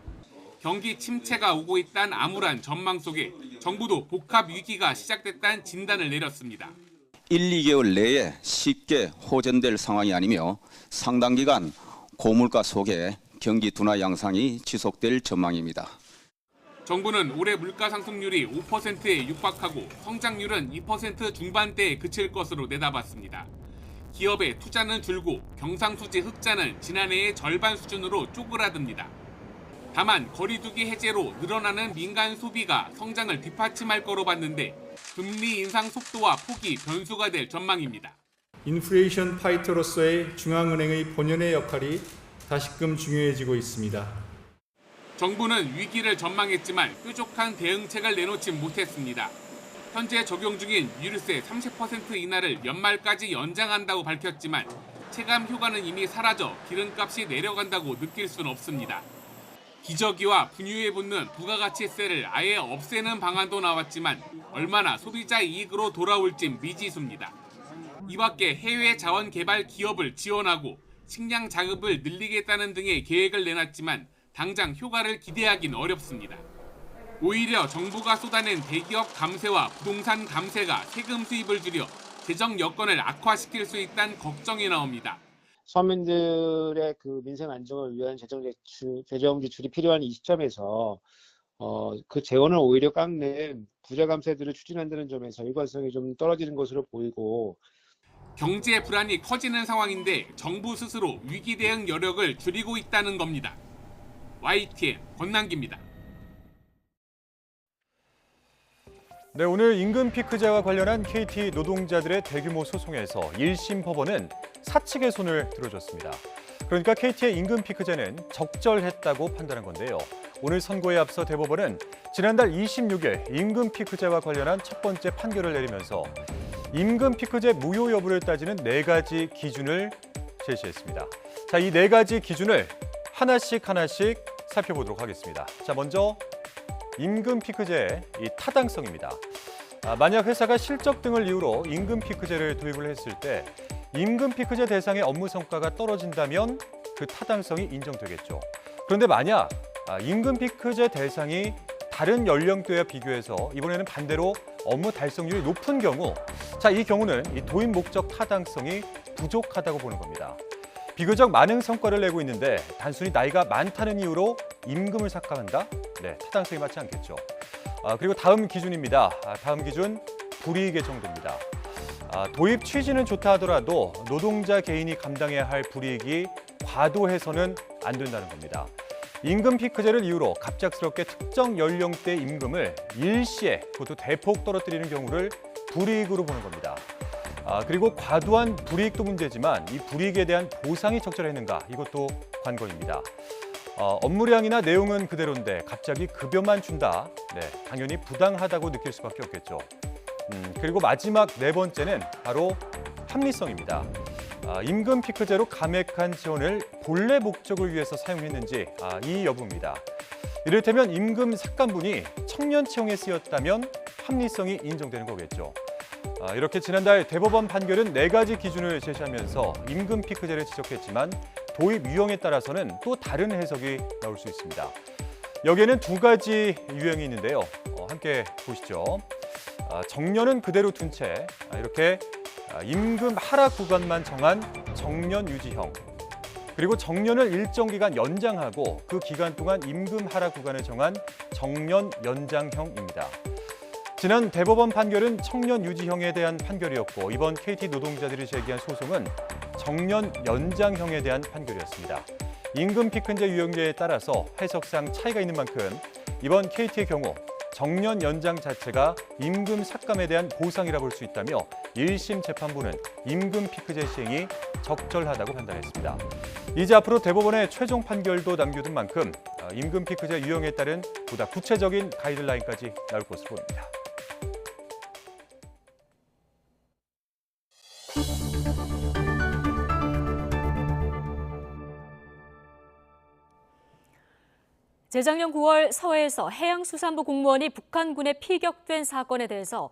경기 침체가 오고 있다는 암울한 전망 속에 정부도 복합 위기가 시작됐다는 진단을 내렸습니다.
1, 2개월 내에 쉽게 호전될 상황이 아니며 상당 기간 고물가 속에 경기 둔화 양상이 지속될 전망입니다.
정부는 올해 물가 상승률이 5%에 육박하고 성장률은 2% 중반대에 그칠 것으로 내다봤습니다. 기업의 투자는 줄고 경상수지 흑자는 지난해의 절반 수준으로 쪼그라듭니다. 다만 거리두기 해제로 늘어나는 민간 소비가 성장을 뒷받침할 거로 봤는데 금리 인상 속도와 폭이 변수가 될 전망입니다.
인플레이션 파이터로서의 중앙은행의 본연의 역할이 다시금 중요해지고 있습니다.
정부는 위기를 전망했지만 뾰족한 대응책을 내놓지 못했습니다. 현재 적용 중인 유류세 30% 인하를 연말까지 연장한다고 밝혔지만 체감 효과는 이미 사라져 기름값이 내려간다고 느낄 수는 없습니다. 기저귀와 분유에 붙는 부가가치세를 아예 없애는 방안도 나왔지만 얼마나 소비자 이익으로 돌아올진 미지수입니다. 이 밖에 해외 자원 개발 기업을 지원하고 식량 자급을 늘리겠다는 등의 계획을 내놨지만 당장 효과를 기대하긴 어렵습니다. 오히려 정부가 쏟아낸 대기업 감세와 부동산 감세가 세금 수입을 줄여 재정 여건을 악화시킬 수 있다는 걱정이 나옵니다.
서민들의 그 민생 안정을 위한 재정 지출이 필요한 이 시점에서 그 재원을 오히려 깎는 부자 감세들을 추진한다는 점에서 일관성이 좀 떨어지는 것으로 보이고
경제 불안이 커지는 상황인데 정부 스스로 위기 대응 여력을 줄이고 있다는 겁니다. YTN 권남기입니다.
네, 오늘 임금 피크제와 관련한 KT 노동자들의 대규모 소송에서 1심 법원은 사측의 손을 들어줬습니다. 그러니까 KT의 임금 피크제는 적절했다고 판단한 건데요. 오늘 선고에 앞서 대법원은 지난달 26일 임금 피크제와 관련한 첫 번째 판결을 내리면서 임금 피크제 무효 여부를 따지는 4가지 기준을 제시했습니다. 자, 이 4가지 기준을 하나씩 살펴보도록 하겠습니다. 자, 먼저 임금 피크제의 이 타당성입니다. 만약 회사가 실적 등을 이유로 임금 피크제를 도입을 했을 때 임금 피크제 대상의 업무 성과가 떨어진다면 그 타당성이 인정되겠죠. 그런데 만약 임금 피크제 대상이 다른 연령대와 비교해서 이번에는 반대로 업무 달성률이 높은 경우, 자, 이 경우는 이 도입 목적 타당성이 부족하다고 보는 겁니다. 비교적 많은 성과를 내고 있는데 단순히 나이가 많다는 이유로 임금을 삭감한다? 네, 타당성이 맞지 않겠죠. 그리고 다음 기준입니다. 다음 기준, 불이익의 정도입니다. 도입 취지는 좋다 하더라도 노동자 개인이 감당해야 할 불이익이 과도해서는 안 된다는 겁니다. 임금 피크제를 이유로 갑작스럽게 특정 연령대 임금을 일시에 그것도 대폭 떨어뜨리는 경우를 불이익으로 보는 겁니다. 그리고 과도한 불이익도 문제지만 이 불이익에 대한 보상이 적절했는가, 이것도 관건입니다. 업무량이나 내용은 그대로인데 갑자기 급여만 준다. 네, 당연히 부당하다고 느낄 수밖에 없겠죠. 그리고 마지막 4번째는 바로 합리성입니다. 임금 피크제로 감액한 지원을 본래 목적을 위해서 사용했는지 이 여부입니다. 이를테면 임금 삭감분이 청년 채용에 쓰였다면 합리성이 인정되는 거겠죠. 이렇게 지난달 대법원 판결은 4가지 기준을 제시하면서 임금 피크제를 지적했지만 도입 유형에 따라서는 또 다른 해석이 나올 수 있습니다. 여기에는 2가지 유형이 있는데요. 함께 보시죠. 정년은 그대로 둔 채 이렇게 임금 하락 구간만 정한 정년 유지형, 그리고 정년을 일정 기간 연장하고 그 기간 동안 임금 하락 구간을 정한 정년 연장형입니다. 지난 대법원 판결은 청년 유지형에 대한 판결이었고 이번 KT 노동자들이 제기한 소송은 정년 연장형에 대한 판결이었습니다. 임금 피크제 유형제에 따라서 해석상 차이가 있는 만큼 이번 KT의 경우 정년 연장 자체가 임금 삭감에 대한 보상이라 볼 수 있다며 1심 재판부는 임금 피크제 시행이 적절하다고 판단했습니다. 이제 앞으로 대법원의 최종 판결도 남겨둔 만큼 임금 피크제 유형에 따른 보다 구체적인 가이드라인까지 나올 것으로 보입니다.
재작년 9월 서해에서 해양수산부 공무원이 북한군에 피격된 사건에 대해서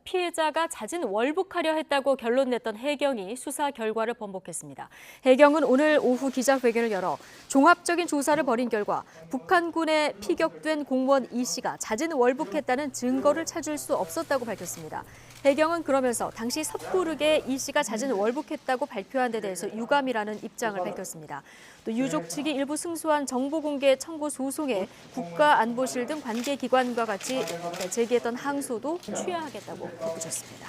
피해자가 자진 월북하려 했다고 결론냈던 해경이 수사 결과를 번복했습니다. 해경은 오늘 오후 기자회견을 열어 종합적인 조사를 벌인 결과 북한군에 피격된 공무원 이 씨가 자진 월북했다는 증거를 찾을 수 없었다고 밝혔습니다. 해경은 그러면서 당시 섣부르게 이 씨가 자진 월북했다고 발표한 데 대해서 유감이라는 입장을 밝혔습니다. 또 유족 측이 일부 승소한 정보 공개 청구 소송에 국가안보실 등 관계기관과 같이 제기했던 항소도 취하하겠다고 덧붙였습니다.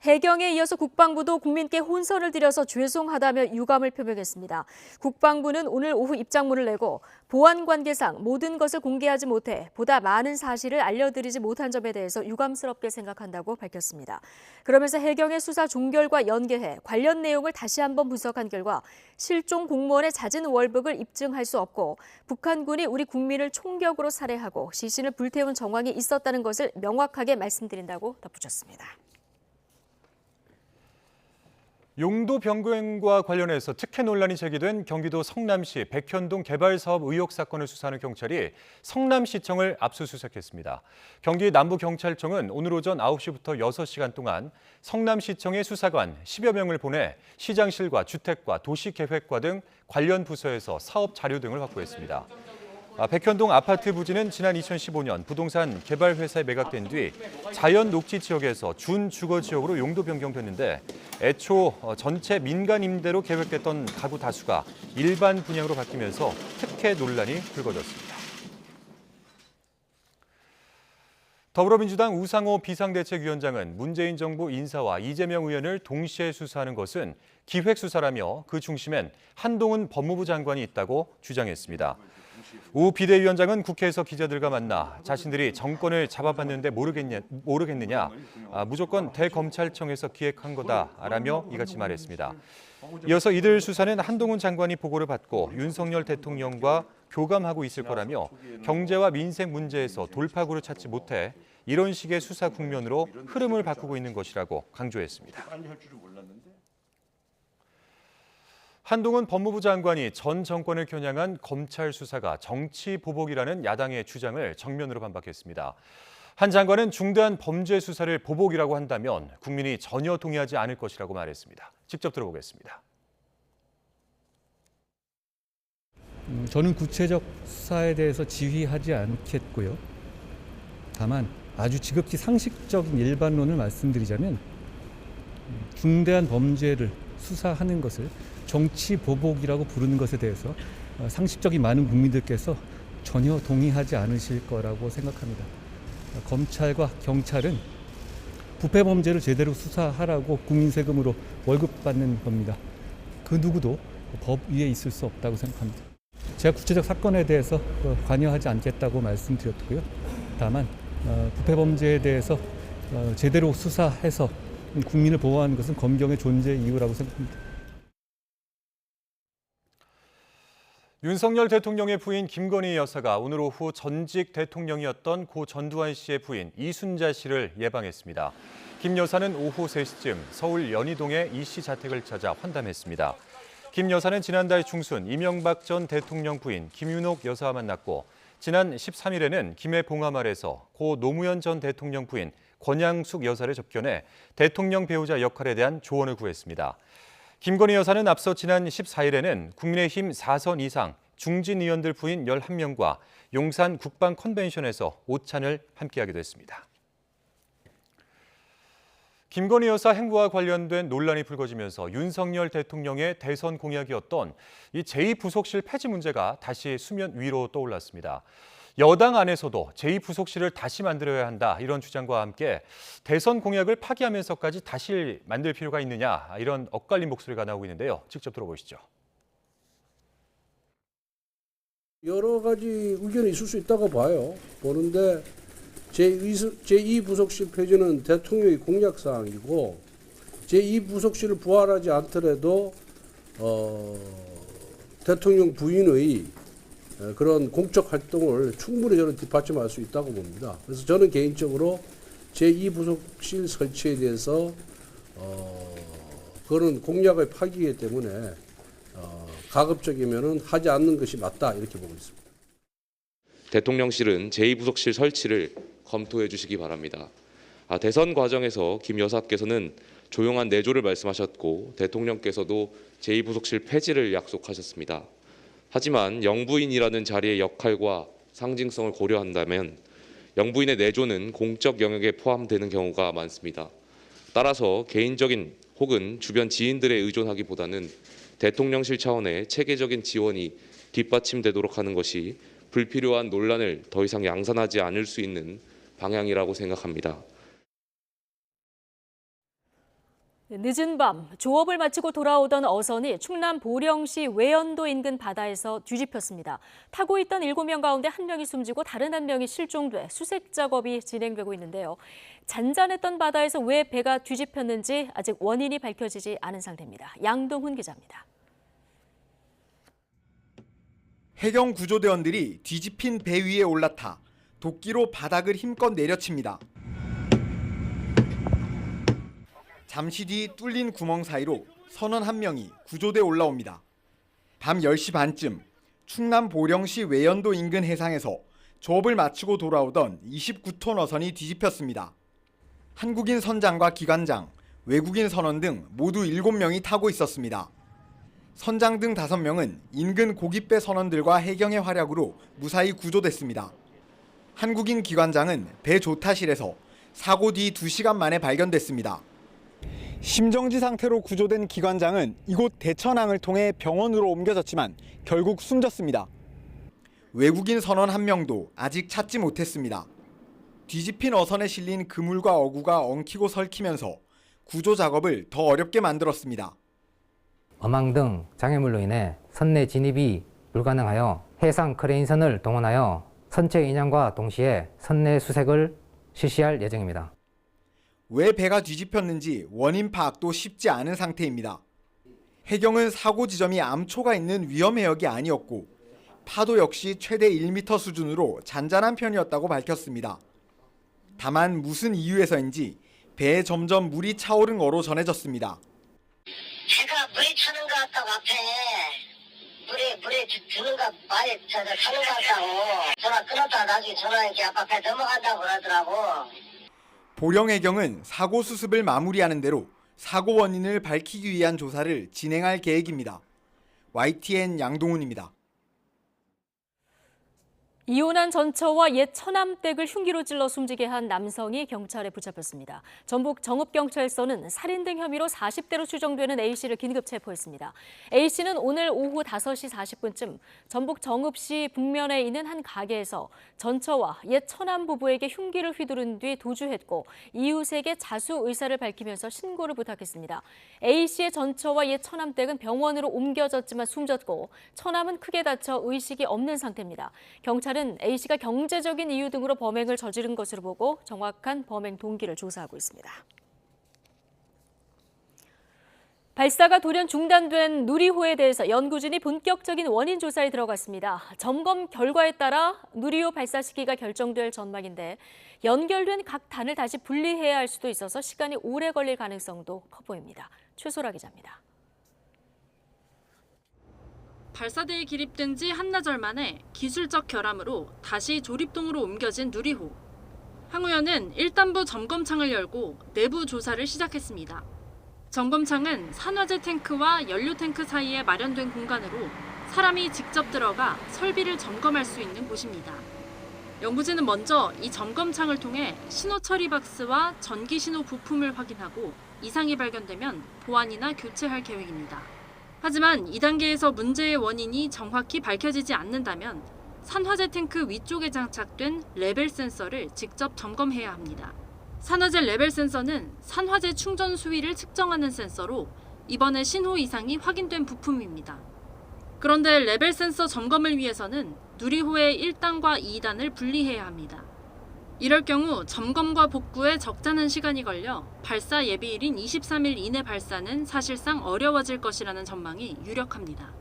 해경에 이어서 국방부도 국민께 혼선을 드려서 죄송하다며 유감을 표명했습니다. 국방부는 오늘 오후 입장문을 내고 보안 관계상 모든 것을 공개하지 못해 보다 많은 사실을 알려드리지 못한 점에 대해서 유감스럽게 생각한다고 밝혔습니다. 그러면서 해경의 수사 종결과 연계해 관련 내용을 다시 한번 분석한 결과 실종 공무원의 자진 월북을 입증할 수 없고 북한군이 우리 국민을 총격으로 살해하고 시신을 불태운 정황이 있었다는 것을 명확하게 말씀드린다고 덧붙였습니다.
용도 변경과 관련해서 특혜 논란이 제기된 경기도 성남시 백현동 개발사업 의혹 사건을 수사하는 경찰이 성남시청을 압수수색했습니다. 경기 남부경찰청은 오늘 오전 9시부터 6시간 동안 성남시청의 수사관 10여 명을 보내 시장실과 주택과 도시계획과 등 관련 부서에서 사업 자료 등을 확보했습니다. 백현동 아파트 부지는 지난 2015년 부동산 개발회사에 매각된 뒤 자연 녹지 지역에서 준주거 지역으로 용도 변경됐는데 애초 전체 민간 임대로 계획됐던 가구 다수가 일반 분양으로 바뀌면서 특혜 논란이 불거졌습니다. 더불어민주당 우상호 비상대책위원장은 문재인 정부 인사와 이재명 의원을 동시에 수사하는 것은 기획수사라며 그 중심엔 한동훈 법무부 장관이 있다고 주장했습니다. 우 비대위원장은 국회에서 기자들과 만나 자신들이 정권을 잡아봤는데 모르겠느냐, 무조건 대검찰청에서 기획한 거다라며 이같이 말했습니다. 이어서 이들 수사는 한동훈 장관이 보고를 받고 윤석열 대통령과 교감하고 있을 거라며 경제와 민생 문제에서 돌파구를 찾지 못해 이런 식의 수사 국면으로 흐름을 바꾸고 있는 것이라고 강조했습니다. 한동훈 법무부 장관이 전 정권을 겨냥한 검찰 수사가 정치 보복이라는 야당의 주장을 정면으로 반박했습니다. 한 장관은 중대한 범죄 수사를 보복이라고 한다면 국민이 전혀 동의하지 않을 것이라고 말했습니다. 직접 들어보겠습니다.
저는 구체적 수사에 대해서 지휘하지 않겠고요. 다만 아주 지극히 상식적인 일반론을 말씀드리자면 중대한 범죄를 수사하는 것을 정치 보복이라고 부르는 것에 대해서 상식적인 많은 국민들께서 전혀 동의하지 않으실 거라고 생각합니다. 검찰과 경찰은 부패 범죄를 제대로 수사하라고 국민 세금으로 월급 받는 겁니다. 그 누구도 법 위에 있을 수 없다고 생각합니다. 제가 구체적 사건에 대해서 관여하지 않겠다고 말씀드렸고요. 다만 부패 범죄에 대해서 제대로 수사해서 국민을 보호하는 것은 검경의 존재 이유라고 생각합니다.
윤석열 대통령의 부인 김건희 여사가 오늘 오후 전직 대통령이었던 고 전두환 씨의 부인 이순자 씨를 예방했습니다. 김 여사는 오후 3시쯤 서울 연희동의 이 씨 자택을 찾아 환담했습니다. 김 여사는 지난달 중순 이명박 전 대통령 부인 김윤옥 여사와 만났고 지난 13일에는 김해 봉하마을에서 고 노무현 전 대통령 부인 권양숙 여사를 접견해 대통령 배우자 역할에 대한 조언을 구했습니다. 김건희 여사는 앞서 지난 14일에는 국민의힘 4선 이상 중진 의원들 부인 11명과 용산 국방 컨벤션에서 오찬을 함께하기도 했습니다. 김건희 여사 행보와 관련된 논란이 불거지면서 윤석열 대통령의 대선 공약이었던 이 제2부속실 폐지 문제가 다시 수면 위로 떠올랐습니다. 여당 안에서도 제2부속실을 다시 만들어야 한다 이런 주장과 함께 대선 공약을 파기하면서까지 다시 만들 필요가 있느냐 이런 엇갈린 목소리가 나오고 있는데요. 직접 들어보시죠.
여러 가지 의견이 있을 수 있다고 보는데 제2부속실 폐지는 대통령의 공약사항이고 제2부속실을 부활하지 않더라도 대통령 부인의 그런 공적 활동을 충분히 저는 뒷받침할 수 있다고 봅니다. 그래서 저는 개인적으로 제2부속실 설치에 대해서 그런 공약의 파기이기 때문에 가급적이면은 하지 않는 것이 맞다 이렇게 보고 있습니다.
대통령실은 제2부속실 설치를 검토해 주시기 바랍니다. 대선 과정에서 김 여사께서는 조용한 내조를 말씀하셨고 대통령께서도 제2부속실 폐지를 약속하셨습니다. 하지만 영부인이라는 자리의 역할과 상징성을 고려한다면 영부인의 내조는 공적 영역에 포함되는 경우가 많습니다. 따라서 개인적인 혹은 주변 지인들에 의존하기보다는 대통령실 차원의 체계적인 지원이 뒷받침되도록 하는 것이 불필요한 논란을 더 이상 양산하지 않을 수 있는 방향이라고 생각합니다.
늦은 밤 조업을 마치고 돌아오던 어선이 충남 보령시 외연도 인근 바다에서 뒤집혔습니다. 타고 있던 7명 가운데 1명이 숨지고 다른 1명이 실종돼 수색 작업이 진행되고 있는데요. 잔잔했던 바다에서 왜 배가 뒤집혔는지 아직 원인이 밝혀지지 않은 상태입니다. 양동훈 기자입니다.
해경 구조대원들이 뒤집힌 배 위에 올라타 도끼로 바닥을 힘껏 내려칩니다. 잠시 뒤 뚫린 구멍 사이로 선원 1명이 구조돼 올라옵니다. 밤 10시 반쯤 충남 보령시 외연도 인근 해상에서 조업을 마치고 돌아오던 29톤 어선이 뒤집혔습니다. 한국인 선장과 기관장, 외국인 선원 등 모두 7명이 타고 있었습니다. 선장 등 5명은 인근 고깃배 선원들과 해경의 활약으로 무사히 구조됐습니다. 한국인 기관장은 배 조타실에서 사고 뒤 2시간 만에 발견됐습니다. 심정지 상태로 구조된 기관장은 이곳 대천항을 통해 병원으로 옮겨졌지만 결국 숨졌습니다. 외국인 선원 1명도 아직 찾지 못했습니다. 뒤집힌 어선에 실린 그물과 어구가 엉키고 설키면서 구조 작업을 더 어렵게 만들었습니다.
어망 등 장애물로 인해 선내 진입이 불가능하여 해상 크레인선을 동원하여 선체 인양과 동시에 선내 수색을 실시할 예정입니다.
왜 배가 뒤집혔는지 원인 파악도 쉽지 않은 상태입니다. 해경은 사고 지점이 암초가 있는 위험 해역이 아니었고 파도 역시 최대 1m 수준으로 잔잔한 편이었다고 밝혔습니다. 다만 무슨 이유에서인지 배에 점점 물이 차오른 거로 전해졌습니다.
배가 물이 차는 것 같다고 앞에 물에 드는 것 많이 차는 것 같다고 전화 끊었다 나중에 전화 이렇게 아까 배 넘어간다고 그러더라고.
보령해경은 사고 수습을 마무리하는 대로 사고 원인을 밝히기 위한 조사를 진행할 계획입니다. YTN 양동훈입니다.
이혼한 전처와 옛 처남댁을 흉기로 찔러 숨지게 한 남성이 경찰에 붙잡혔습니다. 전북 정읍경찰서는 살인 등 혐의로 40대로 추정되는 A씨를 긴급 체포했습니다. A씨는 오늘 오후 5시 40분쯤 전북 정읍시 북면에 있는 한 가게에서 전처와 옛 처남 부부에게 흉기를 휘두른 뒤 도주했고 이웃에게 자수 의사를 밝히면서 신고를 부탁했습니다. A씨의 전처와 옛 처남댁은 병원으로 옮겨졌지만 숨졌고 처남은 크게 다쳐 의식이 없는 상태입니다. 경찰은 A씨가 경제적인 이유 등으로 범행을 저지른 것으로 보고 정확한 범행 동기를 조사하고 있습니다. 발사가 돌연 중단된 누리호에 대해서 연구진이 본격적인 원인 조사에 들어갔습니다. 점검 결과에 따라 누리호 발사 시기가 결정될 전망인데 연결된 각 단을 다시 분리해야 할 수도 있어서 시간이 오래 걸릴 가능성도 커 보입니다. 최소라 기자입니다.
발사대에 기립된 지 한나절 만에 기술적 결함으로 다시 조립동으로 옮겨진 누리호. 항우연은 1단부 점검창을 열고 내부 조사를 시작했습니다. 점검창은 산화제 탱크와 연료 탱크 사이에 마련된 공간으로 사람이 직접 들어가 설비를 점검할 수 있는 곳입니다. 연구진은 먼저 이 점검창을 통해 신호 처리 박스와 전기 신호 부품을 확인하고 이상이 발견되면 보완이나 교체할 계획입니다. 하지만 2단계에서 문제의 원인이 정확히 밝혀지지 않는다면 산화제 탱크 위쪽에 장착된 레벨 센서를 직접 점검해야 합니다. 산화제 레벨 센서는 산화제 충전 수위를 측정하는 센서로 이번에 신호 이상이 확인된 부품입니다. 그런데 레벨 센서 점검을 위해서는 누리호의 1단과 2단을 분리해야 합니다. 이럴 경우 점검과 복구에 적잖은 시간이 걸려 발사 예비일인 23일 이내 발사는 사실상 어려워질 것이라는 전망이 유력합니다.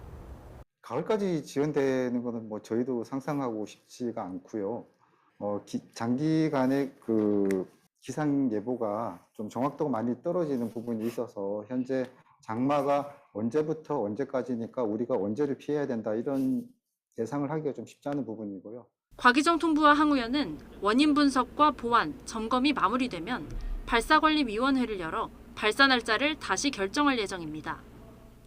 가을까지 지연되는 것은 뭐 저희도 상상하고 싶지가 않고요. 장기간의 그 기상 예보가 좀 정확도가 많이 떨어지는 부분이 있어서 현재 장마가 언제부터 언제까지니까 우리가 언제를 피해야 된다 이런 예상을 하기가 좀 쉽지 않은 부분이고요.
과기정통부와 항우연은 원인 분석과 보완, 점검이 마무리되면 발사관리위원회를 열어 발사 날짜를 다시 결정할 예정입니다.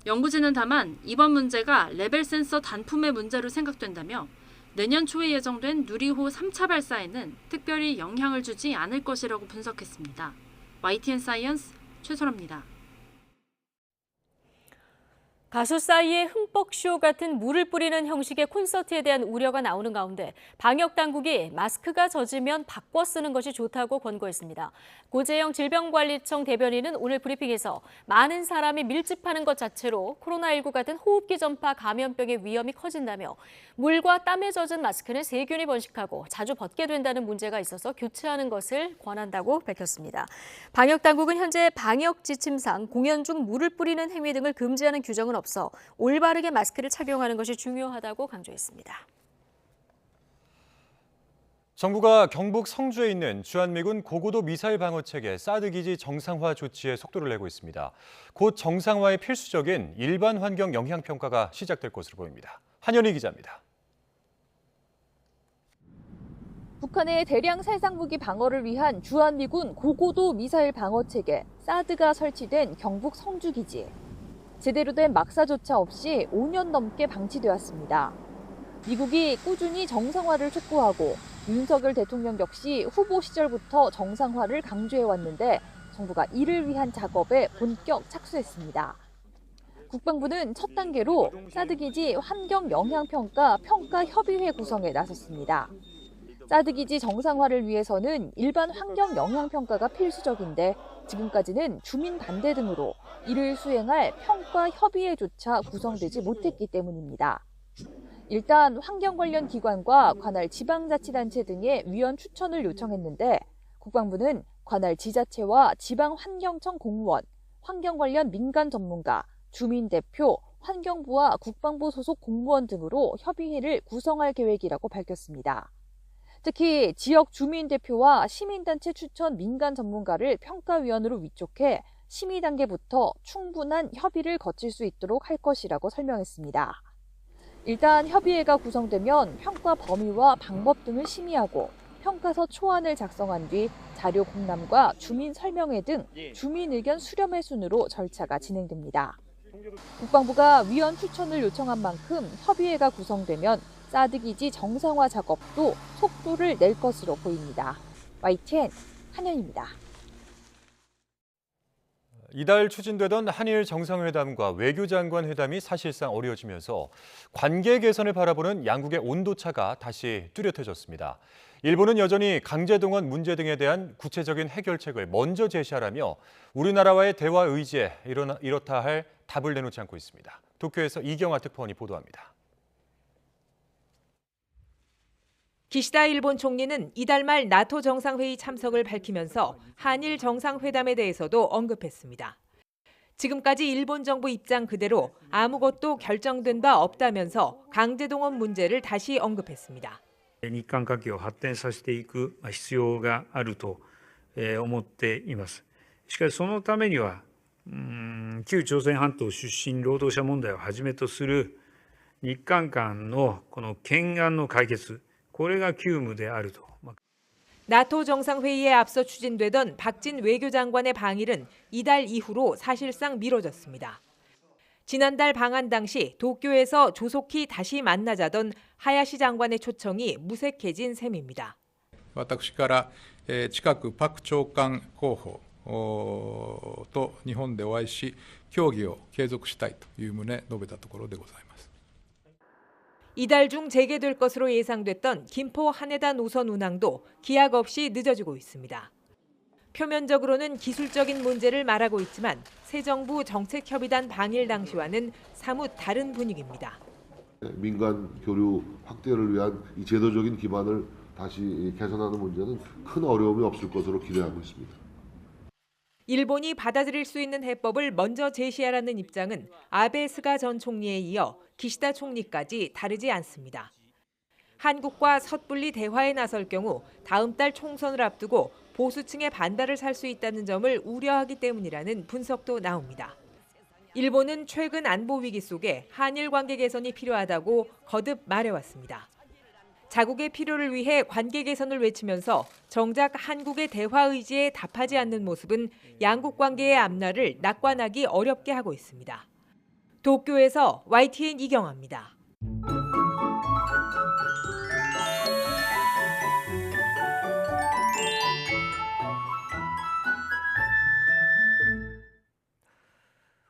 연구진은 다만 이번 문제가 레벨 센서 단품의 문제로 생각된다며 내년 초에 예정된 누리호 3차 발사에는 특별히 영향을 주지 않을 것이라고 분석했습니다. YTN 사이언스 최소라입니다.
가수 싸이의 흠뻑쇼 같은 물을 뿌리는 형식의 콘서트에 대한 우려가 나오는 가운데 방역 당국이 마스크가 젖으면 바꿔 쓰는 것이 좋다고 권고했습니다. 고재영 질병관리청 대변인은 오늘 브리핑에서 많은 사람이 밀집하는 것 자체로 코로나19 같은 호흡기 전파 감염병의 위험이 커진다며 물과 땀에 젖은 마스크는 세균이 번식하고 자주 벗게 된다는 문제가 있어서 교체하는 것을 권한다고 밝혔습니다. 방역 당국은 현재 방역 지침상 공연 중 물을 뿌리는 행위 등을 금지하는 규정은 없어 올바르게 마스크를 착용하는 것이 중요하다고 강조했습니다.
정부가 경북 성주에 있는 주한미군 고고도 미사일 방어 체계 사드 기지 정상화 조치에 속도를 내고 있습니다. 곧 정상화에 필수적인 일반 환경 영향 평가가 시작될 것으로 보입니다. 한현희 기자입니다.
북한의 대량 살상 무기 방어를 위한 주한미군 고고도 미사일 방어 체계 사드가 설치된 경북 성주 기지. 제대로 된 막사조차 없이 5년 넘게 방치되었습니다. 미국이 꾸준히 정상화를 촉구하고 윤석열 대통령 역시 후보 시절부터 정상화를 강조해왔는데 정부가 이를 위한 작업에 본격 착수했습니다. 국방부는 첫 단계로 사드 기지 환경 영향 평가 협의회 구성에 나섰습니다. 사드 기지 정상화를 위해서는 일반 환경 영향 평가가 필수적인데 지금까지는 주민 반대 등으로 이를 수행할 평가 협의회조차 구성되지 못했기 때문입니다. 일단 환경 관련 기관과 관할 지방자치단체 등의 위원 추천을 요청했는데 국방부는 관할 지자체와 지방환경청 공무원, 환경 관련 민간 전문가, 주민 대표, 환경부와 국방부 소속 공무원 등으로 협의회를 구성할 계획이라고 밝혔습니다. 특히 지역 주민 대표와 시민단체 추천 민간 전문가를 평가위원으로 위촉해 심의 단계부터 충분한 협의를 거칠 수 있도록 할 것이라고 설명했습니다. 일단 협의회가 구성되면 평가 범위와 방법 등을 심의하고 평가서 초안을 작성한 뒤 자료 공람과 주민 설명회 등 주민 의견 수렴회 순으로 절차가 진행됩니다. 국방부가 위원 추천을 요청한 만큼 협의회가 구성되면 사드 기지 정상화 작업도 속도를 낼 것으로 보입니다. YTN 한현입니다.
이달 추진되던 한일 정상회담과 외교장관 회담이 사실상 어려워지면서 관계 개선을 바라보는 양국의 온도차가 다시 뚜렷해졌습니다. 일본은 여전히 강제동원 문제 등에 대한 구체적인 해결책을 먼저 제시하라며 우리나라와의 대화 의지에 이렇다 할 답을 내놓지 않고 있습니다. 도쿄에서 이경화 특파원이 보도합니다.
기시다 일본 총리는 이달 말 나토 정상회의 참석을 밝히면서 한일 정상회담에 대해서도 언급했습니다. 지금까지 일본 정부 입장 그대로 아무것도 결정된 바 없다면서 강제동원 문제를 다시 언급했습니다.
日韓関係を発展させていく必要があると思っています。しかしそのためには旧朝鮮半島出身労働者問題をはじめとする日韓間のこの懸案の解決 これが急務であると。
나토 정상회의에 앞서 추진되던 박진 외교장관의 방일은 이달 이후로 사실상 미뤄졌습니다. 지난달 방한 당시 도쿄에서 조속히 다시 만나자던 하야시 장관의 초청이 무색해진 셈입니다.
私から近くパク長官候補と日本でお会いし、協議を継続したいという旨述べたところでございます。
이달 중 재개될 것으로 예상됐던 김포 하네다 노선 운항도 기약 없이 늦어지고 있습니다. 표면적으로는 기술적인 문제를 말하고 있지만 새 정부 정책협의단 방일 당시와는 사뭇 다른 분위기입니다.
민간 교류 확대를 위한 이 제도적인 기반을 다시 개선하는 문제는 큰 어려움이 없을 것으로 기대하고 있습니다.
일본이 받아들일 수 있는 해법을 먼저 제시하라는 입장은 아베 스가 전 총리에 이어 기시다 총리까지 다르지 않습니다. 한국과 섣불리 대화에 나설 경우 다음 달 총선을 앞두고 보수층의 반발을 살 수 있다는 점을 우려하기 때문이라는 분석도 나옵니다. 일본은 최근 안보 위기 속에 한일 관계 개선이 필요하다고 거듭 말해왔습니다. 자국의 필요를 위해 관계 개선을 외치면서 정작 한국의 대화 의지에 답하지 않는 모습은 양국 관계의 앞날을 낙관하기 어렵게 하고 있습니다. 도쿄에서 YTN 이경아입니다.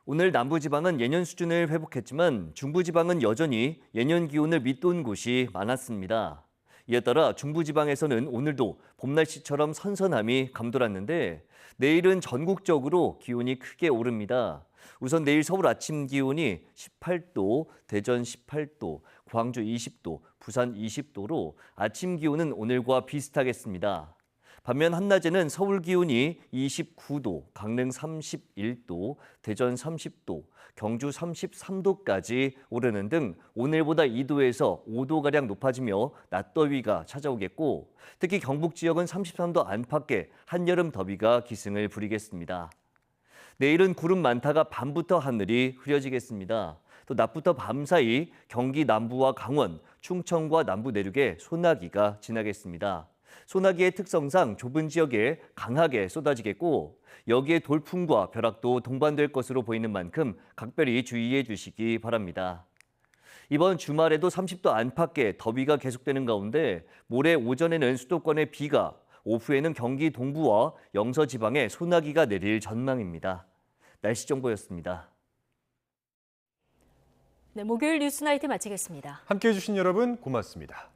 오늘 남부지방은 예년 수준을 회복했지만 중부지방은 여전히 예년 기온을 밑돈 곳이 많았습니다. 이에 따라 중부지방에서는 오늘도 봄 날씨처럼 선선함이 감돌았는데 내일은 전국적으로 기온이 크게 오릅니다. 우선 내일 서울 아침 기온이 18도, 대전 18도, 광주 20도, 부산 20도로 아침 기온은 오늘과 비슷하겠습니다. 반면 한낮에는 서울 기온이 29도, 강릉 31도, 대전 30도, 경주 33도까지 오르는 등 오늘보다 2도에서 5도가량 높아지며 낮더위가 찾아오겠고 특히 경북 지역은 33도 안팎의 한여름 더위가 기승을 부리겠습니다. 내일은 구름 많다가 밤부터 하늘이 흐려지겠습니다. 또 낮부터 밤 사이 경기 남부와 강원, 충청과 남부 내륙에 소나기가 지나겠습니다. 소나기의 특성상 좁은 지역에 강하게 쏟아지겠고 여기에 돌풍과 벼락도 동반될 것으로 보이는 만큼 각별히 주의해 주시기 바랍니다. 이번 주말에도 30도 안팎의 더위가 계속되는 가운데 모레 오전에는 수도권에 비가, 오후에는 경기 동부와 영서 지방에 소나기가 내릴 전망입니다. 날씨 정보였습니다.
네, 목요일 뉴스나이트 마치겠습니다.
함께해 주신 여러분 고맙습니다.